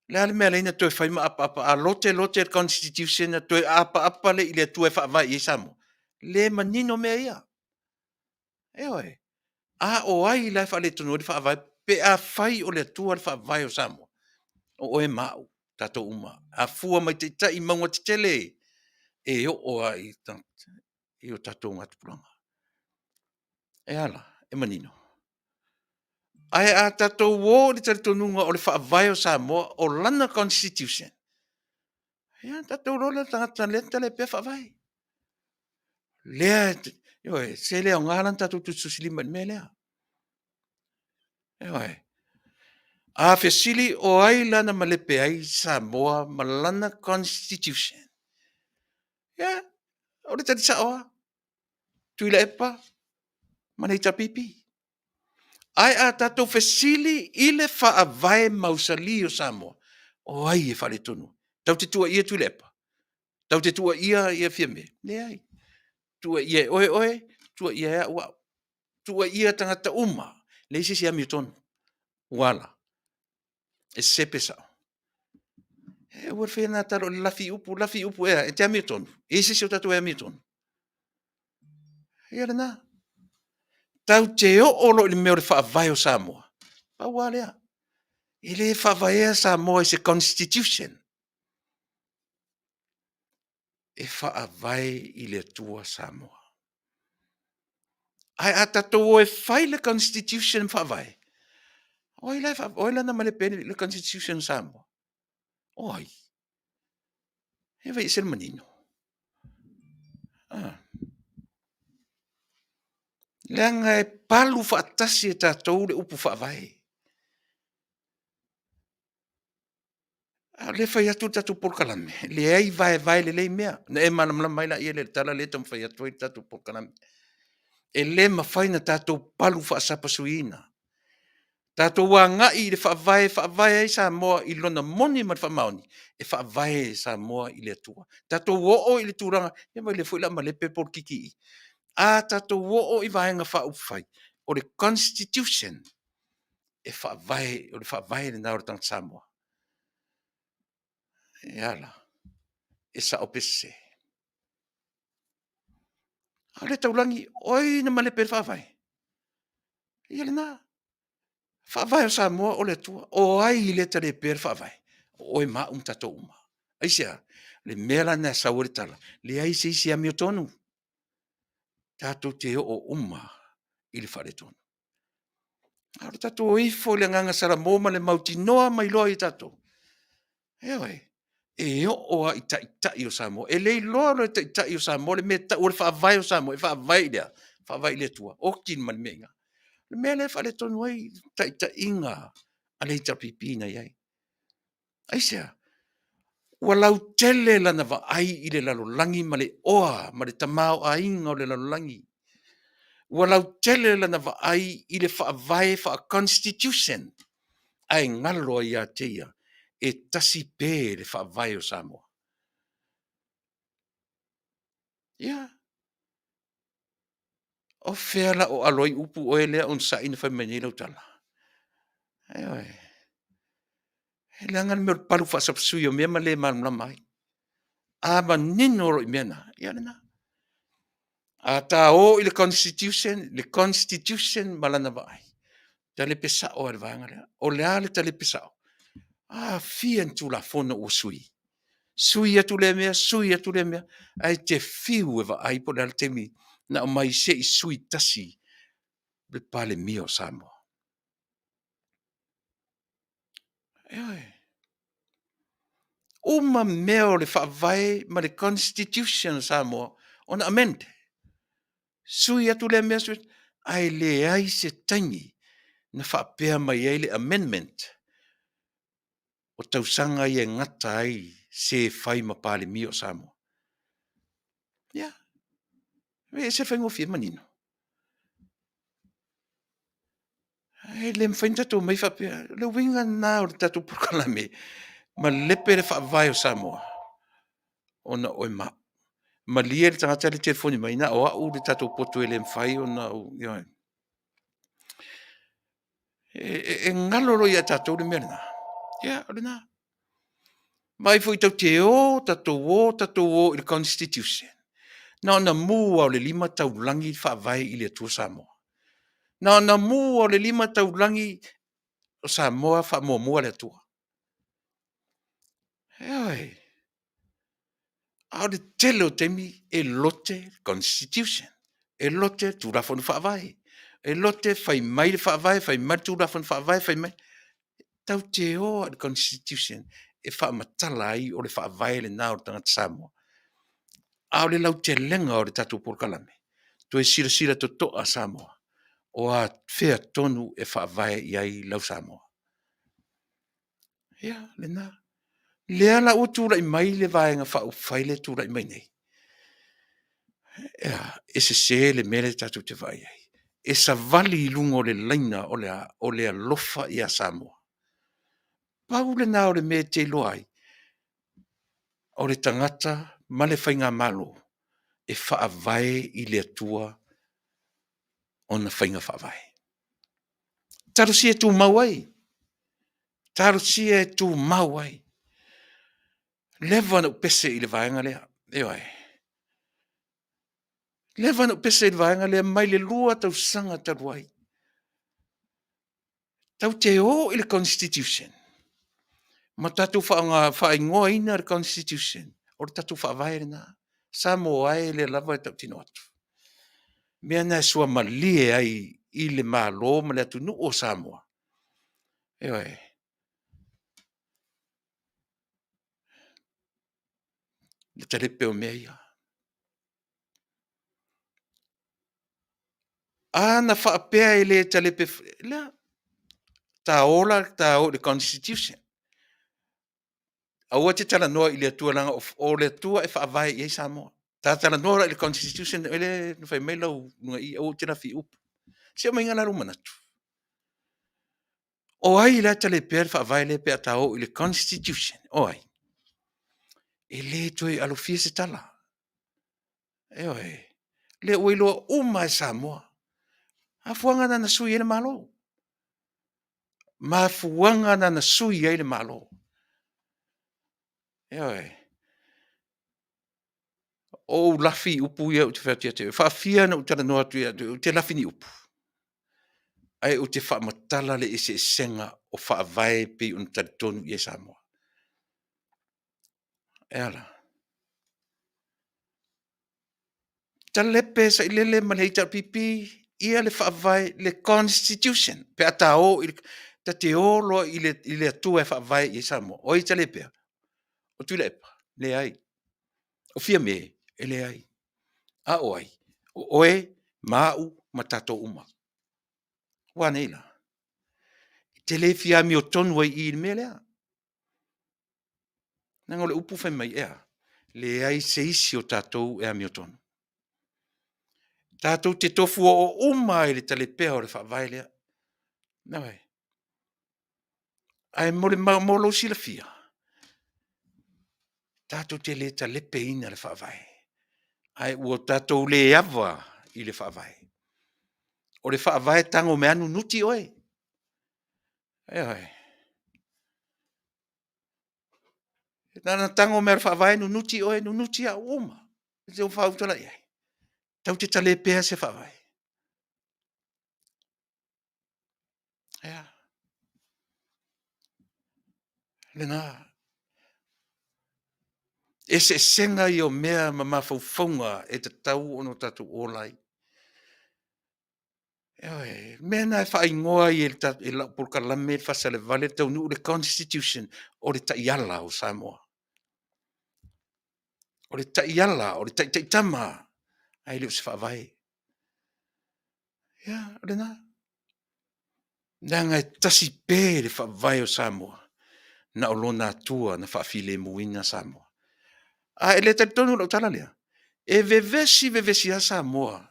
Le ale mea leina toe whai ma apa a lote le constitution na toe apa le i le tue whaavai i Samoa. Le manino mea ia. E oi. A o ai lai whaale tonu le whaavai pe a whai o le tua le whaavai o Samoa. O e mau, tatou uma. A fua mai te tai maunga te tele. E o ai i o tatou ngatu pulanga. E ala, e manino. Ai a tatou o le taritonunga o le whaavai o Samoa o lana constitution. Ia tatou rola tangata lenta le pe whaavai. Lea, se lea o ngalan tatou tutusilima me lea. A fesili o ai lana malepe ai Samoa malana constitution. Ia, o le tati saoa. Tuilaepa, mana pipi. Ai a tatou fesili i le whaavai mausali o Samoa. O ai e whale tonu. Tau te tua ia Tuilaepa. Tau te tua ia Afiafi. Ne ai. Tua ia oe. Tua ia ea ua. Tua ia tangata uma. Le isi si ami tonu. Wala. E sepe sao. E ua whina taro lafi upu ea. E te ami tonu. E isi si o tatu e ami tonu. Ia na. Tau te o olo i meo le whaavai o Samoa. Pa walea. I le whaavai e Samoa i se constitution. E whaavai i le tua Samoa. Ai a tatou e whai le constitution whaavai. Oi la na male pene le constitution Samoa. Oi. E vai ser manino. Leanga e palu whaatasi e tatou le upu whaavai. Le whai atu tatou Polokalame. Le ai vai le lei mea. Na e manamla mai la ia le tala le tam whai atu i tatou Polokalame. E le mawhai na tatou palu whaasapa suina. Tatou wāngai le whaavai ai Samoa i lona moni ma whamaoni. E whaavai Samoa i le atua. Tatou wo'o i le tūranga. E mai le fuila ma le pepor kiki. A tatou wo'o i vaenga whaupwhai. O le constitution. E whaavai, o le whaavai le naura tang Samoa. E ala. E sa opese. A le taulangi, oi na male per whaavai. I ale na. Whaavai o Samoa o le tua. O ai le tale per whaavai. O e maa tatou uma. Aisia, le mela na saure tala. Le ai se isi ami o tonu. Tatou te o uma i le whare tonu. Aure tatou o ifo le nganga Salumalo le mauti noa mai loa i tatou. Ewe. E o a ita o Samoa. E lei loa lo ita o Samoa. Le meta o le whaavai o Samoa. E whaavai lea. Whaavai le tua. O kin man menga. Le mea le whare tonu ai. Ita inga. A le ita pipina iai. Aisia. Walau tele lana wa ai i le lalolangi ma le oa. Ma le tamao a inga o le lalolangi. Walau tele lana wa ai i le whaavai wha constitution. Ai ngalo ia teia. E tasi pē le whaavai o Samoa. Ia. O fela o aloi upu o ele on sa ina whaimene lau tala. Ai oi. He langan me palu fa sapsui o mea ma le manula mai. A ma nino ro i mena. Ia na. A ta o i le constitution malana vai. Tale pesa o al vanga le. O le ale tale pesa o. A fia tu la fona o sui. Sui atu le mea, sui atu le mea. Ai te fiu e va ai po le al temi. Na o mai se i sui tasi. Le pale mio Samoa. Ai. Uma mea o le whaavai ma le constitution Samoa. Ona amende. Sui atu le mea sui. Ai le ai se tangi. Na whaapea mai ai le amendment. O tausanga i e ngata ai se whai ma pale mio Samoa. Ia. E se whaingo fia manino. Ai le mwhainta tō mai whapea. Le winga nā o le tatu Polokalame. Ma lepe le whaavai o Samoa. Ona oi ma. Ma lia le tangata le telefoni mai na o au le tatu poto e le mwhai o na o. E ngalolo ia tatu le mea na. Ia, o le na. Mai foi tau te o, tatu o i le constitution. Na ona mua o le 5 taulangi whaavai i le atua Samoa. Na ona mua o le 5 taulangi o Samoa whaamua le atua. Eoi. Au le tele o temi e lote constitution. E lote tūrafonu whaavai. E lote whai mai le whaavai, whai mai tūrafonu whaavai, whai mai. Tau te o le constitution e whaamatala ai o le whaavai le nā o tangata Samoa. Au le lau te lenga o le tatu Polokalame. To e sira to toa Samoa. O a whea tonu e whaavai i ai lau Samoa. Ia, le nā. Le ala o tūra i mai le vaenga whau whaile tūra i mai nei. Ia, e se le mele tatu te vai ai. E sa vali i lungo le laina o le alofa i a Samoa. Pau le nā o le me te loai. O le tangata ma le whainga malo. E whaavai i le atua o na whainga whaavai. Tarusi e tū mauai. Tarusi e tū mauai. Lewa na upese i le vaenga lea. Eoi. Lewa na upese i le vaenga lea mai le lua tau sanga taruai. Tau te o i le constitution. Ma tatu whaingoa ina le constitution. O le tatu whaavai le nā. Samoa e le lava e tau tino atu. Mea nā sua malie ai i le mālo ma le atu nu o Samoa. Eoi. Le talepe o mea ia. Ana whaapea e le talepe. Lea. Ta o le constitution. Aua te Talanoa i le atua langa o le atua e whaavai i Samoa. Ta Talanoa i le constitution e le whai mai lau nunga i au te rafi upu. Sia mai ngana rumanatu. O ai la talepea whaavai le pea ta o i le constitution. O ai. E le toi alofia se tala. E oi. Le uiloa uma e Samoa. A fuanga na sui e le malo. Ma fuanga na sui e le malo. E oi. O lafi upu ia o te whaatia te. Whaafia na utara noa tu ia te lafi ni upu. Ai o te whaamatala le ese senga o whaavai pe un taritonu i e Samoa. E ala. Talepe sa ilele malheita pipi ia le whaavai le constitution. Pe ata o ta te olo i le atua e whaavai i e Samoa. O i talepea. O Tuilaepa. Le ai. O fia me e le ai. A o ai. O oe mau matato uma. Waneila. Te le fia mi o tonu ai i me lea. Nanga le upu whai mai ea. Le ai se isi o tatou ea mi o tonu. Tatou te tofu o uma i le talepea o le whaavai lea. Nawai. Ai molo si la fia. Tatou te le talepe ina le whaavai. Ai ua tatou le ava i le whaavai. o le whaavae tango me anu nuti oe. Oi. Nana tango me whaavae nu nuti oe, nu nuti a oma. Se o whautala iai. Tau te tale pēa se whaavae. Ea. Lena. E se senga i o mea ma mawhauwhaunga e te tau ono tatu olai. Oi, mena e whai ngoa i e la Polokalame Fasa le Vale Taunu'u le Constitution o le taiala o Samoa. O le taiala, o le taitama. Ai le o se whaavai. Ia, o le nā. Nanga e tasi pē le whaavai o Samoa. Na o lona atua na whaafile muina Samoa. A ele te tonu lau tala lea. E vevesi a Samoa.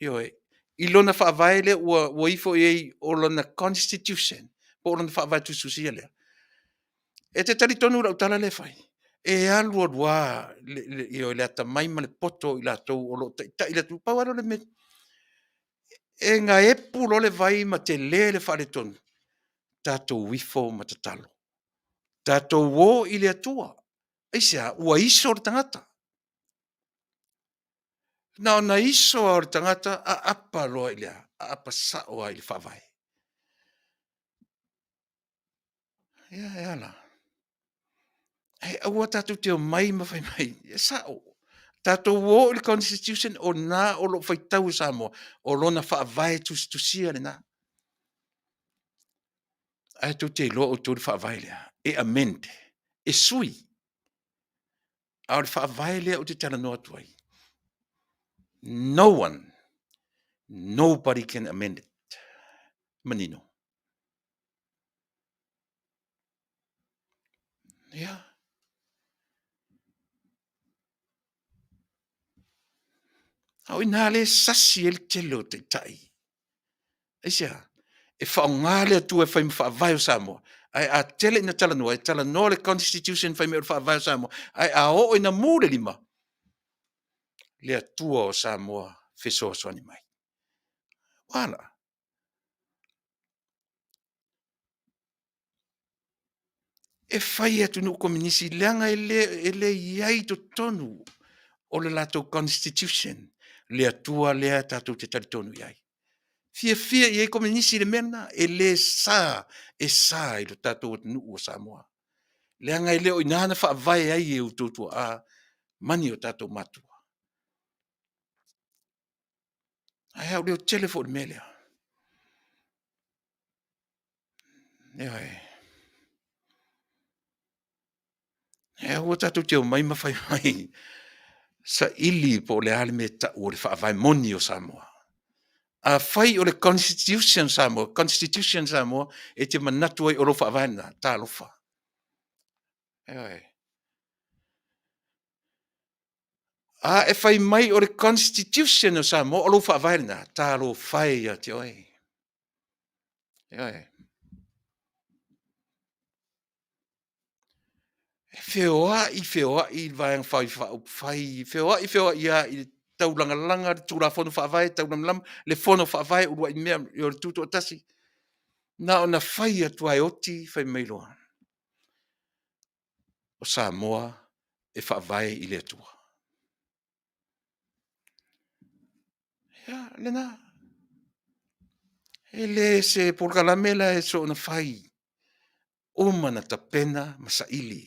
Ioe. I lona whaavai le ua ifo i o lona Constitution. Po lona whaavai tususia lea. E te tari tonu lau tala le whai. E alua rua io le ata mai ma le poto i la tau o lo ta i la tu pawaro le me. E ngā epu lo le vai ma te le whare tonu. Tātou wifo ma te talo. Tātou wō i le atua. Eisa, ua iso o tangata. Na ona iso o tangata a apa loa i lea. A apa saoa i le whawai. Ia, e ala. E aua tātou te o mai ma whai mai. E sao. Tātou wō i le Constitution o nā o lo whaitau Samoa. O lona whawai tusia le nā. Ai tu te loa o tō le whawai lea. E amende. E sui. A le whawai lea o te Talanoa tuai. No one, nobody can amend it. Manino. Yeah. Au ina le sasi el telo te tai. Eisia. E whaongale tu e whai mwhaavai o Samoa. Ai a tele ina Talanoa. E Talanoa le Constitution whai me o whaavai o Samoa. Ai a o ina mūre lima. Le atua o Samoa whesoa soani mai. Wala. E whai atu no kominisi leanga ele iai to tonu o le lato Constitution. Le atua lea tātou te taritonu iai. Fia i e kominisi le mena e le sa i lo tātou o Taunu'u o Samoa. Leanga i leo inana whaavai ai e utotua a mani o tātou matua. Ai au leo telefone melea. Eoi. E au tātou te o mai mawhai mai. Sa ili po le ale me ta o le whaavai moni o Samoa. A whai o le Constitution Samoa, e te manatu ai o lo whaavai na, tā lofa. Eoi. A e whai mai o le Constitution o Samoa, o lo whaavai na, tā lo whai a te oi. Eoi. Whioa i vai whai, whioa ia i taulanga tūra whono whaavai, taulamlam, le whono whaavai, urua i mea, i o tūto o tasi. Nā o na whai atu ai oti, whai meiloa. O Samoa, e whaavai i le atua. Ia, lena. E le se Polokalame la e so na whai. Oma na tapena masaili.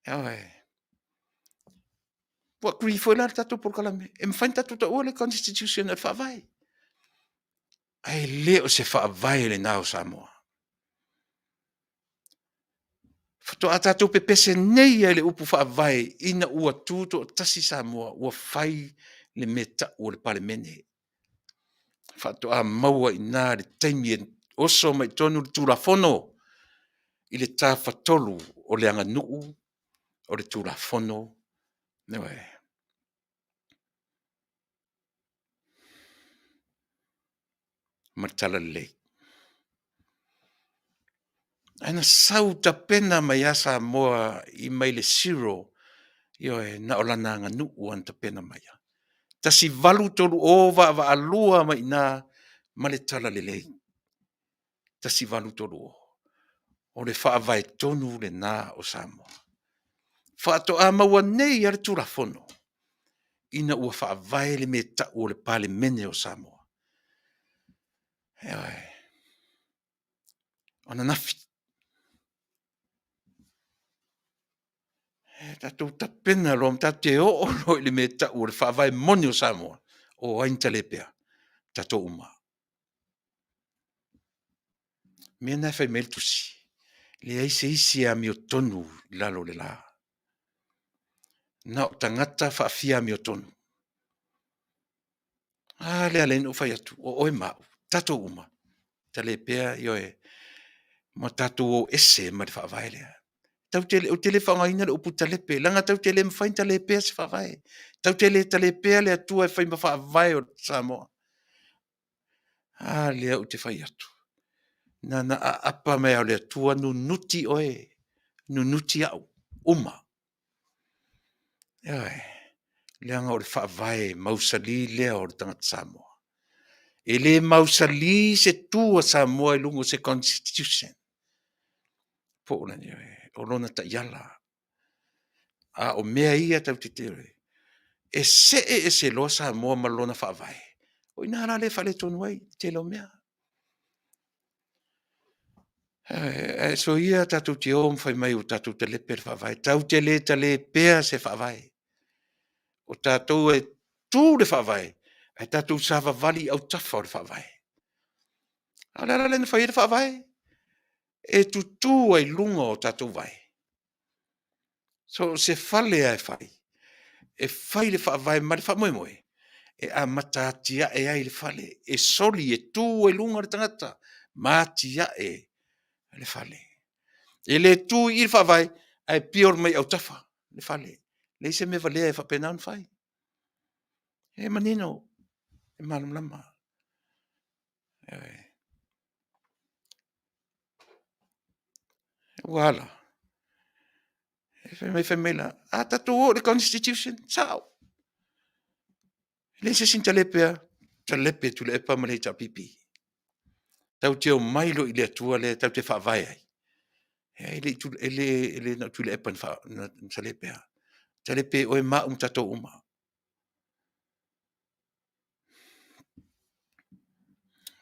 Ia, Pua kuri foi la tatou Polokalame. E mwhain tatou ta ua le Constitution e whaavai. Ai leo se whaavai le nao Samoa. Fato a tatou pepese nei ai le upu whaavai ina ua tūto tasi Samoa ua whai le meta o le palemene. Fato a maua i nā le taimi e oso mai tonu le tūrafono i le tā fatolu o le anga nuu o le tūrafono. Newe. Matala lei. Aina sau ta pena mai a Samoa i mai le zero. Ioe, na olana anga nuu an ta pena mai a. Tasi valu tolu o va alua mai na male tala lelei. Tasi valu tolu o. O le whaavai tonu le nā o Samoa. Whaato a maua nei ar tura fono. Ina ua whaavai le me ta o le pale mene o Samoa. Eoi. Ona nafi. Tatou tapena lo am tate o lo le me ta o le whaavai mone o Samoa. O ain talepea. Tatou uma. Mea nai whai meltusi. Le aise isi a mi o tonu lalo le la. Na o tangata whaafia mi o tonu. Le alen o whai atu. O oe mau. Tatou uma. Talepea ioe. Ma tatou o ese ma le whaavai lea. Tau tele o tele whangaina le upu talepe. Langa tau tele mwhain talepea se whaavai. Tau tele talepea le atua e whai ma whaavai o Samoa. Lea o te whai atu. Na apa mea o le atua nu nuti oe. Nu nuti au. Uma. Ioe. Leanga o le whaavai mausali lea o le tangat Samoa. E le mausali se tua Samoa e lungo se constitution. Po ona ioe. O lona ta iala. O mea ia tau te tere. E se loa Samoa ma lona whaavai. O ina ara le whale tonu ai. Te lo mea. So ia tatou te om whai mai o tatou te lepe le whaavai. Tau te le pea se whaavai. O tatou e tū le whaavai. E tatou sawa vali au tafa o le whaavai. Ala le na whai le whaavai. E tutu ai lunga o tatou vai. So se whale ai whai. E whai le whaavai ma le whamoemoe. E a matatia e ai le whale. E soli e tū ai lunga le tangata. Matia e le whale. E le tū i le whaavai. Ai pior mai au tafa. Le whale. Le se me valea e whapena un whai. E manino. E malum lama. Wala. E whaimela. Tatou o le constitution. Sao. Le se sin talepea. Talepe Tuilaepa ma le tapipi. Tau te o mailo i le atua le tau te whaavai ai. Ele na Tuilaepa na talepea. Talepe o e maa tatou uma.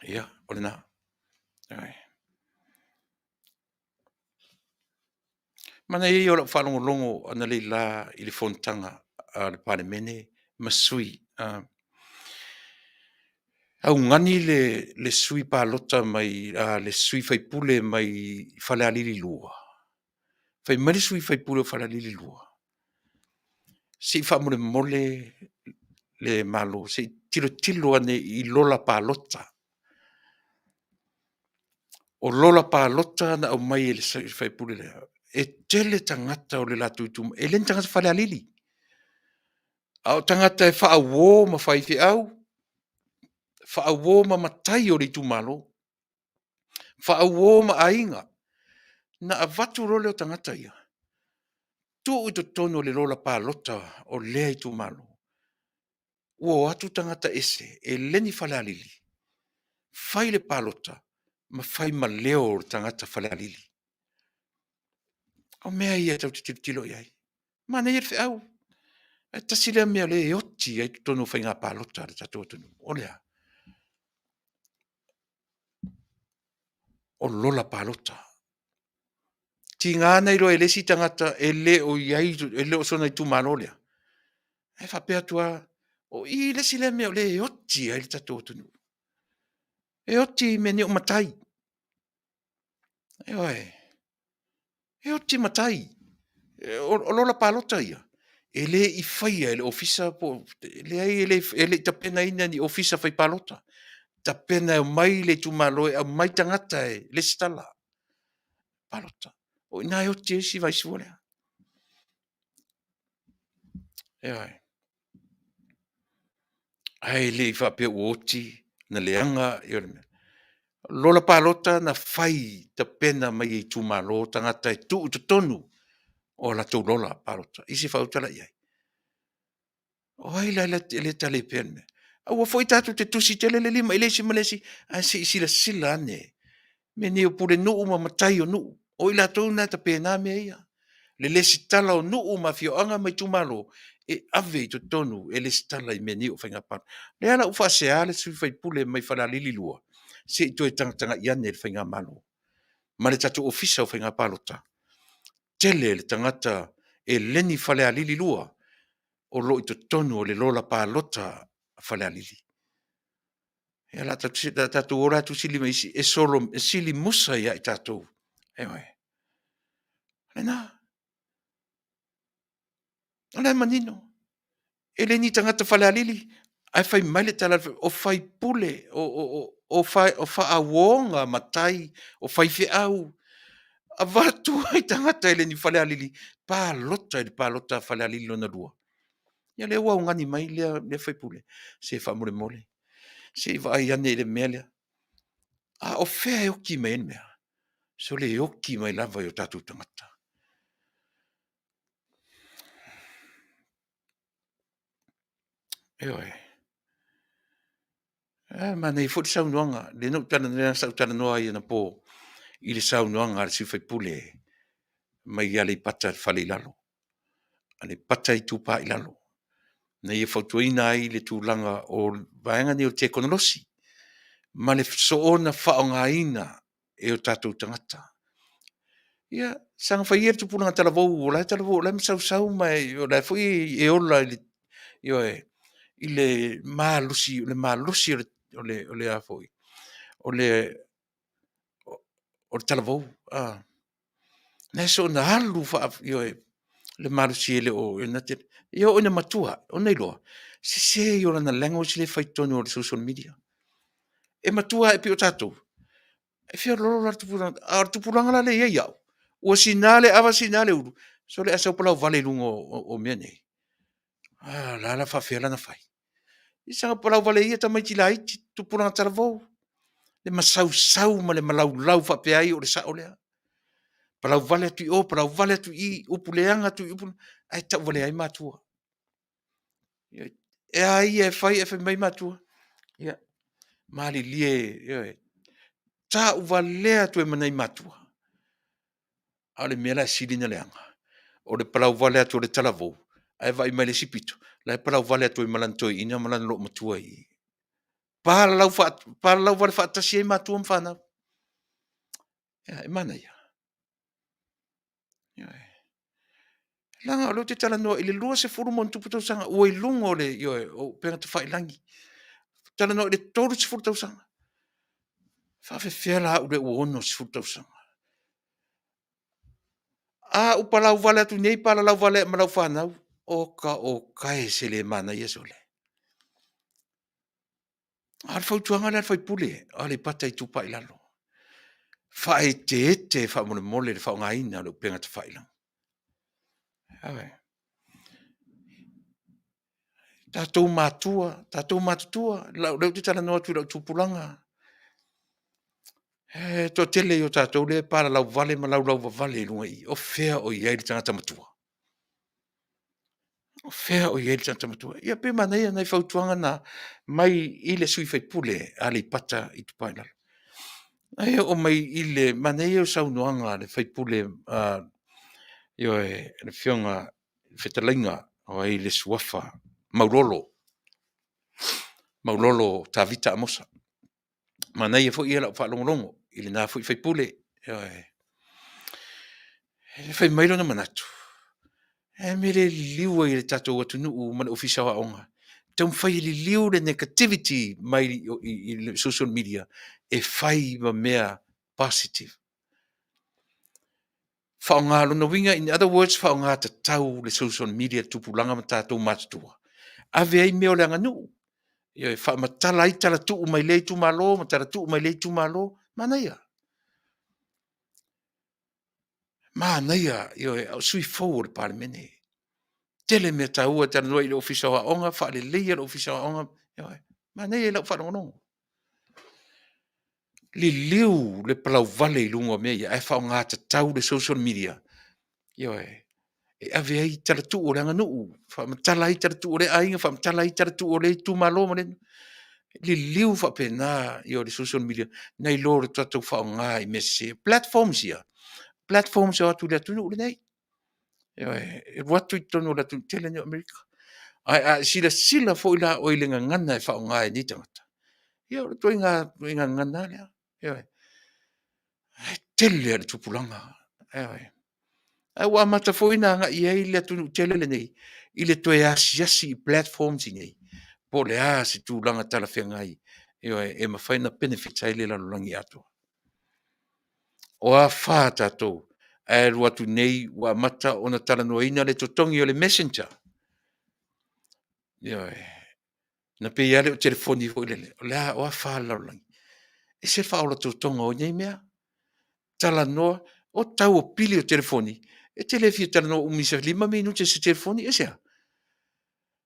Ia, o le na. Mana i o la whalongolongo ana le la i le fontanga le pare mene masui. Au ngani le sui palota mai, le sui faipule mai whalealili lua. Fai mari sui faipule o whalealili lua. Si whamure mole le malo, si tilo ane i lola palota. O lola palota na au mai le sui faipule lea. E tele tangata o le latu ituma. E len tangata whalealili. Au tangata e whaawo ma whaifi au. Whaawo ma matai o le itumalo. Whaawo ma ainga. Na a watu role o tangata ia. Tu i to tono le lola palota o lea itumalo. Ua atu tangata ese e leni whalealili. Whai le palota ma whai ma leo o tangata whalealili. O mea ia tau te tilo iai. Mana ia rwhi au. E tasilea mea le e oti ai tono whai ngā palota le tato tonu. O lea. O lola palota. Ti ngā nei ro e lesi tangata e le o iai, e le o sona i tu manolea. E whapea tua, o i lesi le mea le e oti ai le tato tonu. E oti me ne o matai. E oe. E oti matai. O lola palota ia. E le i whaia, e le ofisa po, le ai e le tapena ina ni ofisa whai palota. Tapena e mai le tu maloe, a mai tangata e le stala. Palota. O ina e oti e si vai suolea. E oe. Ai le i whapea uoti, na leanga, e ore mea. Lola palota na whai ta pena mai i tūmalo tangata e tu tonu o la tau lola palota. Isi whautala iai. O ai le tale pen. Au foi tatu te tusi tele le lima ile si malesi a si sila ane. Me ni o pure nu ma matai o nu. O ila tau na ta pena me ia. Le lesi tala o nu ma fio anga mai tumalo. E ave to tonu e lesi tala i me ni o whainga pan. Le ala ufa se ale sui fai pule mai whana lili lua. Se i toi tanga iane le whainga malo. Ma le tatu ofisa o whainga palota. Tele le tangata e leni whale a lili lua. O lo i to tonu o le lola palota a whale a lili. E ala tatu ora tu sili mai si e solo e sili musa ia i tatu. Ewe. Lena. Ala manino. E le ni tangata whale a lili. Ai whai maile tala o whai pule o wha awonga matai o whai whi au. A watu ai tangata ele ni whale a lili. Pā lota i pā lota whale a lili lona rua. Ia le wau ngani mai le whai pule. Se wha mole mole. Se vai ane le mele. A o whea e oki mai en mea. So le oki mai lava i o tatu tangata. Eoi. Ma nei foti saunuanga. Le no Talanoa i na po. I le saunuanga ar si whai pule. Mai ia le pata whale i lalo. A le pata i tupa i lalo. Nei e whautuina ai le tūlanga o vaenga ni o te konolosi. Ma le soona whaonga ina e o tatu tangata. Ia, sanga whai tu pulanga talavou, o lai talavou, o lai masau mai, o lai fui e ola i le maalusi, o le a foi, o le talavou, Nei so na halu wha, le maalusi ele o, o ina matua, o nei loa, se i ora na language le whaitonu o le social media. E matua e pio tatou. E fia lolo la tupuranga la le ia iau. Ua sinale, awa sinale uru. So le asa upalau vale lungo o mea nei. La la whawhia lana whai. I sanga palau vale ia tamai tila iti, tupuranga taravou. Le masau ma le malau whapea ai o le sao lea. Palau vale atu i o, palau vale atu i, upuleanga atu i upuleanga. Ai tau vale ai matua. E ai e whai e whai mai matua. Ia. Mali lie, ta uvalea tu e manai matua. Ale mela silina leanga. O le palau vale atu o le talavou. Ai vai mai le sipito. Lai palau vale atu i malantoi ina malan lo matua i. Palau vale whaatasi e matua mwhana. Ia, e mana ia. Ia, langa o lo te Talanoa, i le lua se furu mon tupu tausanga, ua i lunga o le, o penga te whailangi. Talanoa, i le toru se furu tausanga. Faafetai la ule uono se furu tausanga. O palau vale atu nei, palau vale malau whanau. O kai se le mana ia sole. Al fautuanga le al fai pule, ale pata i tupa i lalo. Fai te fa mole le fa ngaina le penga te failang. Awe. Tatou matua, lau te Talanoa tu lau tupulanga. To tele yo tatou le para lau vale ma lau vale lunga i. O fea o iei le tangata matua. O fea o iei le tangata matua. Ia pe mana ia nei fautuanga na mai i le sui fai pule ale pata i tupa i lalo. Ai o mai i le mana ia o saunoanga le fai pule le fionga fetalainga o ai le suafa maulolo tavita amosa. Mana ia fo ia la fa longo i le na fo fai pule fai mailo na manatu. E mere liu i le tatou atunuu ma le ofisa wa onga. Tau fai li liu le negativity mai i le social media e fai ma mea positive. Whaonga lona winga, in other words, whaonga ta tau le social media tupulanga ma tātou mātua. Ave ai meo le anganu. Ia wha matala ai tala tuu mai lei tu malo, matala tuu mai lei tu malo, mana ia. Mana ia, au sui forward pale mene. Tele me taua tala noi le ofisa wa onga, wha le leia le ofisa wa onga, mana ia lau whanongonongo. Li liu le palau vale i lunga mea ia, e whaonga ta tau le social media. ave ai talatu o le anganu, whamatala i talatu o le ainga, whamatala i talatu o le tumalo mane, li liu whapena i o le social media, nei lore tatu whaonga i mese, platforms ia, platforms o atu le atunu o le nei, e watu i tono la tu tele ni Amerika, sila fo ila o ilenga ngana e whaonga i ni tangata, ia o le toinga ngana lea, tele le tupulanga, ai wa mata foi na nga ia le tu tele le nei ile to ya si platforms nei po le a si tu langa tala fengai e ma faina benefits ai le la langi ato o a fata to e wa tu nei wa mata ona Talanoa ina le totongi o le messenger na pe ia le telefoni foi le o a fa la langi e se fa o totonga o nei mea Talanoa o tau o pili o telefoni e telefi Talanoa umisa 5 minuti se telefoni e se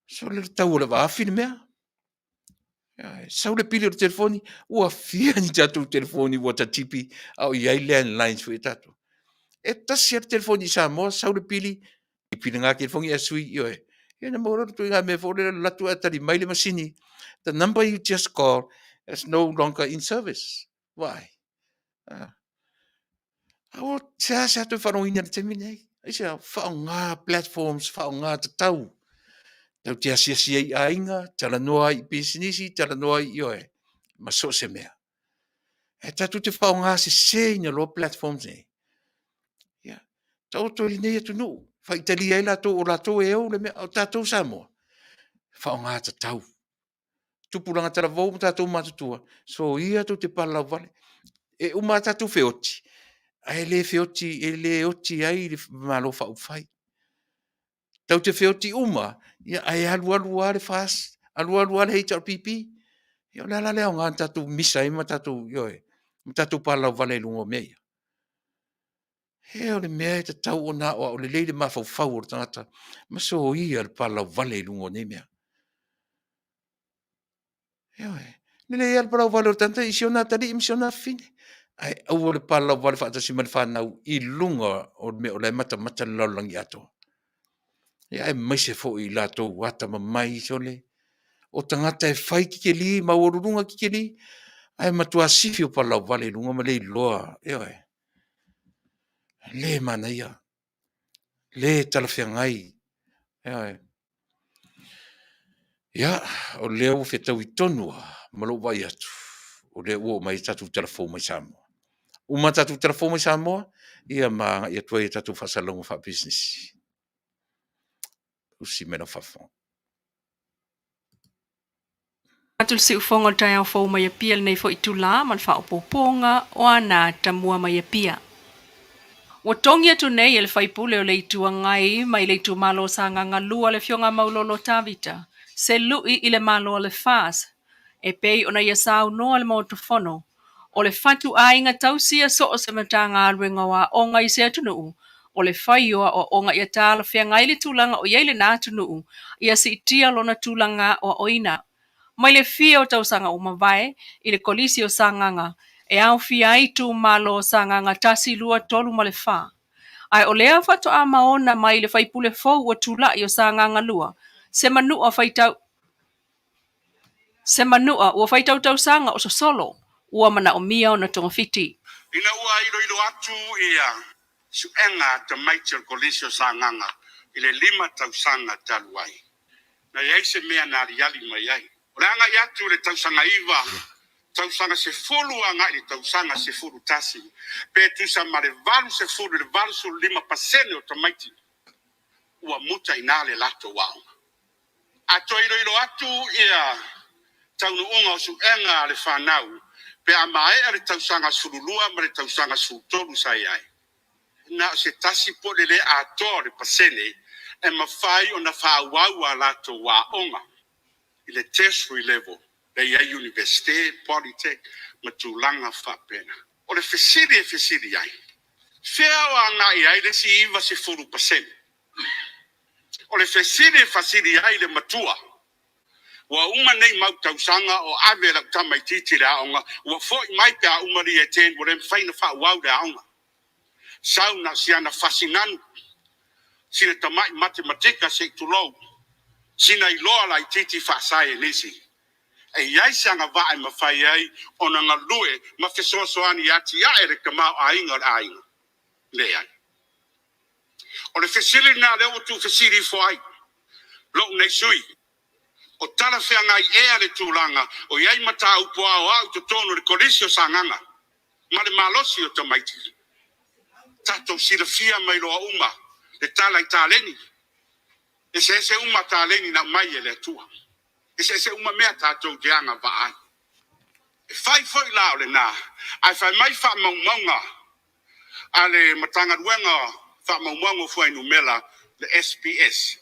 so le tau le Afiafi le mea. Sau le pili o telefoni, ua fia ni tatu telefoni ua tatipi au iai landlines fu e tatu. E tasi ar telefoni i Samoa, sau le pili, i pili ngā telefoni e sui i oe. E na mora tu ngā me fōle latu atari mai le masini. The number you just call is no longer in service. Why? Awa tia sa tu whanau ina le temine. Isa whao ngā platforms, whao ngā tatau. Tau te asia i ainga, Talanoa i businessi, Talanoa i oe. Ma so se mea. E tatu te whao ngā se ina lo platforms ne. Ia. Tau to li nei atu nu. Whai tali ai lato o lato e au le mea, o tatou Samoa. Whao ngā tatau. Tupuranga tala vau ma tatou matatua. So ia tu te palau vale. E uma tatou feoti. Ai le feoti, e le oti ai le malo whao whai. Tau te feoti uma. Ia ai alu le fast. Alu le HRPP. Ia la leo ngā tatou misa ima tatou ioe. Tatou palau vale lungo mea. He o le mea te tau o nā o le leile mawhau o tangata. Ma so ia le palau vale lungo ne mea. Eoe. Nele ia le palau vale o tangata i siona tali i siona fine. Ai au o le palau vale whaatasi mani whanau i lunga o le mea o le mata le laulangi ato. Ia e maise fo i lato wata ma mai sole. O tangata e whai kikeli, ma orurunga kikeli. Ai matua sifi o palau vale lunga ma le loa. Eoe. Le mana ia. Le talawhiangai. Eoe. Ia, o leo whetau I tonua, malo vai atu. O leo ua mai tatu telefo mai Samoa. Uma tatu telefo mai Samoa, ia maa ia tua ia tatu fasalongo fa business. Usi mena fafon.
Atul si ufonga taya fo mai pia nei fo itula mal fa opoponga o ana tamua mai pia. O tongia tu nei ele faipule o le itua ngai mai le tu malo sanga ngalua le fionga maulolo tavita. Se lui ile malo le fas. E pei ona ia sau noa le motofono. O le fatu ainga tausia so o se matanga alwenga wa o ngai se atunuu. O le faioa o onga ia tala fia ngai le tulanga o yeile na atunuu. Ia si itia lona tulanga o oina. Mai le fia o tausanga o mawai, i le kolisi o sanganga, e au fia i tu malo sanganga tasi lua tolu ma le fa. Ai o lea fato a maona mai le faipule fau o tula i o sanganga lua, se manua ua faitau tausanga o solo, ua mana o mia o na tonga fiti.
Ina ua ilo atu ia suenga ta maitel kolisi o sanganga, i le 5 tausanga taluai. Na iai se mea na riali mai ai. Ranga yatu le tausanga iwa, tausanga se fulu anga i tausanga se fulu tasi. Pe tusa ma le valu se fulu, le valu su 5% o tamaiti. Ua muta ina le lato wao. Ato ilo atu ia Taunu'u o suenga le whanau. Pe a mae le tausanga sululua ma le tausanga sultolu sai ai. Na se tasi po le ato le pasene, e mawhai o na whawaua lato wa onga. I le tertiary level, le ia universite, polytech, matulanga whapena. O le fesiri ai. Fea o anga i ai le si iwa se 4%. O le fesiri ai le matua. Wa uma nei mau tausanga o ave la tamai titi la onga. Wa fo mai pia umari e ten, wa rem faina wha wau la onga. Sau na siana fasinanu. sina tamai matematika se tulo sina iloa lai titi Fasa e nisi e yai sanga va e mafai ai ona ngalue ma fesoasoani ati ya ere kamau ainga le ai o le fesili na le o tu fesili fo ai lo nei sui o tala feanga i ea le tūlanga o iai mata upua o au to tonu le kolisio sanganga ma le malosi o tamaiti tato sila fia mai loa uma le tala i taleni e se uma taleni na mai e le tua e se uma mea tato geanga va ai e fai foi lao le na ai fai mai fa maunga ale matanga duenga fa maunga foi numela le SPS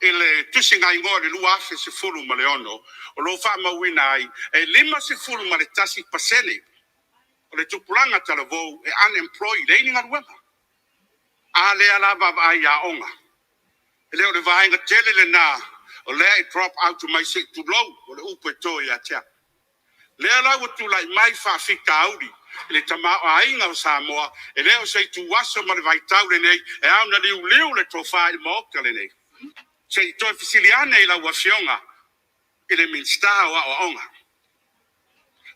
ele tusinga ingo le luafe se fulu maleono o lo fa mawina ai e lima se fulu male tasi pasele o le tupulanga talavo e unemployed e ninga ruenga ale ala baba ai a onga ele o le vainga tele le na o le I drop out to my sick to low o le upe to ya tia le ala watu lai mai fa fika audi le tama ainga o Samoa ele o sei tu waso male vai taule nei e au na liu le tofa i mo kale nei se to fisiliane la wafionga ele minsta wa onga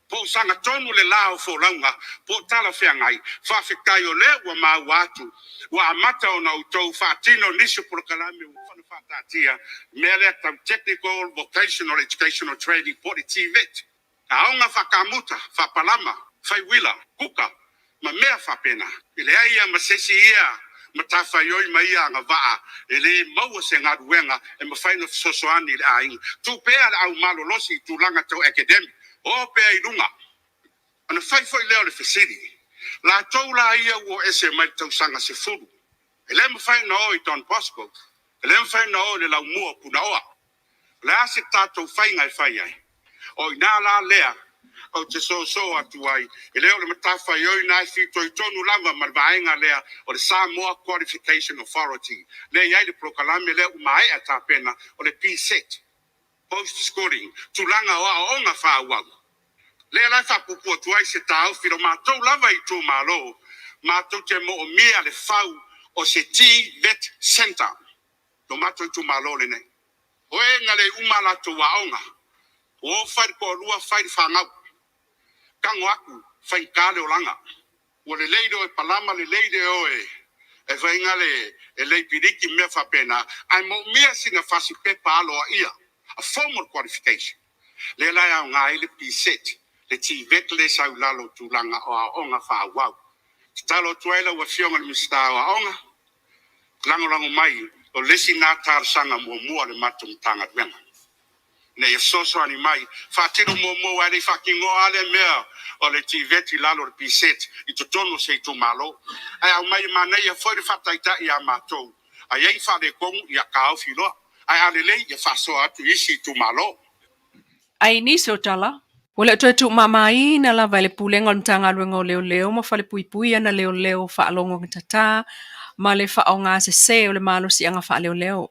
po sanga tonu le lao fo langa po tala feangai Faafetai o le wa ma watu wa amata ona utou fatino nisu Polokalame ufana fatatia mele tam technical vocational educational training for the TVET aonga fakamuta fapalama faiwila kuka ma mea fapena ile ai masesi ia matafa yoi mai anga va ele mau se ngaduenga e mafaino sosoani ai tu pe au malo losi tu langa to academic o pe ilunga ana fai foi leo le fesiri la toula ia wo ese mai tau sanga se furu ele mafaino o Don Bosco ele mafaino o le la mua punaoa la se tato fai ngai fai ai o ina la lea o te so atu ai e leo le matafa yoi nai fito i tonu lava marvaenga lea o le Samoa Qualification Authority le iai le Polokalame le umai a tapena o le P-Set post schooling tulanga o onga wha wau le lai wha pupu atu ai se tau filo mātou lava i tū malo mātou te mo o mea le whau o se TVET Center no mātou i tū malo le nei o e ngale umala tu wa onga o fai ko lua fai whangau kango aku fai kale o langa o le leido e palama le leide o e fai ngale e lei piriki mea whapena ai mo mea singa fasi pepa alo a ia a formal qualification le lai au ngai le P-Set le TVET le sau lalo tu langa o a onga wha wau talo tuaila wa fionga le mista o a onga lango mai o lesi nā tārsanga mua le matung tanga duenga ne soso ani mai fatino mo ali fakingo ale mea o le TVET lalo le P-Set i to tono se to malo ai au mai mana ia foi fataita ia matou ai ai fa de kong ia kao filo ai ale le ia faso atu isi to malo
ai ni so tala wala tu mamai na la vale pulenga o tanga luenga o leo ma fale pui ana leo fa alongo tata ma le fa onga se o le malo si anga fa leo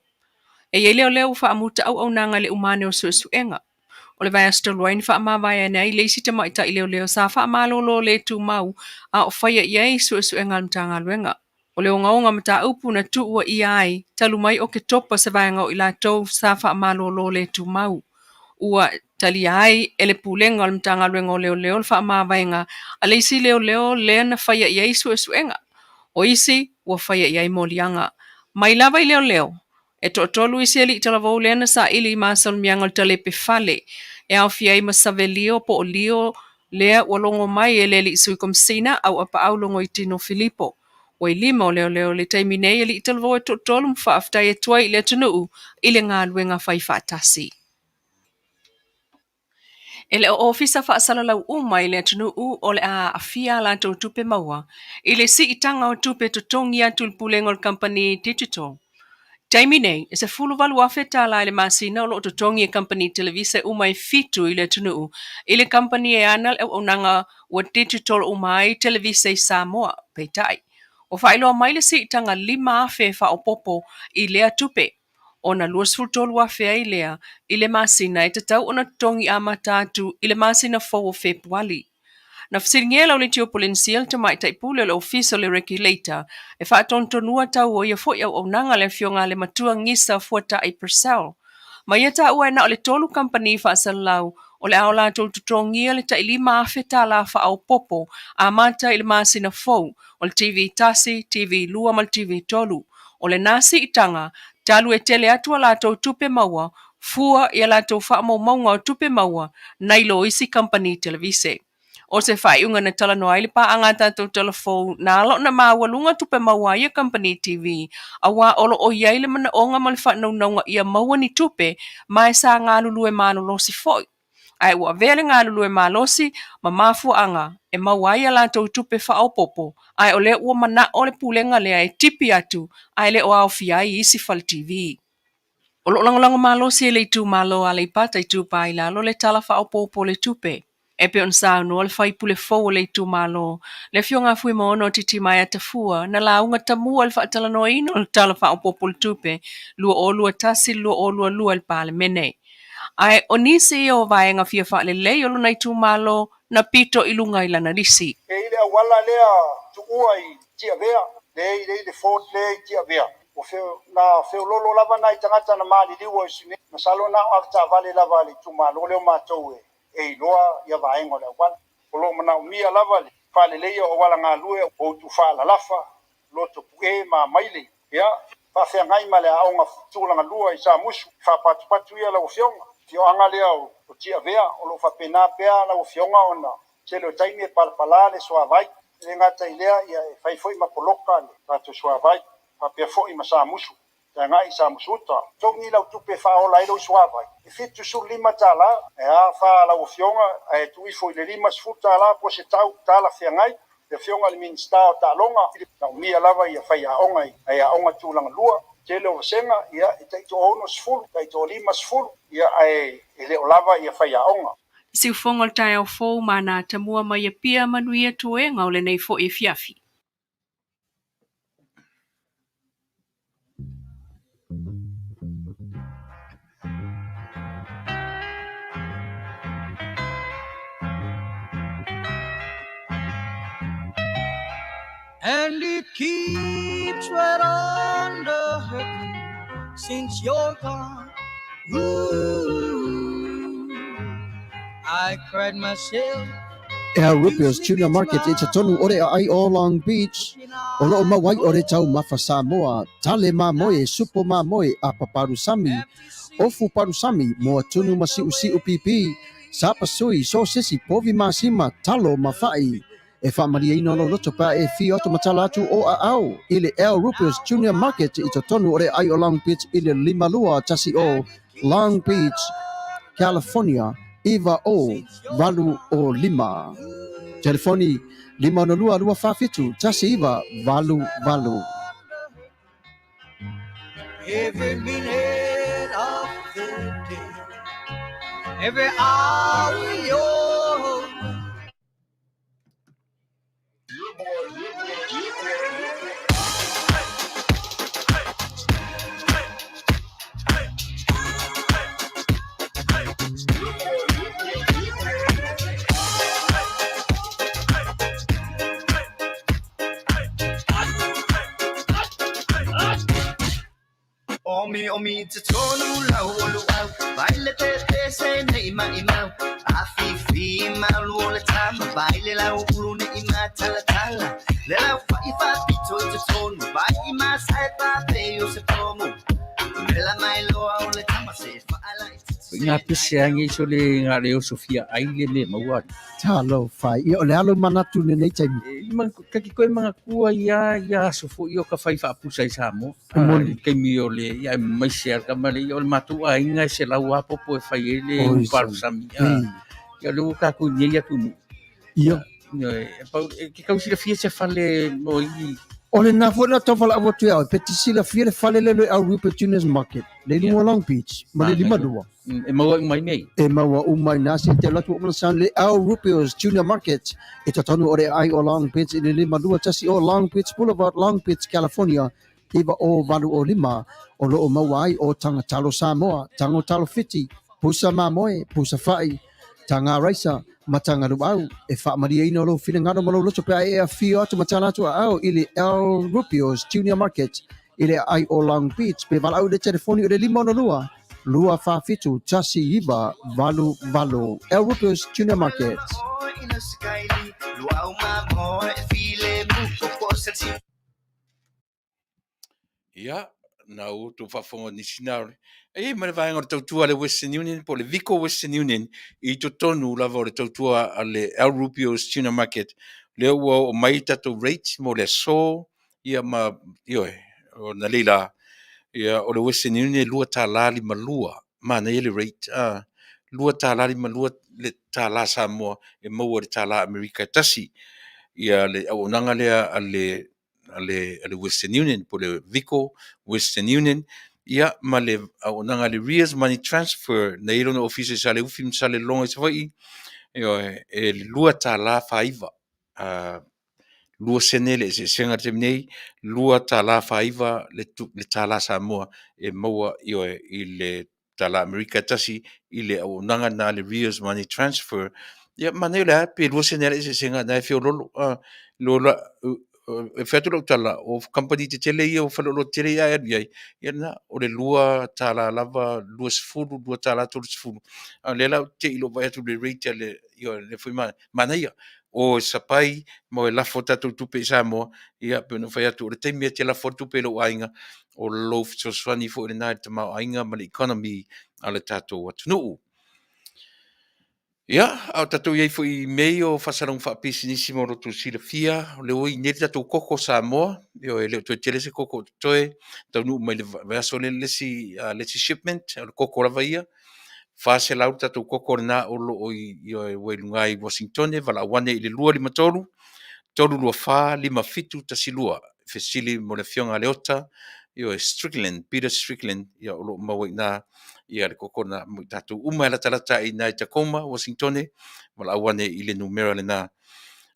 e ye leo fa amuta au nanga le umane o suenga o le vai astoloin fa ma vai nei le sita mai ta leo sa fa malo le tu mau a o fa ye suenga tanga luenga o le onga mata upu na tu o iai talu mai o ke topa se vai nga o ila to sa fa malo le tu mau ua tali ai ele pulenga o mtanga luenga o leo fa ma vainga ale isi leo le na faya ia suenga o isi ua faya ia molianga mai lava i leo e tolu isi ali talavo le na sa ili masal mianga tale pe fale e Afiafi masavelio po olio le walongo mai ele li sui komsina au apa au longo itino Filipo o lima o leo le taimine ili talavo e tolu mfaaftai e tuai le Taunu'u ile ngā luenga fai fatasi. Ele o ofisa fa salalau mai le Taunu'u o le a afia la to tupe maua. Ile si itanga o tupe tutongia tulpulengol company digital. Taimine, se fulu valu afeta la ile masina o lo tutongia company televise umai fitu ile Taunu'u. Ile company e anal e onanga wa digital umai televise Samoa, Faafetai. O failo mai le si itanga lima afe fa opopo ile tupe. Ona luas fultolu afea ilea, ile masina e tatau ona tongi amatatu ile masina fo o Februari. Na fsiringela o le tio polensial te mai taipule le official le regulator e whaatontonua tau o ia fo ia o nanga le fionga le matua ngisa fuata ai Purcell. Ma ia ta ua na o le tolu company Faasalau o le aola tolu tutongia le ta ilima afeta la fa au popo a mata ili masina fou o le TV tasi, TV lua mal TV tolu. O le nasi itanga, talu e tele atua la tau tupe maua, fua ia la tau wha maunga o tupe maua, nailo isi company televise. O se whaiunga na Talanoa ili pa anga tātou telefou na alo na mawalunga tupe maua ia company TV a wā olo o iaile mana onga mali whanaunga ia maua ni tupe mai sa ngā lulu e mānolosi foi. Ai ua vele ngā lulu e mālosi ma mafua anga e maua ia lātou tupe whaopopo ai o le ua mana o le pulenga lea e tipi atu ai le o Afiafi isi fal TV. O lo langolango mālosi e le tu malo a le pata i tu pa ila lo le tala whaopopo le tupe. E pe on sa no le fai pule fo le tu malo le fionga fui mo no titi mai atafua na la unga tamu al fa Talanoa ino le tala fa opopol tupe lua o lua tasi lua o lua le pale mene ai onisi o vaenga fia fa le o luna i tu malo na pito ilunga ila na risi
e ile wala lea tu uai tia vea le fort le tia vea o fe na fe lolo lava na itangata na mali liwa sine na salo na afta vale lava le tu malo le ma towe e loa ia vaenga le wan o lo mana mia lava le fale le o wala nga lue o tu fala lafa lo to puge ma maile ya fa fe ngai male a nga tula nga lua i sa musu fa patu ia la o fionga fio anga le o tia vea o lo fa pena pea la o fionga ona se lo taime palpala le so vai le ngata ilea ia fai foi ma poloka le pa to so vai pa pe foi ma sa musu ta ngai sa musuta tongi la tupe fa ola ilo so vai e fitu su lima tala e a fa la o fionga e tu i foi le lima sfuta la po se tau tala fe ngai le fionga le min sta ta longa na mia lava ia fai a onga ai a onga tu lang lua tele o senga ia e tai to ono sful tai to lima sful ia ai ele o lava ia fai a onga
si ufonga le tai au fou mana tamua mai pia Manuia tuenga o le nei fo i Afiafi.
And it keeps right on the hurting since you're gone. Ooh, I cried myself.
Rupios Junior Market i Taunu'u ore ai o Long Beach. O loo mawai ore tau mafa Samoa. Tale mamoe, supo mamoe a paparusami. Ofu parusami moa tunu masiu pipi. Sapa sui, so sisi, povi masima, talo mafai. E whamaria ino lo loto pa e fi oto matala atu o a au. Ile Rupios Junior Market i Taunu'u ore ai o Long Beach ile limalua tasi o Long Beach, California. Iva o valu o lima. Telefoni 502 tasi iva valu.
Every minute of the day, every hour yours. Omi te tonu lau olu au Vale te se ne ima Afiafi malu o le tama Vale lau ulu ne ima tala Le lau fa pito te tonu Vai ima sae pa pe o se tomo Le la mai loa o le tama se fa ala
Ngā pese angi so le ngā reo Sofia aile me maua.
Talo fai. I o le alo manatu ne nei taimi.
Kaki koe mga kua ia sofo i o ka whai whaapusa i Samoa. Kei mi o le ia mai se arka male i o le matua inga se lau apopo e whai e le uparu sami. Ia le uka ku nyei atu nu.
Ia.
Ke kausira fia se whale no i.
O le nā fwena tawhala awa tui au, peti sila fia le whale lelo au Rupert Juniors Market, le lunga Long Beach, ma le lima dua.
E maua umai nei.
E maua umai nasi, te latu umana san le au Rupert Junior Market, e tatanu ore ai o Long Beach, le lima dua tasi o Long Beach Boulevard, Long Beach, California, iwa o valu o lima, o loo maua ai o tanga talo Samoa, tango talo fiti, pusa mamoe, pusa fai, Tanga raisa, matanga lubau, e wha maria ino lo whina ngaro malo loto pia e a whio atu matala atu au ili El Rupios Junior Market, ili ai o Long Beach, pe walau de telefoni o de lima ona lua, lua whawhitu, tasi iba, valu valu, El Rupios Junior Market.
Ia, na o tu whafonga ni sinaure. E mare vai ngor tautua le Western Union, po le Vico Western Union, i to tonu lava o le tautua a le El Rupios Tuna Market. Le ua o mai tatou rate mo le so, ia ma, ioe, o na leila, ia o le Western Union lua tā lali ma lua, ma na ele rate, lua tā lali ma lua le tā la Samoa, e maua le tā la Amerika tasi, ia le au nanga lea ale Western Union po le Vico Western Union ia ma le au nanga le Rears Money Transfer na ilo na office sa le ufim sa le longa sa vai e lua ta la faiva lua senele se senga te nei lua ta la faiva le ta la Samoa e maua i le ta la Amerika tasi i le au nanga na le Rears Money Transfer ia manela pe lua senele se senga na fe lolo lola e fetu lo tala o company te tele ia o falolo tele ia ia na o le lua tala lava lua sfulu lua tala tolu sfulu a le la te ilo vai atu le rate le ia le foi mana ia o sapai mo e la fota tu tupe sa mo ia pe no fai atu le te mia te la fota tupe lo ainga o lo so swani fo le night ma ainga ma le economy ale tato atu no. Ia, au tatou iai foi mei o whasarong whaapisinisi mo roto sila fia, le oi nere tatou koko Samoa, io e leo toe tele se koko toe, Taunu'u mai le vaso le lesi shipment, le koko lava ia, whase lau tatou koko na o lo io e wailungai Washington, vala wane i le lua lima tolu lua wha, lima fitu tasilua, fesili mo le fionga leota, io e Strickland, Peter Strickland, ia o lo mawai na, ia le kokona mo tatou uma la talata i nai Tacoma, Washington, wala awane i le numero le na.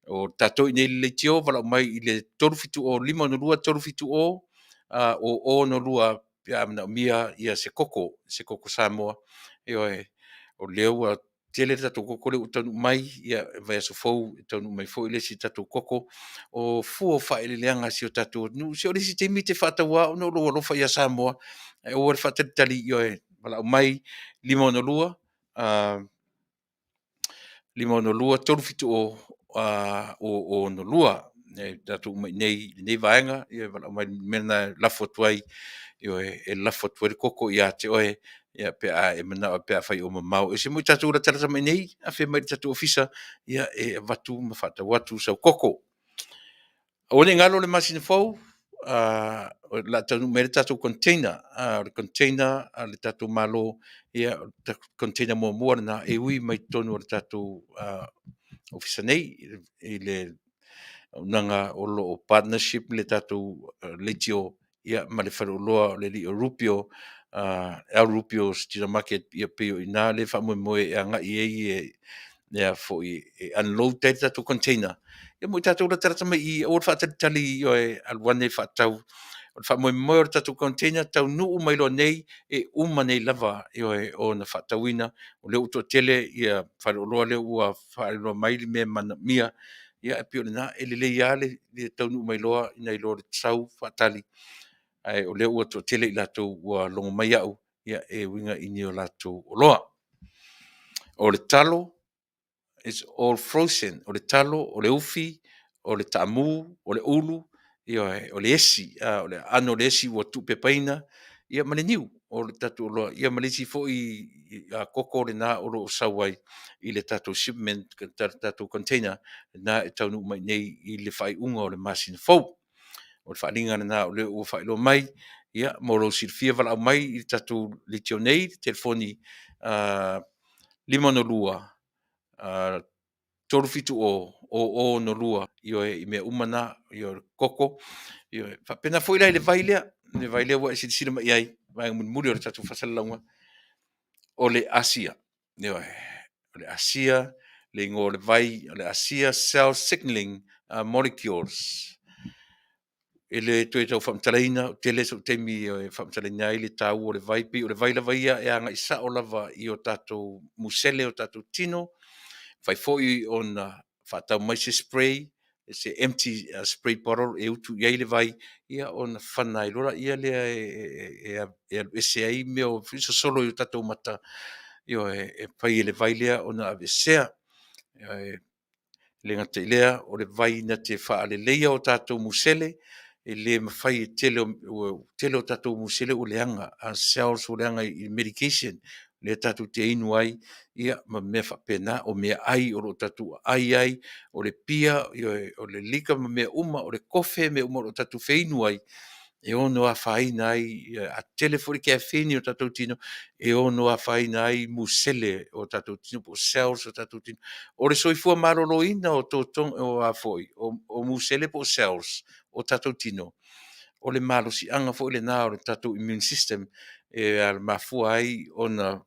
O tatou i nei le tio, wala mai i le toru fitu o lima no lua, toru fitu o no lua, pia amna mia ia se koko Samoa, o leo a tele tatou koko le utanu mai, ia vai aso fou, tanu mai fou i le si tatou koko, o fuo wha i le leanga si o tatou, nu si o le si te mite whatawa, o no lo lofa ia Samoa, o le whatatali, wala mai lima no lua, toru fitu o no lua, tatou mai nei vaenga, wala mai mena lafo tuai, e lafo tuai koko ia te oe, ia pe a e mana pe a fai o mamau e se mo tatu la tala mai nei a fe mai tatu ofisa ia e watu ma fata watu sa koko o le ngalo le masina fou la tatu mai tatu container le container le tatu malo ia container mo na e ui mai tonu le tatu ofisa nei i le nanga o lo partnership le tatu letio ia ma le wharoa le li Rupio El Rupios Tuna Market ia peo ina le wha moe e anga i e fo i unload te tatu container ia mo tatu la tarata mai i o wha tali i e alwane wha tau o wha moe o tatu container Taunu'u mai lo nei e uma nei lava i o na wha tauina o leo uto tele ia wharoa leo ua wharoa mai me mana mia ia e peo na e le ia le Taunu'u mai loa ina i loa le tsau wha tali ai o leo ua to tele i latou ua longo mai au ia e winga ini o latou o loa. O le talo, it's all frozen. O le talo, o le ufi, o le taamu, o le ulu, ia o le esi, o le ano le esi ua tupe paina, ia ma le niu, o le tatu o loa, ia ma le si fo i koko le na o lo sawai i le tatu shipment, tatu container, na e taunu mai nei i le fai unga o le masina fau. O le whaalinga na o le ua whailo mai, ia, moro sirfia wala au mai i tatu le tio nei, telefoni lima no lua, toru fitu o no lua, i mea umana, i o koko, whapena fo ilai le vailea wa isi sila mai ai, vai muri o le tatu whasalaunga, o le Asia, o le Asia, le ingo le vai, o le Asia cell signaling molecules, ele toi tau whamtalaina, tele so temi o e whamtalaina i le tau o le vaipi, o le vai lava ia e anga isa o lava i o tatou musele o tatou tino, fai foi ona whatau mai se spray, se empty spray bottle e utu iai le vai, ia ona whanai lora ia lea e se ai meo fiso solo i o tatou mata, io e pai le vai lea ona avesea, le ngata ilea o le vai na te wha ale leia o tatou musele, e le mawhai tele o tatou musele o leanga, a cells o leanga i medication, le tatou te inu ai, ia ma mea whapena o mea ai o lo tatou ai, o le pia, o le lika ma mea uma, o le kofe mea uma o tatou whainu ai, e ono a whaina ai, a telefoni ke a whini o tatou tino, e ono a whaina ai musele o tatou tino, po cells o tatou tino. O le soifua marolo ina o tōtong o a foi, o musele po cells o tatou tino. O le malo si anga fo le nā o le tatou immune system, e al mafua ai ona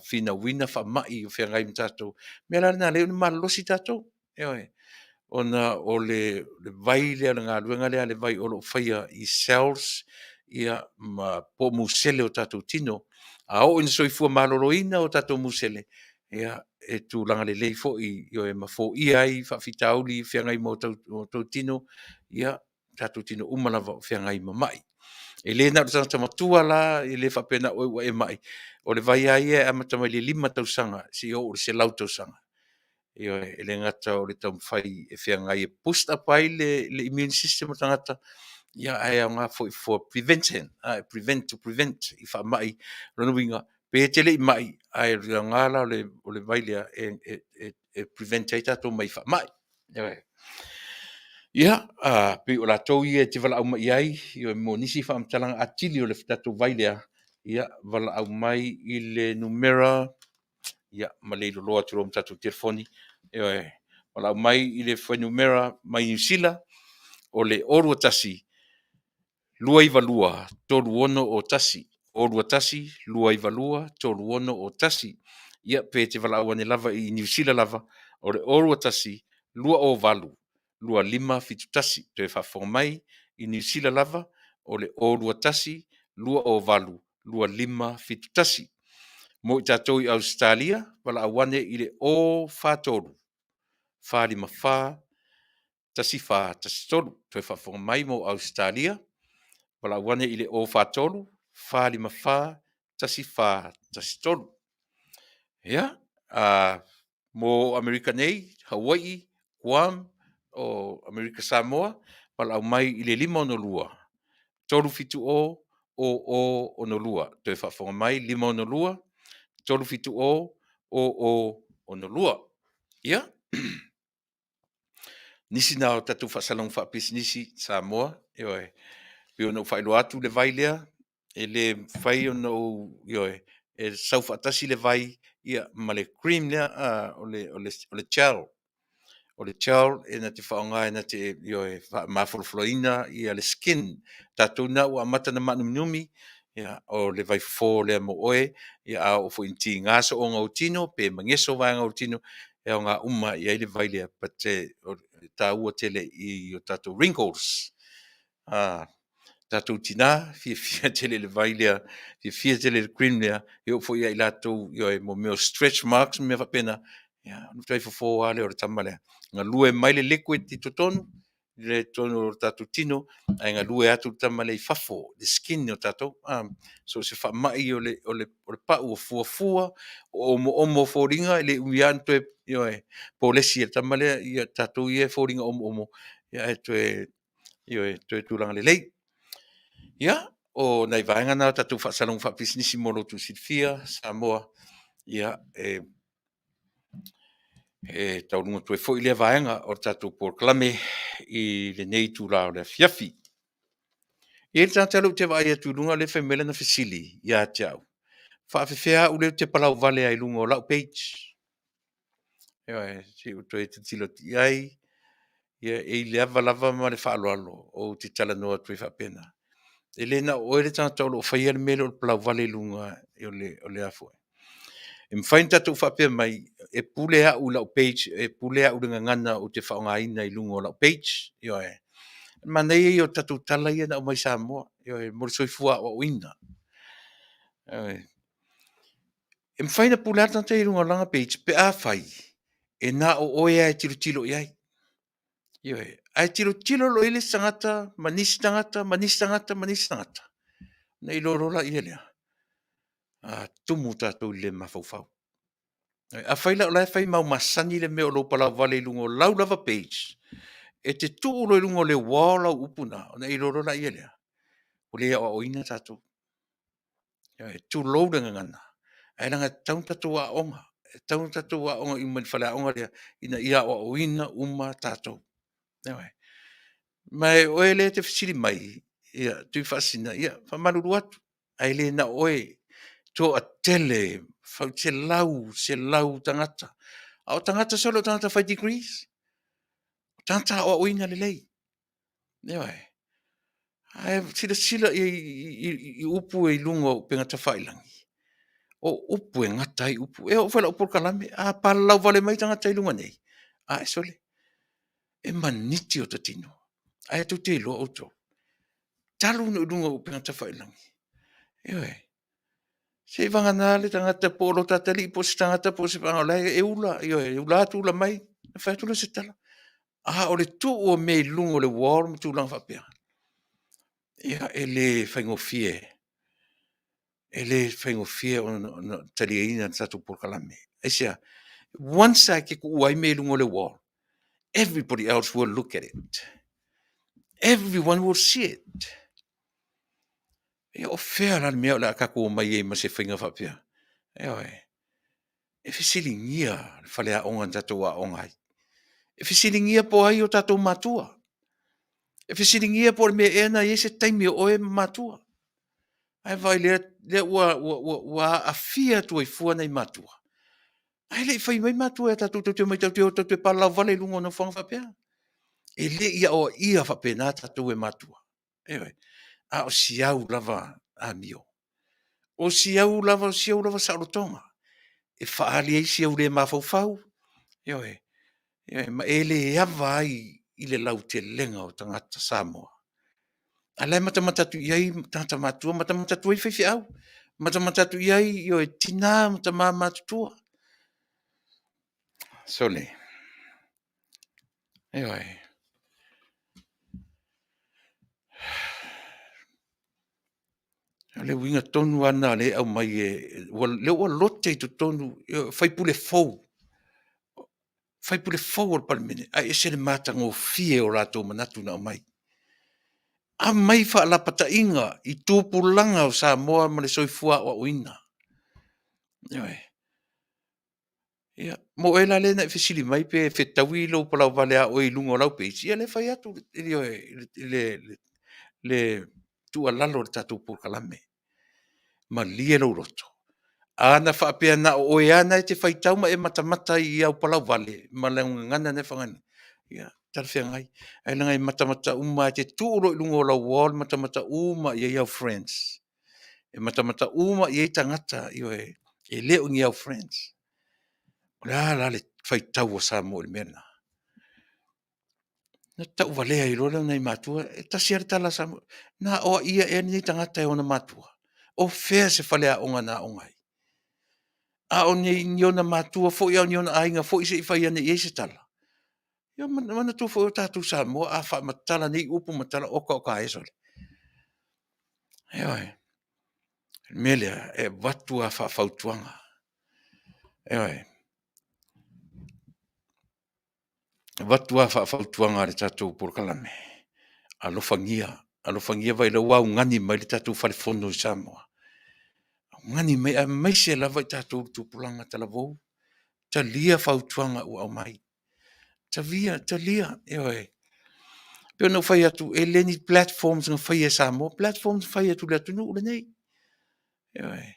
fina wina wha mai o whiangai mi tatou. Mea la nā leo ni malo si tatou, ona o le vai le ngā luenga le vai o lo whaia i cells ia ma po musele o tatou tino. A o ina soifua maloroina o tatou musele. Ia e tu langa le lei fo i e mafo i ai whawhitauli whiangai mo tau tino. Ia tatou tino umalava o whiangai ma mai. E le na tata matua la i le whapena o e mai. O le vai ai e amatamai le 5 tausanga si o se lau tausanga. Io e le ngata o le tau mwhai e whiangai e boost up ai le immune system o tangata. Ia ai au ngā for prevention, prevent i wha mai, ranuinga, pe te le i mai, ai ria ngāla o le vailea e prevent ai tato mai wha mai. Ia, pe o la tau i e te wala au mai ai, io e mo nisi wha amtalanga atili o le tato vailea, ia, wala au mai i le numera, ia, ma le ilo loa tiro tato telefoni, wala au mai i le numera mai New Zealand, o le oru tasi, lua iwa lua, tolu ono o tasi. Orua tasi, lua iwa lua, tolu ono o tasi. Ia pe te wala awane lava i New Zealand lava, o le orua tasi, lua o valu, lua 5 fitu tasi. Te whawhonga mai i New Zealand lava, o le orua tasi, lua o valu, lua 5 fitu tasi. Mo i tātou i Australia, wala awane i le o whātoru. Whārima whā, tasi tolu. Te whawhonga mai mo Australia, wala wane i le o whātolu, 5 tasi tolu. Ia, mo Amerika nei, Hawaii, Guam, o Amerika Samoa, wala au mai i le 5 ono lua. Tolu fitu o ono lua. Te whawhonga mai, 5 ono lua, tolu fitu o ono lua. Ia, nisi nao tatu whasalong whapis nisi Samoa, pio no whaelo atu le vai lea, e le whai o no, e sau whatasi le vai, ia ma le cream lea, o le chow. O le chow, e na te whaonga, e na te, mawholofloina, ia le skin, tatou na ua mata na manumnumi, ia, o le vai fo lea mo oe, ia a o fo inti ngaso o ngau tino, pe mangeso vai ngau tino, e o ngā uma, ia le vai lea, pa te, ta ua tele i o tatou wrinkles. Tatou tina, fia tele le vai lea, fia tele le cream lea, e o fo ia i latou, e mo meo stretch marks, me whapena, ia, nutai fo ale o le tama lea. Ngā lue mai le liquid i totonu, le tono o tatou tino, ai ngā lue atu tama le i fafo, le skin o tatou, so se wha mai o le pau o fua, o mo fōringa, le uian toe, po lesi e tama lea, ia tatou i e fōringa omo, ia e toe tūranga le lei. Ia, o nei vaenga nā tatou whaasalong whaapisnisi molo tu Silfia, Samoa, ia, Taunu'u toe fo i le vaenga o tatou Polokalame i le nei tū lao le Afiafi. I le tātalo te vai atu lunga le whaimele na whisili, ia te au. Faafetai u leo te palau Vale ai lunga o lau page. Ia, si u toe te tilo ti ai, ia e le ava lava ma le whaaloalo o te Talanoa tue whapena. E le na o ele tātalo o whaia le mele o le palau Vale lunga o le afua. E mwhain tatou whapea mai, e pulea u lau page, e pulea u ringa ngana o te whaonga ina i lunga o lau page, Manei o tatou tala ia na o mai Samoa. Io mo soifua o ina. E mwhaina pulata te irunga langa page pe a whai. E nā o oe ai tilo iai. Io ai tilo lo ile sangata, manisi tangata. Na ilorola ia lea. Tumu tatou le mafaufau. A whaila o lai whai mau masani le meo lo pala vale ilungo lau lava page. E te tuu lo ilungo le wala upuna. Na ilorola ia lea. O lea o ina tatou. Tu lo dengan ngana. Ai nanga taun tatou a onga. Taun tatou a onga i mani whale a onga lea. Ina ia o ina uma tatou. Mai oe le te whisiri mai. Ia, tui whasina. Ia, whamaruru atu. Ai le na oe. To a tele. Whau se lau tangata. Au tangata solo tangata 5 degrees. Tangata o ina le lei. Ia wai. Ai sila i upu e lungo pengata whailangi. O upu e ngatai upu. E o whala o Polokalame. A palau vale mai tangata i lunga nei. A e sole. E maniti o tatino. Ai tu te lo auto. Talu no lunga o pengata whailangi. E oi. Se vangana le tangata polo tatali po se tangata po se vangolai e ula. E ula tu ula mai. E whaitula se tala. A o le tu o me lungo le wall tu lang whapea. Ia e le whaingofie. E le whaingofie o taliaina tatu Polokalame. E sea, once I ke ku ai me lungo le wall, everybody else will look at it. Everyone will see it. E o whea la mea la kako o mai e ma se whainga whapea. E oi. E whisilingia whale a onga tatu a ongai. E whisilingia po ai o tatu matua. E whisilingia po me ena i se taimi o e matua. Ai vai le wa afia tu i fua nei matua. Ai le fai mai matua e tatu te mai tatu te pala vale lungo na whanga whapea. E le ia o ia whapena tatu e matua. E oi. A o siau lava a mio. O siau lava saurotonga. E whaali ei siau le mafaufau. E oi. Ma e le ava ai i le lau te lenga o tangata Samoa. Alai matamatatu iai tangata matua, matamatatu i whaiwhi au. Matamatatu iai i o e tina matamamatutua. Sole. E oi. Le winga tonu ana le au mai e le o lote tu tonu fai pule fou. Fai pule fou al palmene. Ai ese le mata ngo fie o rato manatu na mai. A mai fa la pata inga i tupulanga o Samoa ma le soifua o uina. Oi. Ia, mo e la le na fisili mai pe fetawi lo pala vale a o i lungo lau pe. Ia le fai atu le tu alalo le tatu Polokalame. Ma lie lo roto. Ana whaapea na o e ana e te whaitau ma e matamata i au palau vale. Ma le ngana ne whangani. Ia, tarwhia ngai. Ai langa i matamata uma e te tuuro i lungo lau wall, matamata uma i au friends. E matamata uma i e tangata i o e leo ngi au friends. La le whaitau o Samoa i mena. Na tau valea i rola nei matua, e tasiara tala Samoa. Na o ia e ni tangata e ona matua. O fea se whalea onga na ongai. A o ni ona matua, fo ia ni ona ainga, fo isa i whai ane i eise tala. Ia mana tu fo tatu Samoa, a wha matala ni upu matala oka esole. Eoi. Melea, e watu a wha whautuanga. Eoi. Watu a wha whautuanga le tatu Polokalame. Alofangia vai le wau ngani mai le tatu whalefono i Samoa. Ngani mai a mai se lava i tatu tupulanga tala vou. Ta lia whautuanga u au mai. Ta lia, eoi. Peo no whai atu, e leni platforms nga whai e Samoa, platforms whai atu le atu nu ule nei. Eoi.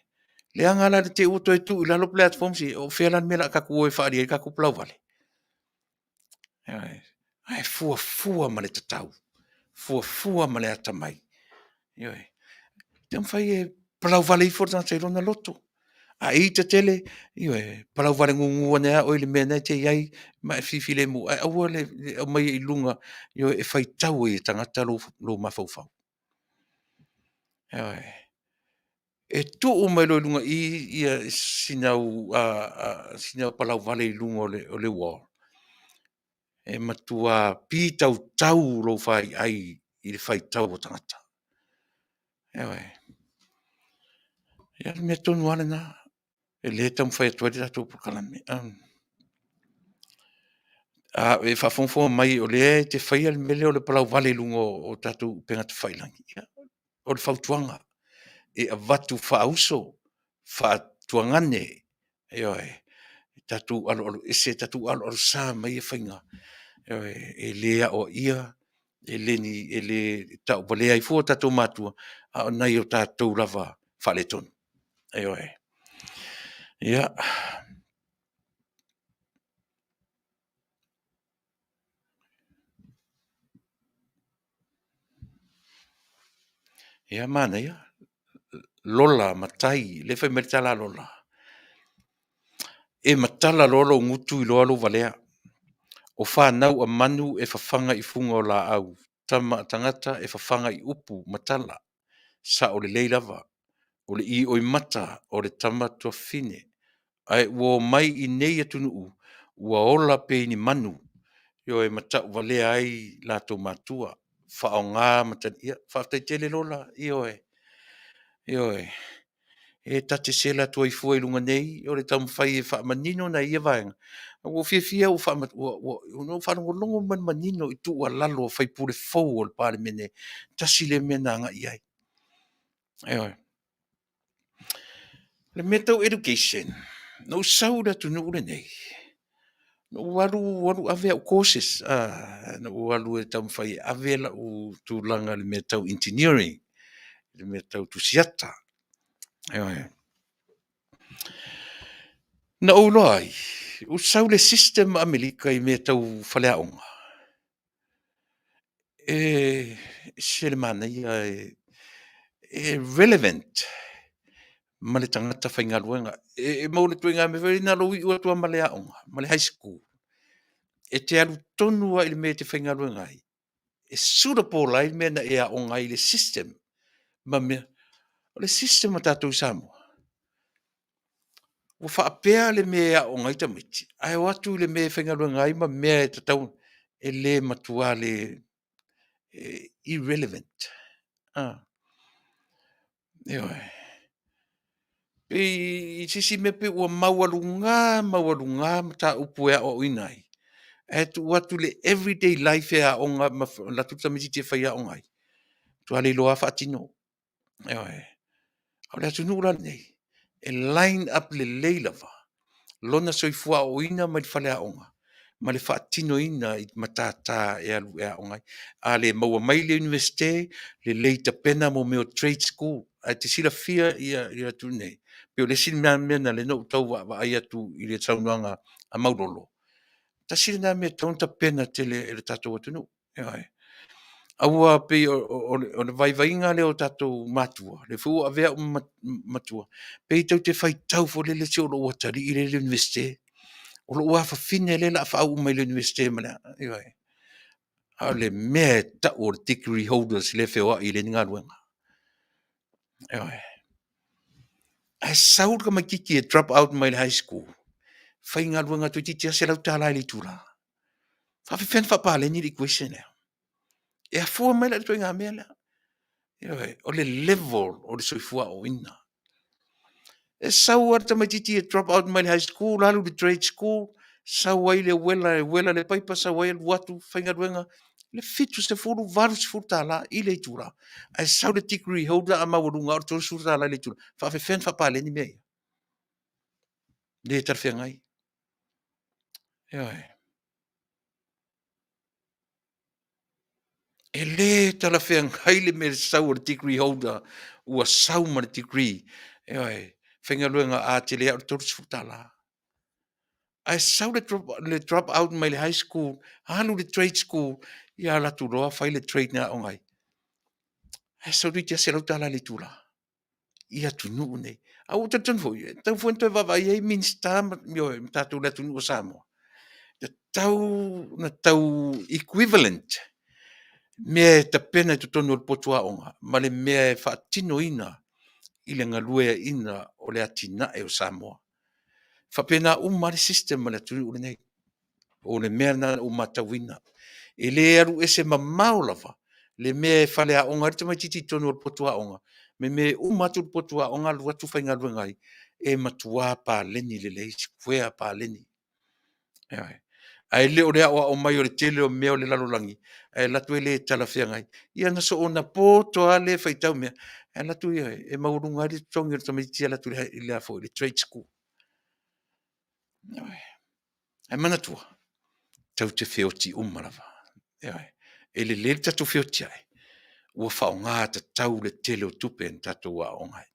Le angala le te uto e tu, ilalo platforms i, o whelan mela kaku oe whaari e kaku plau vale. Eoi. Ai fua ma le tatau. Fua ma le atamai. Ioi. Te whai e plau vale i fortana te rona loto. A i te tele, io e palau vare ngungu nea o le mena te iai, ma e fifile mu, a ua le mai i lunga, io e fai tau e tangata lo mafaufau. E tu o mai lo lunga ia sinau palau vale i lunga o le wall. E matua pi tau lo fai ai i le fai tau o tangata. Ia le mea tonu ale na, e le tam fai atua le tatou Polokalame. E whafonfo mai o le te whaia le mele o le palau vale i lunga o tatou penga te whailangi. O le whautuanga. E a watu whauso, whatuangane. Tatou alo, e tatou alo sa mai e whainga. E lea o ia, e le tau palea i fua tatou matua, a nei o tatou lava whale tonu. Ia. Ia mana ia. Lola, matai, le whai meritala lola. E matala lola o ngutu i loalo valea. O whanau a manu e whawhanga i funga o la au. Tangata e whawhanga i upu matala. Sa o le leilava. O le i oi mata o le tamatua fine. Ai wo mai i nei Taunu'u. Ua ola pe ni manu. Yo e mata valea ai la to matua. Whao ngā matania. Faafetai tele lola. E tate sela tua i fua i lunga nei, o le tamu whai e wha manino na ia vaenga. O fia o wha whanongolongo man manino i tu lalo whai pure fau o le pāle mene, tasi le mena nga iai. Le mental education, no sauda Taunu'u le nei. No walu ave au courses, no walu e tamu whai ave la u tūlanga le mental engineering, le mental tusiata. Na ulai, o sau le system Amerika i mea tau whaleaonga. Se le mana ia relevant ma le tangata whaingaruenga. Mau le tuenga me veri na lo i ua tua maleaonga, ma le high school. E te alu tonua i le mea te whaingaruenga ai. E sura pola i mea na e aonga i le system. Ma mea, o le system a tātou Samoa. O whaapea le mea o ngai tamiti. Ai watu le mea whengarua ngai ma mea e tatau e le matua le irrelevant. I sisi me pe ua maualunga mata upu ea o inai. E tu watu le everyday life ea o nga la tuta miti te whaia o ngai. Tu ale loa whaatino. Au le atu nura nei. E line up le leilava. Lona soifua o ina mai whalea onga. Ma le whaatino ina i matata e alu e onga. A le maua mai le universite, le leita pena mo meo trade school. A te sila fia ia tu nei. Peo le sila mena le no tau wa ai atu i le taunuanga a maurolo. Ta sila na mea taunta pena te le tatou atunu. Aua pe o le vaivainga le o tatou matua. Le fu avea o matua. Pe i tau te whai tau fo le se o lo watari i le universite. O lo ua whawhine le la whau mai le universite mana. A le mea ta o le degree holders le whiwa i le ninga ruenga. A saur ka makiki e drop out mai le high school. Whai ngā ruenga tu titia se lau tālai li tūra. Whawhiwhen whapale ni li question e. E a fua mai la tu ngā mea lea. O le level o le soifua o ina. E sau arta mai titi e drop out mai le high school, alu le trade school, sau ai le wela le paipa, sau ai le watu whainga ruenga, le fitu se furu, varu se furu tala, i le itura. Ai sau le degree holder a mawarunga, o tōru furu tala i le itura. Whawhiwhen whapale ni mea. Le tarwhia ngai. E le tala whea ngai le me sau le degree holder, ua sau ma le degree. Whenga luenga a te lea o tōru furu tala. Ai sau le drop out mai le high school, halu le trade school, ia la tu roa whai le trade na o ngai. Ai sau duitia se lau tala le tula. ia Taunu'u nei. Au tatun fo, tau fo ntoi vava ia minsta yo tatu le Taunu'u Samoa. Tau equivalent me ta pena tu tonu le potua onga, ma le me whaatino ina i le ngaluea ina o le atina e o Samoa. Whapena umare system ma le Taunu'u nei, o le mea na umatawina. E le aru ese mamau lava, le mea whale a onga, rita mai titi tonu le potua onga, me umatu le potua onga lua tu whainga lua ngai, e matua pa leni le leisi, kwea pa leni. Ai le o rea o mai o le tele o mea o le lalolangi, ai latu e le talafia ngai, ia na so ona poto a le whaitau mea, ai latu ia e maurunga le tongi o tamaitia latu i le afo, le trade school. Ai manatua, tau te whioti umarawa. E le le tatu whioti ai, ua whaonga ta tau le tele o tupe en tatu wa o ngai.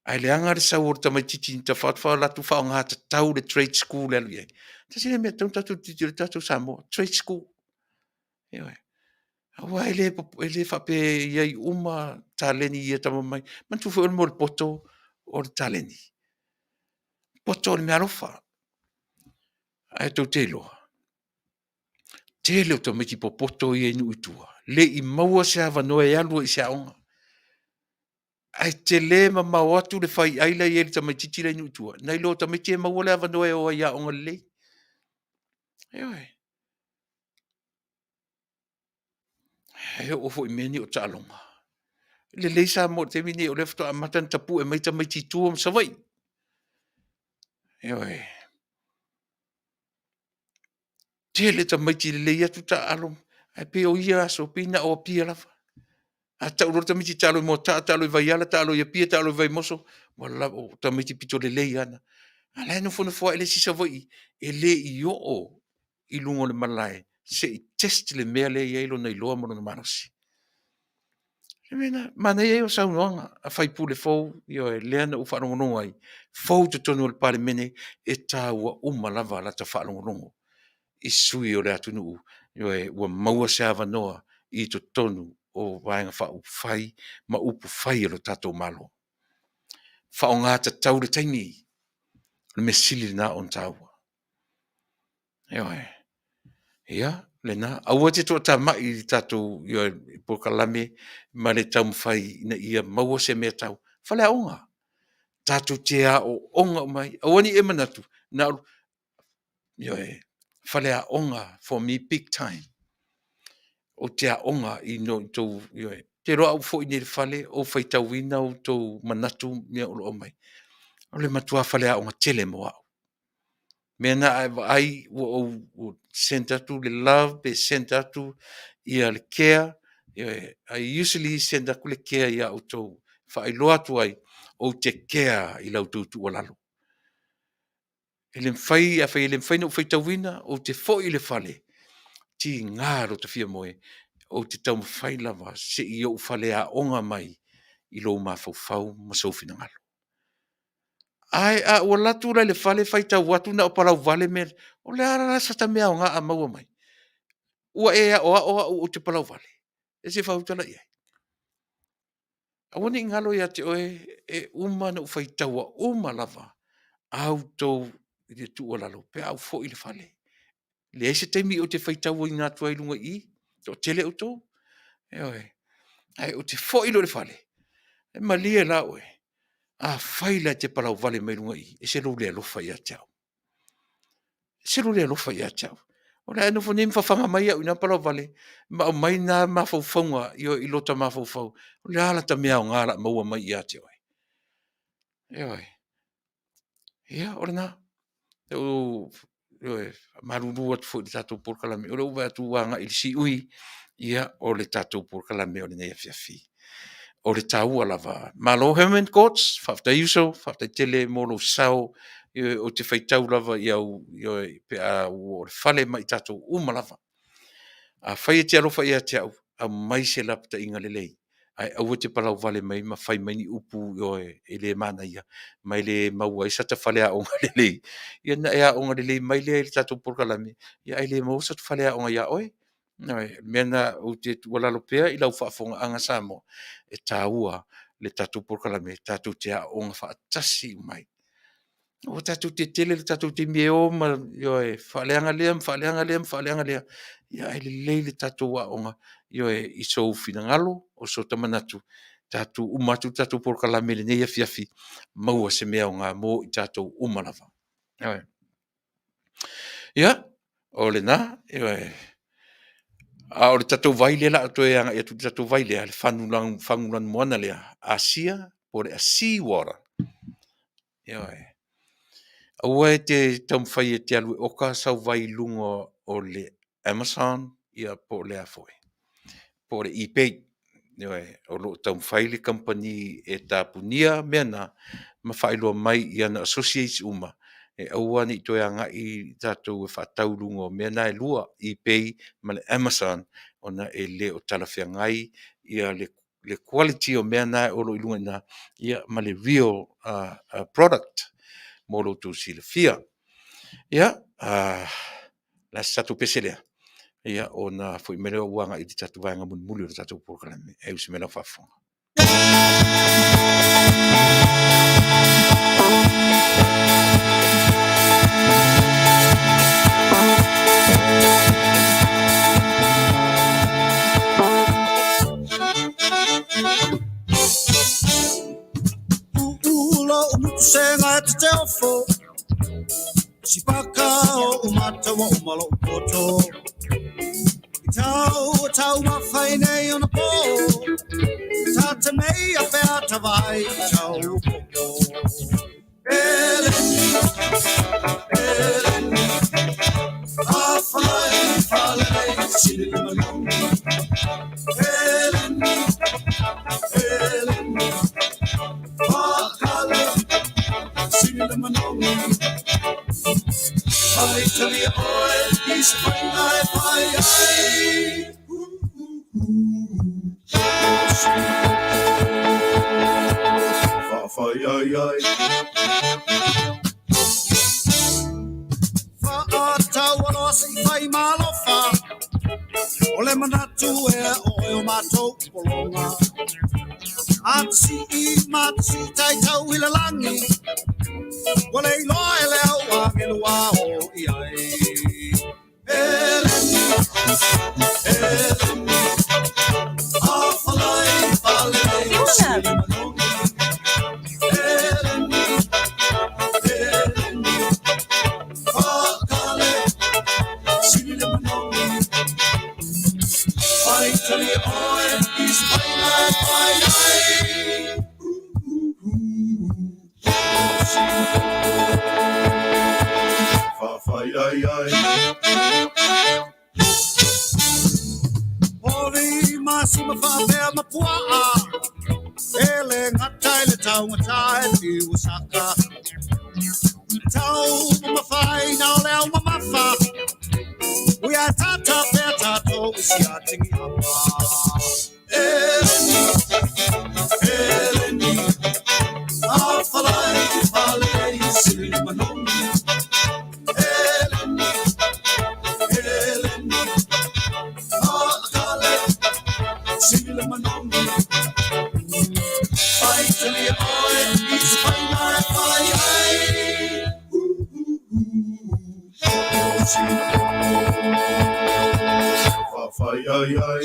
Ai le anga le sau o tamaititi ta whaatwha latu whaonga ta tau le trade school le lui. Ta sine mea tatu titi le tatu Samoa, trade school. Awa ele whape iai uma taleni ia tamamai, mantu whi mo le poto o le taleni. Poto le mea rofa. Ai tau te loa. Te leo tamaiti po poto ia inu itua. Le I maua se hava noe e alua I se aonga. Ai te le ma mau atu le whai aila I ele tamaiti le inu itua. Nai lo tamaiti e maua le hava noe o ia aonga le. Eoi. Heo ofo I meni o talonga. Le leisa mo te mini o lefto a matan tapu e maita maiti tua ma savai. Eoi. Te le tamaiti le leia tu ta alom. Ai pe o ia so pina o pia lafa. A ta uro tamiti talo mo ta talo vai ala talo ia pia talo vai moso. Wala o tamiti pito le leia ana. Ala no fono fo ele sisa voi. Ele I o I lungo le malai. Se I test le mea le ia ilo nei loa mono manosi. Mena, mana ia o saunoanga, a whai pule fau, io e leana u wharongonongo ai, fau te tonu le pare mene, e tā ua umalava la ta wharongonongo. I sui o le Taunu'u, io e ua maua se awa noa, I to tonu o vaenga whau whai, ma upu whai alo tatou malo. Whao ngāta tau le taimi, le me sili na on taua. Io e. Ia, lena, aua te tō tā mai I tātou io Polokalame, ma le tau mwhai na ia maua se mea tau. Whale aonga. Tātou te a o onga mai. Awani e manatu. Na, io e, whale aonga for me big time. O te aonga I no tō, io e, te roa au fo I nere whale, o whai tau wina o tō manatu mea o mai. O le matua whale aonga tele mo au. Mena ai o send atu le love be send atu ia le care. I usually send aku le care ia o tau whaailoa atu ai o te care I lau tūtu o lalo. Ele mwhai a whai ele mwhai na o whai tauina o te fo I le whale. Ti ngāro te whia moe o te tau mwhai lava se I o whale a onga mai I lo ma fau ma soufina ngalo. Ai a o latu la le fale faita watu na o palau vale me o le ara sa ta mea o nga a maua mai. Ua e o te palau vale. E se fau tala ia. A wani ngalo ia te oe e uma na ufaita wa uma lava au tau I te tu o lalo pe au fo I le fale. Le eise teimi o te faita wa I ngā tua ilunga I o tele o tau. E oe. Ai o te fo I lo le fale. E malia la oe. A faila te palau vale mai lunga I. E se lo le alofa ia tau. Se lo le alofa ia tau. O le anu fo nim whawhanga mai au ina palau vale. Ma o mai nā mawhauwhaunga I lota mawhauwhau. O le ala ta mea o ngāra maua mai ia te oe. E oe. Ia, o le nā. O maruru atu fo I tātou Polokalame. O le uwe atu wanga I si ui. Ia, o le tātou Polokalame o le nei Afiafi. O le tāua lava. Malo Herman Courts, Faafetai uso, Faafetai tele molo sao, o te whaitau lava I au, pe a o le whale mai tātou uma lava. A whai e te alofa ia te au, a mai se lapta inga lelei. Ai au te palau vale mai, ma whai mai ni upu e le mana ia, mai le maua, isa ta whale a onga lelei. Ia na e a onga lelei, mai le tātou Polokalame, ia ai le mausa ta whale a onga ia oe. Ai, mena o te tualalo pea i lau whaafonga Samoa e tāua le tatu Polokalame, tatu te a onga whaatasi mai. O tatu te tele, le tatu te meo, ma yoe, whaaleanga lea, ia e le tatu wa onga, yoe i sou fina ngalo, o so tamanatu, tatu umatu, tatu Polokalame le nei Afiafi, maua se mea o ngā mō i tatu umalava. Ia, o le nā, yoe, a o le tatou vaile la to e anga e tu tatou vaile ale fangulan moana le Asia por a sea water. Ia e. Ua e te tamwhai e te alu o ka sau vai lungo o le Amazon ia po le afoi. Po le eBay. Ia e. O lo tamwhai le company e tapunia mena ma whailua mai i ana associates uma. E aua ni to anga i tatou e whataurungo mena e lua eBay ma le Amazon ona e le o talawhiangai ia le quality o mea nai olo i lunga na ia ma le real product molo tu si le fia. Ia, la satu peselea. Ia, ona fui mele o wanga i tatu vanga muli o tatu Polokalame. E usi mele o whafonga.
Senga te teofo Sipaka o umata wa umalo koto Tau mawhaine on a po Tata mei a pea tawai tau koko Eleni Awhai whale siri manongi Eleni Whakale siri manongi Ai tali oe is whaingai whai ai Whawhai ai ai Whaatau alosi whai malofa Ole manatu e oe o mātou polonga Matsi tai tau ila langi Wale i loa e leo wa milua o iai Eleni Awhalai whale siri manongi Eleni Whakale siri manongi Whai tali oe is whaingai whai ai Whawhai ai ai Ori masima whawhea mapua Ele ngatai le tau ngatai ti usaka Tau mawhai na ole au mamafa Ui a tata pea tato isi a tingi hapa Eleni Awhalai whale siri manongi Eleni Whakale siri manongi Whai tali oe is whaingai whai ai Whawhai ai ai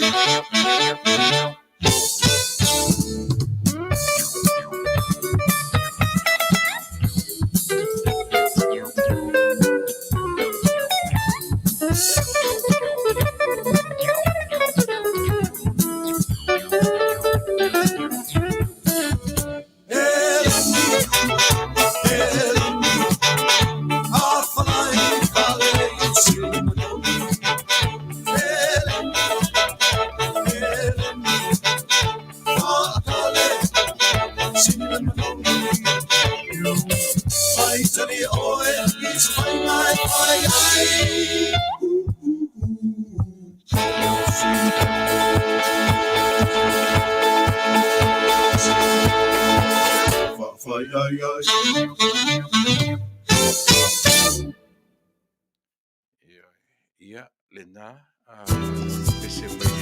Ia, le nā, pese mai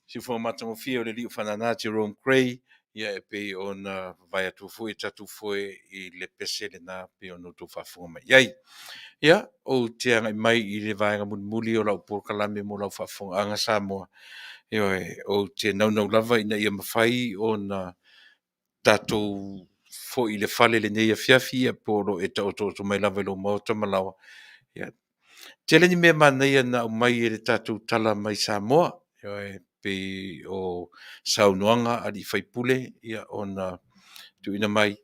si fo matango fia o le liu whanana Jerome Gray, ia e pe ona vai atu fo e tatu fo i le pese le nā pe ono tu whafunga mai. Iai, ia, o te angai mai i le vaenga muli o lau Polokalame mo lau whafunga anga Samoa. Ia o te naunau lava ina ia mawhai o na tatou fo i le fale le nei Afiafi ia polo e ta oto mai lava lo maota malawa. Ia, te leni mea mana ia na o mai e le tatou tala mai Samoa. Ia pe o saunoanga a di faipule ia ona tu ina mai.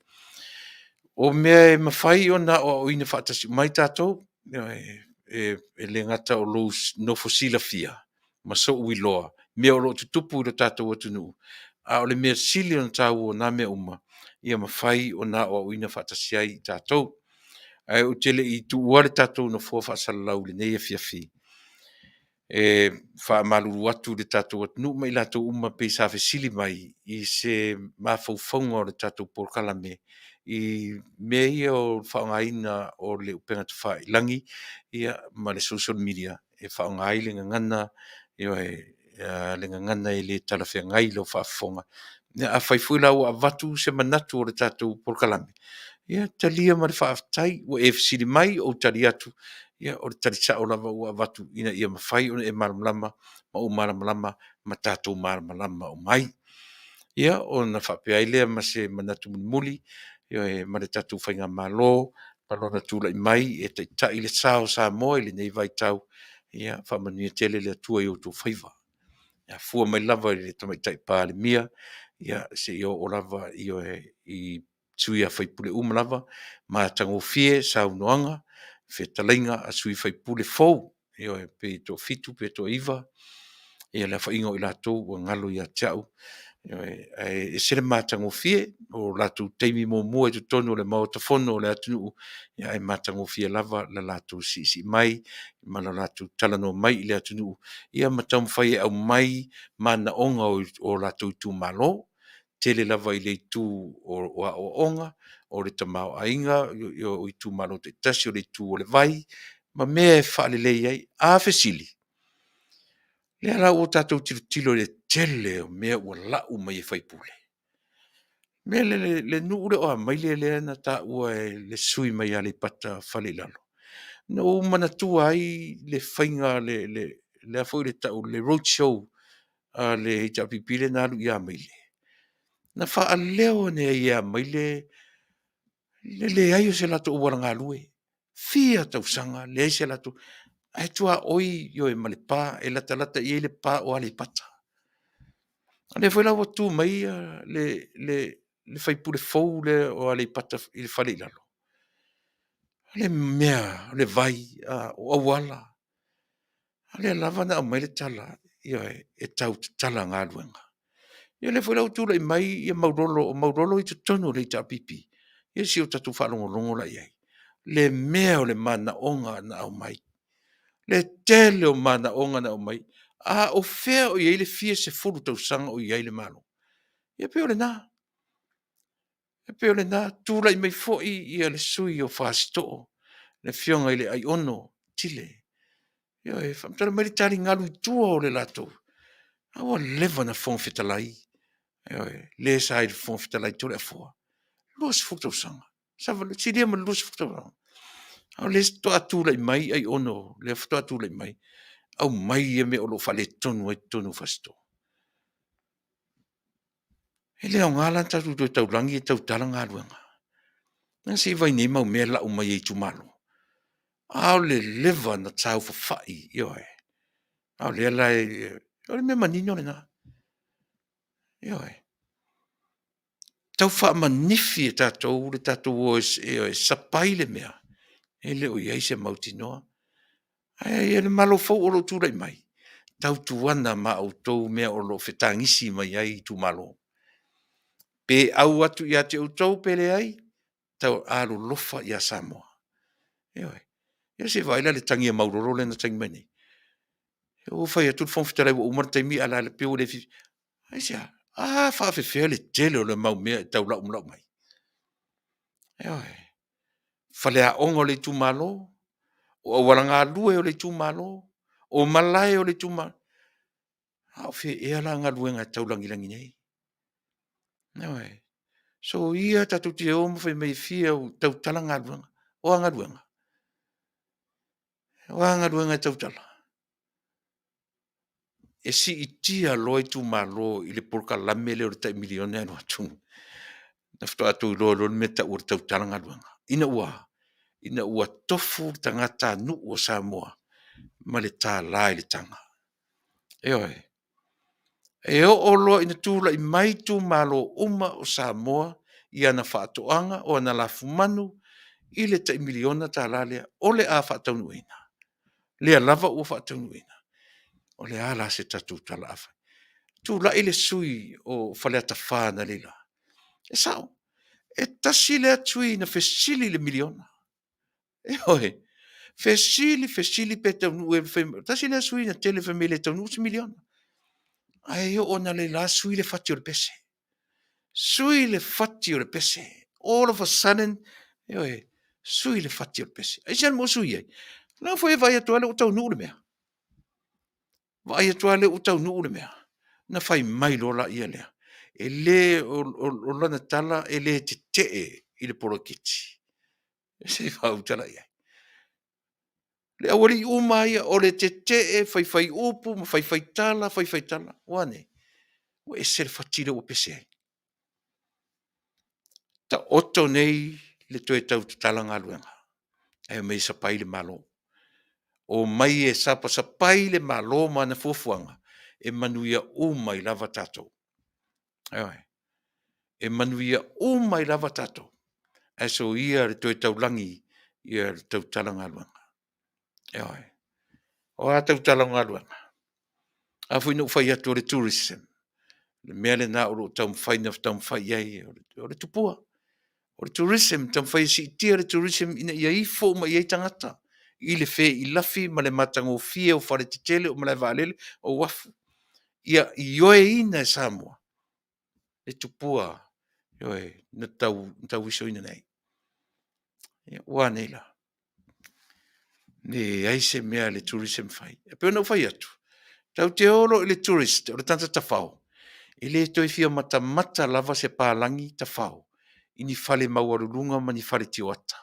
O mea e mawhai o na o ina whaatasi mai tātou, e le ngata o lous no fosila fia, ma so ui loa, mea o lo tutupu i lo tātou atu nuu. A o le mea sili o na tāu o na mea uma, ia mawhai o na o ina whaatasi ai tātou. Ai o tele i tu uare tātou na fua whaasalau le nei a fiafi. E fa malulu atu le tatou atu nu mai latou uma pe sa fe sili mai i se mafaufaunga o le tatou Polokalame i mea ia o whaongaina o le upenga te whailangi ia ma le social media e whaongai le ngangana le ngangana i le talawhia ngai lo whaafonga a whaifui lau a watu se manatu o le tatou Polokalame ia talia ma le Faafetai o e fisili mai o tali atu ia o le talisa o lava ua watu ina ia mawhai o e malamalama ma o malamalama ma tātou malamalama o mai ia o na whapea lea ma se manatu muli ia e ma le tātou whainga malo palona tūla i mai e te tai le sao Samoa i le nei vai tau ia whamanuia tele le atua i o tō whaiva ia fua mai lava i le tamaitai pāle mia ia se i o lava i tui a whaipule lava ma tango fie saunoanga whetalainga a sui whaipule fau ia e pe tō fitu pe tō iwa ia le whaingo i lātou o ngalo i a tiau e sere mātango fie o lātou teimi mō mua i tu tonu o le maotafono o le Taunu'u ia e mātango fie lava la lātou si mai ma la lātou Talanoa mai i le Taunu'u ia matau mwhai au mai mana onga o lātou tu malo tele lava i le tu o onga o le tamao ainga o i tu malo te tasi o le tu o le vai ma mea e whaalelei ai a fesili le ala o tātou tilo le tele o mea ua lau mai e whaipule. Mea le nuu le oa mai le na tā ua le sui mai a le pata Failautusi. No manatua ai le whainga le afo le tau le roadshow le hita pipile na alu ia mai le. Na wha leo ne ia mai le ai o se lato o waranga alue. Fia tau sanga le ai se lato. Ai tua oi yo e malepa e lata i le pa o ale pata. Le foi la tu mai le fai pure fou le o ale pata i le Failautusi. Le mea le vai o awala. Le lava na mai le tala yo e tau tala ngā luenga. Ia le foi la tu le mai ia maurolo i te tonu le ta pipi. Ia si o tatu whalongo la iai. Le mea o le mana onga na au mai. Le tele o mana onga na au mai. A o fea o iai le fia se furu tau sanga o iai le malo. Ia peo le nā. Ia peo le nā. Tūla i mai foi ia le sui o whaasito. Le fionga i le ai ono. Tile. Ia e whamtara mai le tari ngalu i tua o le lato. Awa leva na fong fetalai. Ia e le sa i fong fetalai tole a fua. Luas furu tau sanga. Sava le sidia ma luas furu tau sanga. Au le sto atula i mai ai ono. Le sto atula i mai. Au mai e me o lo fale tonu ai tonu fasto. E leo ngala tatu to tau langi e tau tala ngā ruenga. Nga si vai nei mau mea lau mai e tumalo. Au le leva na tau fafai io e. Au le ala e. Au le mea manino le na. Io e. Tau wha manifi e tatou le tatou o e sapai le mea. E leo iai se mautinoa. Ai le malo fau o lo tūrai mai. Tau tuana ma au tau mea o lo whetangisi mai ai tu malo. Pe au atu i ate au tau pele ai, tau alo lofa i a Samoa. Eoi. Ia se vaila le tangi a mauroro le na tangi mai nei. O fai atu fong whitarai wa umar taimi ala le peo le fifi. Ai sea, whaafewhea le tele o le mau mea e tau lau mai. Eoi. Whalea ongo le tu malo, o walanga lue o le tumalo, o malai o le tumalo. Au fe e ala nga luenga taulangilangi nei. Nawe. So ia tatu te o mo fe mai fia o tau talanga luenga. O anga luenga. O anga luenga tau tala. E si itia loi tumalo i le Polokalame le o le tai milione anu atu. Na fto atu i lo me ta ur tau talanga luenga. Ina ua tofu tangata nu o Samoa. Ma le tā lai le tanga. E o loa ina tūla i mai tū malo uma o Samoa i ana whaatoanga o ana la fumanu i le tai miliona tā lalea o le a whaataunuina. Lea lava ua whaataunuina. O le ala se tatu tala awha. Tūla i le sui o whaleata whāna lila. E sao? E tasi lea tui na fesili le miliona. E hoi. Fesili pe taunu e tasi lea sui na tele famile taunu se miliona. Ai ona le la sui le fati o le pese. Sui le fati o le pese. All of a sudden, sui le fati o le pese. Ai sian mo sui ai. Na foi vai atua le utau nuu le mea. Vai atua le utau nuu le mea. Na fai mai lola ia lea. E le o lana tala e le te tee i le porokiti. E se fau tala ia. Le awali umai o le te tee fai upu, ma fai tala. Wane. O e se le fatile o pese ai. Ta oto nei le toe tau talanga luenga. E mei sapai le malo. O mai e sapa sapai le malo ma na fufuanga. E manuia umai lava tatou. E manuia umai lava tatou. E so ia le toe tau langi ia le tau talanga luenga. O a tau talanga luenga. A fui no fai atu le tourism. Le mea le na o tau mwhai ai o le tupua. O le tourism, tam whai si tia le tourism ina ia ifo ma ia tangata. I le fe i lafi ma le matango fia o whare titele o ma le valele o wafu. Ia i oe ina e Samoa. Le tupua. Ioe, na tau iso ina nei. Ua neila. Ne aise mea le tourism whai. E peo nau whai atu. Tau te olo i le tourist, o le tanta tawhao. I le toi fia mata lava se pālangi tawhao. Ini fale mauarulunga ma ni fale tiwata.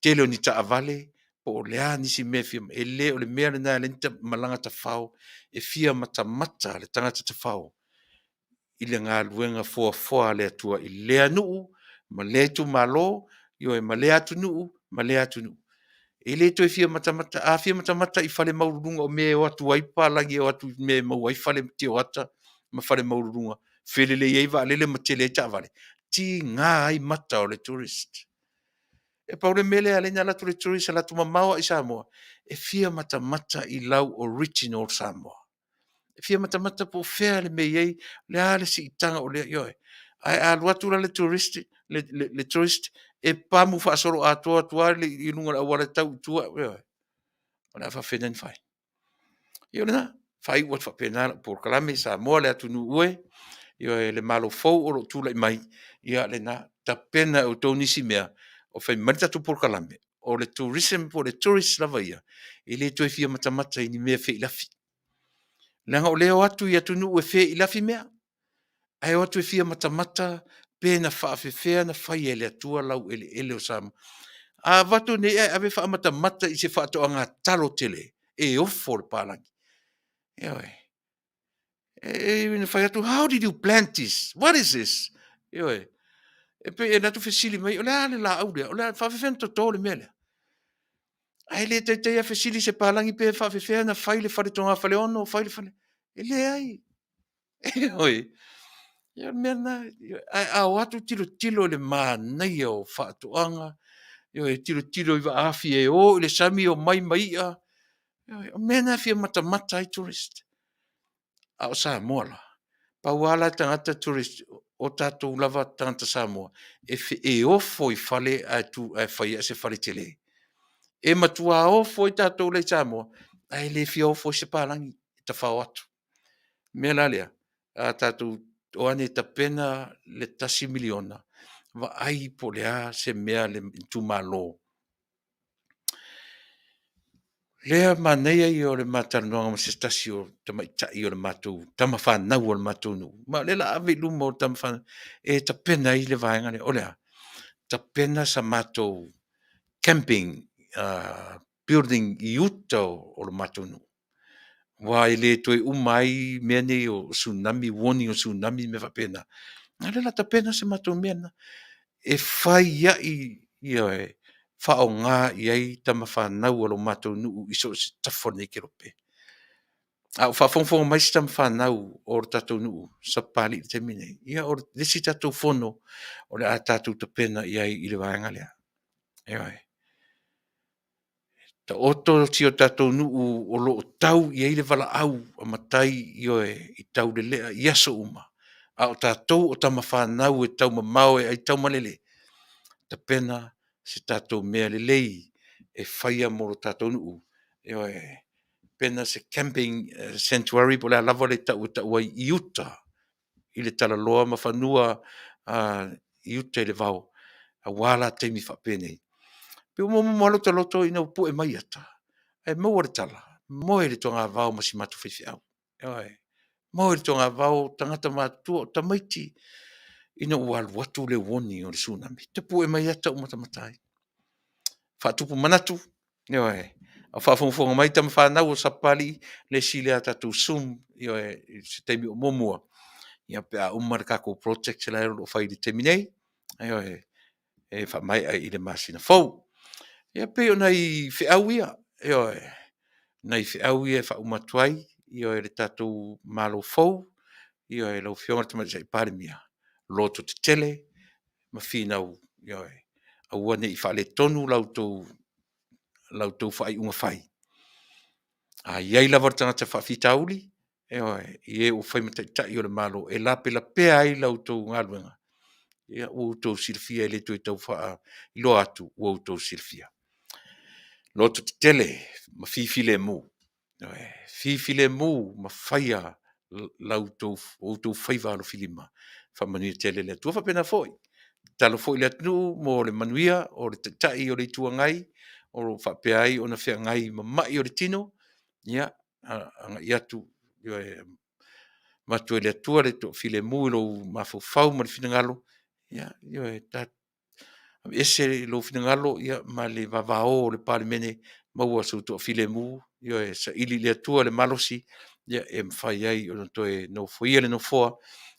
Tele o ni ta Vale, po o lea nisi mea fia, e le o le mea le nā le nita malanga ta whao, e fia mata le tangata ta whao. I le ngā luenga fua le atua i lea nuu, ma lea tu malo, ioe ma lea tu nuu, ma lea tu nuu. E le toi fia mata a fia mata i fale maurulunga o mea o atu waipa lagi o atu mea mau wai fale tiwata, ma fale maurulunga. Fele le ieiva alele ma tele ta Vale. Ti ngā ai mata o le tourist. E paule mele ale nga latu le tourist latu mamawa i Samoa. E fia mata i lau original Samoa. E fia mata po fea le meiei le ale si itanga o le ioe. Ai a luatu la le tourist, le tourist e pamu fa solo atua le ilunga la wala tau tua. Ona fa fenen fai. Io na fai wat fa pena Polokalame Samoa le atu nu ue. Io le malo fou o lo tula i mai. Ia le na ta pena o tau nisi mea o fai marita tu Polokalame o le tourism po le tourist lava ia i le toi fia mata i ni mea fe ilafi langa o leo atu i atu nu e fe ilafi mea ai o atu e fia mata pena faafefea na fai ele atua lau ele o Samoa a vatu ne e ave fa mata i se faatoanga talo tele e ofo le palangi e fai atu how did you plant this what is this e pe e natu fesili mai o le ale la au o le faafefea na totole mele ai le te ia fesili se palangi pe faafefea na fai le fale tonga fale ono fai le fale e le ai oi ia mena a watu tilo le manai o faatoanga tilo i Afiafi e o le sami o mai ia o mena fia mata ai tourist a o Samoa la pauala tangata tourist o tatou lava tangata Samoa e ofo i fale a fai se fale tele e matua ofo i tatou le Samoa ai le fia ofo se palangi ta whao atu mea lalea a tatou o ane ta pena le tasi miliona va ai po lea se mea le tumalo Lea manea I o le matanoanga ma se stasi o tamaitai o le matou, tamawhanau o le matou nu. Ma le la ave luma o tamawhanau, e tapena I le vaenga le, o lea, tapena sa matou camping, building I uta o le matou nu. Wa le toi umai mene o tsunami, warning o tsunami me whapena. Nga le la tapena sa matou mena, e whai ia e, whao ngā iai tamawhanau o lo matou nu iso se tafone ke rope. A whawhongwhonga mai si tamawhanau o le tatou nu sa pali te mine. Ia o le si tatou fono o le a tatou tapena iai I le vaenga lea. Ewa ta oto si o tatou nu o lo tau iai le vala au a matai I tau le lea I aso uma. A o tatou o tamawhanau e tau mamau e ai tau malele. Ta pena se tatou mea lelei e whaia mo lo tatou nuu. Pena se camping sanctuary po le lava le tau ai I uta. I le Talanoa ma whanua I uta I le vau. A wala teimi whapene. Pe o momo malo te loto I nau pu e mai ata. E mau le tala. Mo e le tonga vau ma si matu whaifi au. Mo e le tonga vau tangata matua o tamaiti. Ina ua watu le woni o le tsunami. Te pu e mai ata o matamatai. Whatupu manatu. A whawhongwhonga mai tam whanau o sapali le sile a tatu sum. Se teimi o momua. Ia pe a umar kako project se laero o whai le teimi nei. E whamai ai I le masina fau. Ia pe o nei whiau ia. Nei whiau ia e whaumatuai. Ia le tatu malo fau. Ia e lau whionga te mai sai pare mia. Loto te tele. Ma whinau. A ua nei whale tonu lautou whai unga whai. A iei lava tangata whawhitauli. I o whai matai o le malo. E lape la pea ai lautou ngaluenga. Ia outou silfia I le tui tau wha I lo atu outou silfia. Loto te tele. Ma fifile mu. Fifile mu. Ma whaia lautou whaiva alo filima. Whamanuia tele le tua whapena foi. Talo foi le atnu mo le manuia o le tai o le tuangai o lo whapeai o na whea ngai ma mai o le tino. Ia, anga iatu matue le atua le to file mu lo mafufau ma le finangalo. Ia, ese lo finangalo ia ma le vavao le palimene maua su to file mu. Ia, sa ili le atua le malosi. Ia, e mwhai ai o na toe no fuia le no foa.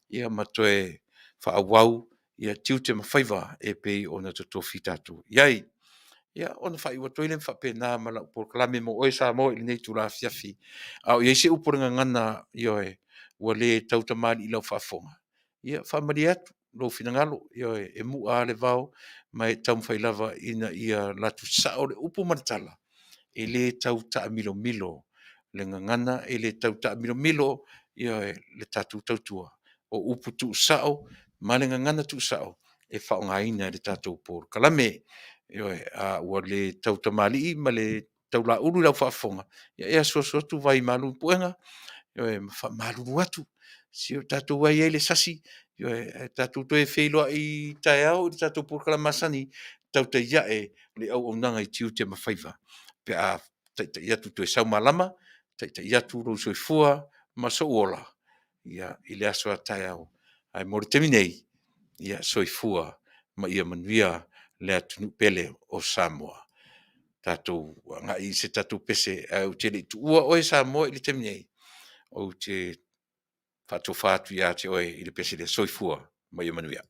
Ia, ma toe whaawau. Ia tiute mawhaiva e pei o na to fitatu. Iai, ia ona whai ua toile mwhapena ma la Polokalame mo oe Samoa I nei tūla Afiafi. Au iai se uporinga ngana ioe ua le tautamani I lau whafonga. Ia whamari atu lo finangalo ioe e mua le vau mai taumwhailava ina ia latu sao le upu maritala. E le tauta milo milo le ngangana e le tauta milo milo ioe le tatu tautua. O upu tu sao ma le ngangana tu sao e whaongaina le tatu Polokalame. A ua le tautamali ma le taulaulu lau whaafonga. Ia ea sotu vai malu puenga. Ma malu atu. Si o tatu wai e le sasi. Tatu toe whailoa I tae au I tatu Polokalama tauta iae le au nanga I tiu te mawhaiva. Pe a taita iatu toe saumalama. Taita iatu rou soifua ma so uola. Ia I le aso a tae au. Ai mori teminei. Ia soifua ma ia manuia le atunu pele o Samoa. Tatou ngai se tatou pese au te le tua o Samoa I le teminei. O te whatu ia te oe I le pese le soifua ma ia manuia.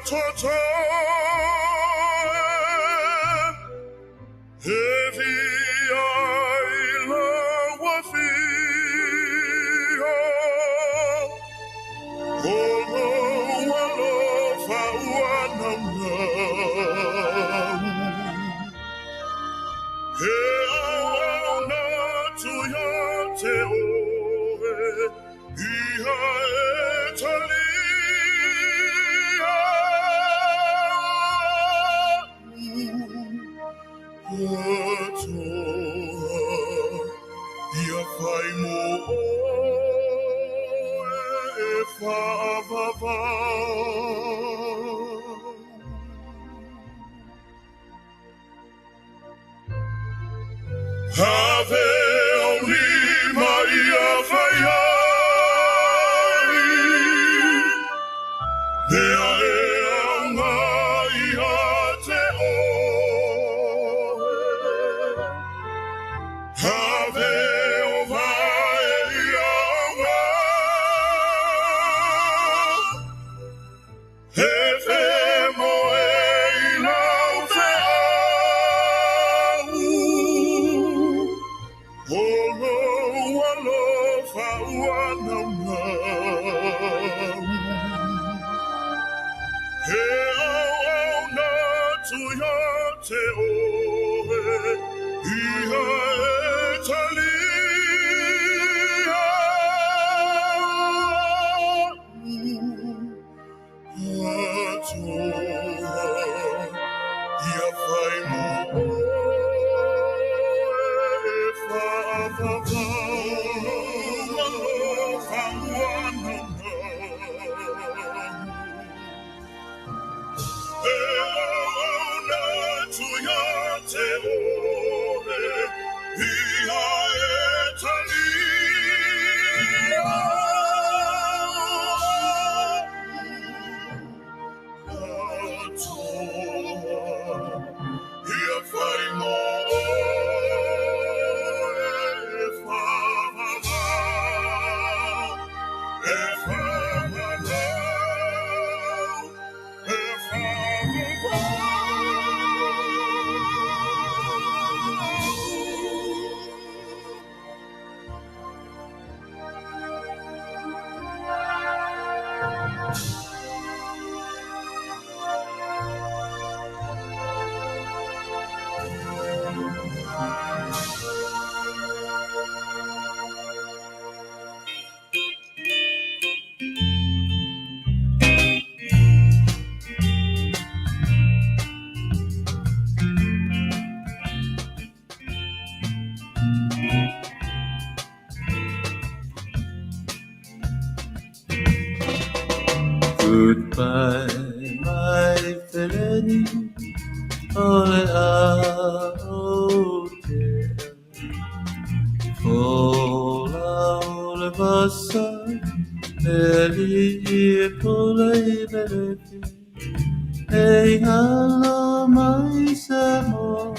toto heavy
Goodbye, my Feleni, ole a o te Ola ole Fasa, Eli e polei beleki, Ei hala mai Samoa,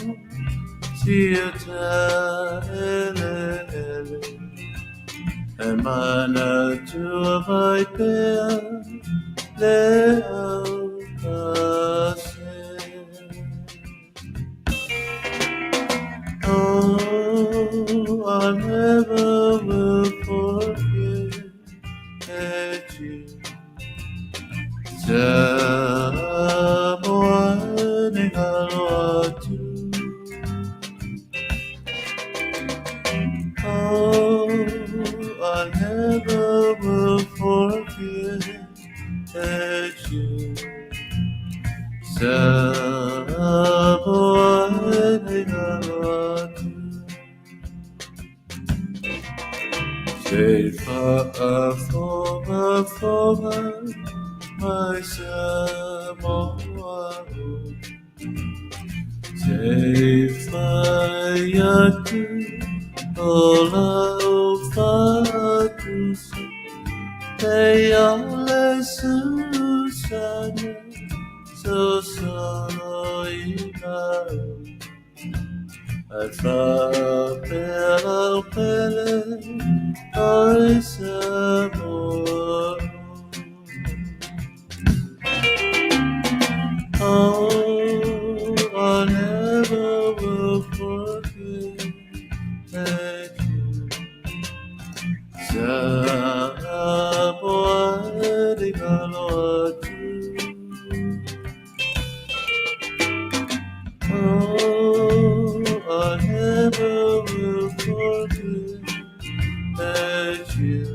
Siata ele ele, E mana tua vai pea, Oh, I never will forget you. Samoa ni Alofipo. Oh, I never will forget you. Samoa ni Alofipo. Say Faafetai, my Samoa. Say Failautusi, Failautusi, Te ale Susana, so solo inau. At Faafetai, my Samoa. never will forget you. Samoa di Talanoa. Oh, I never will forget you.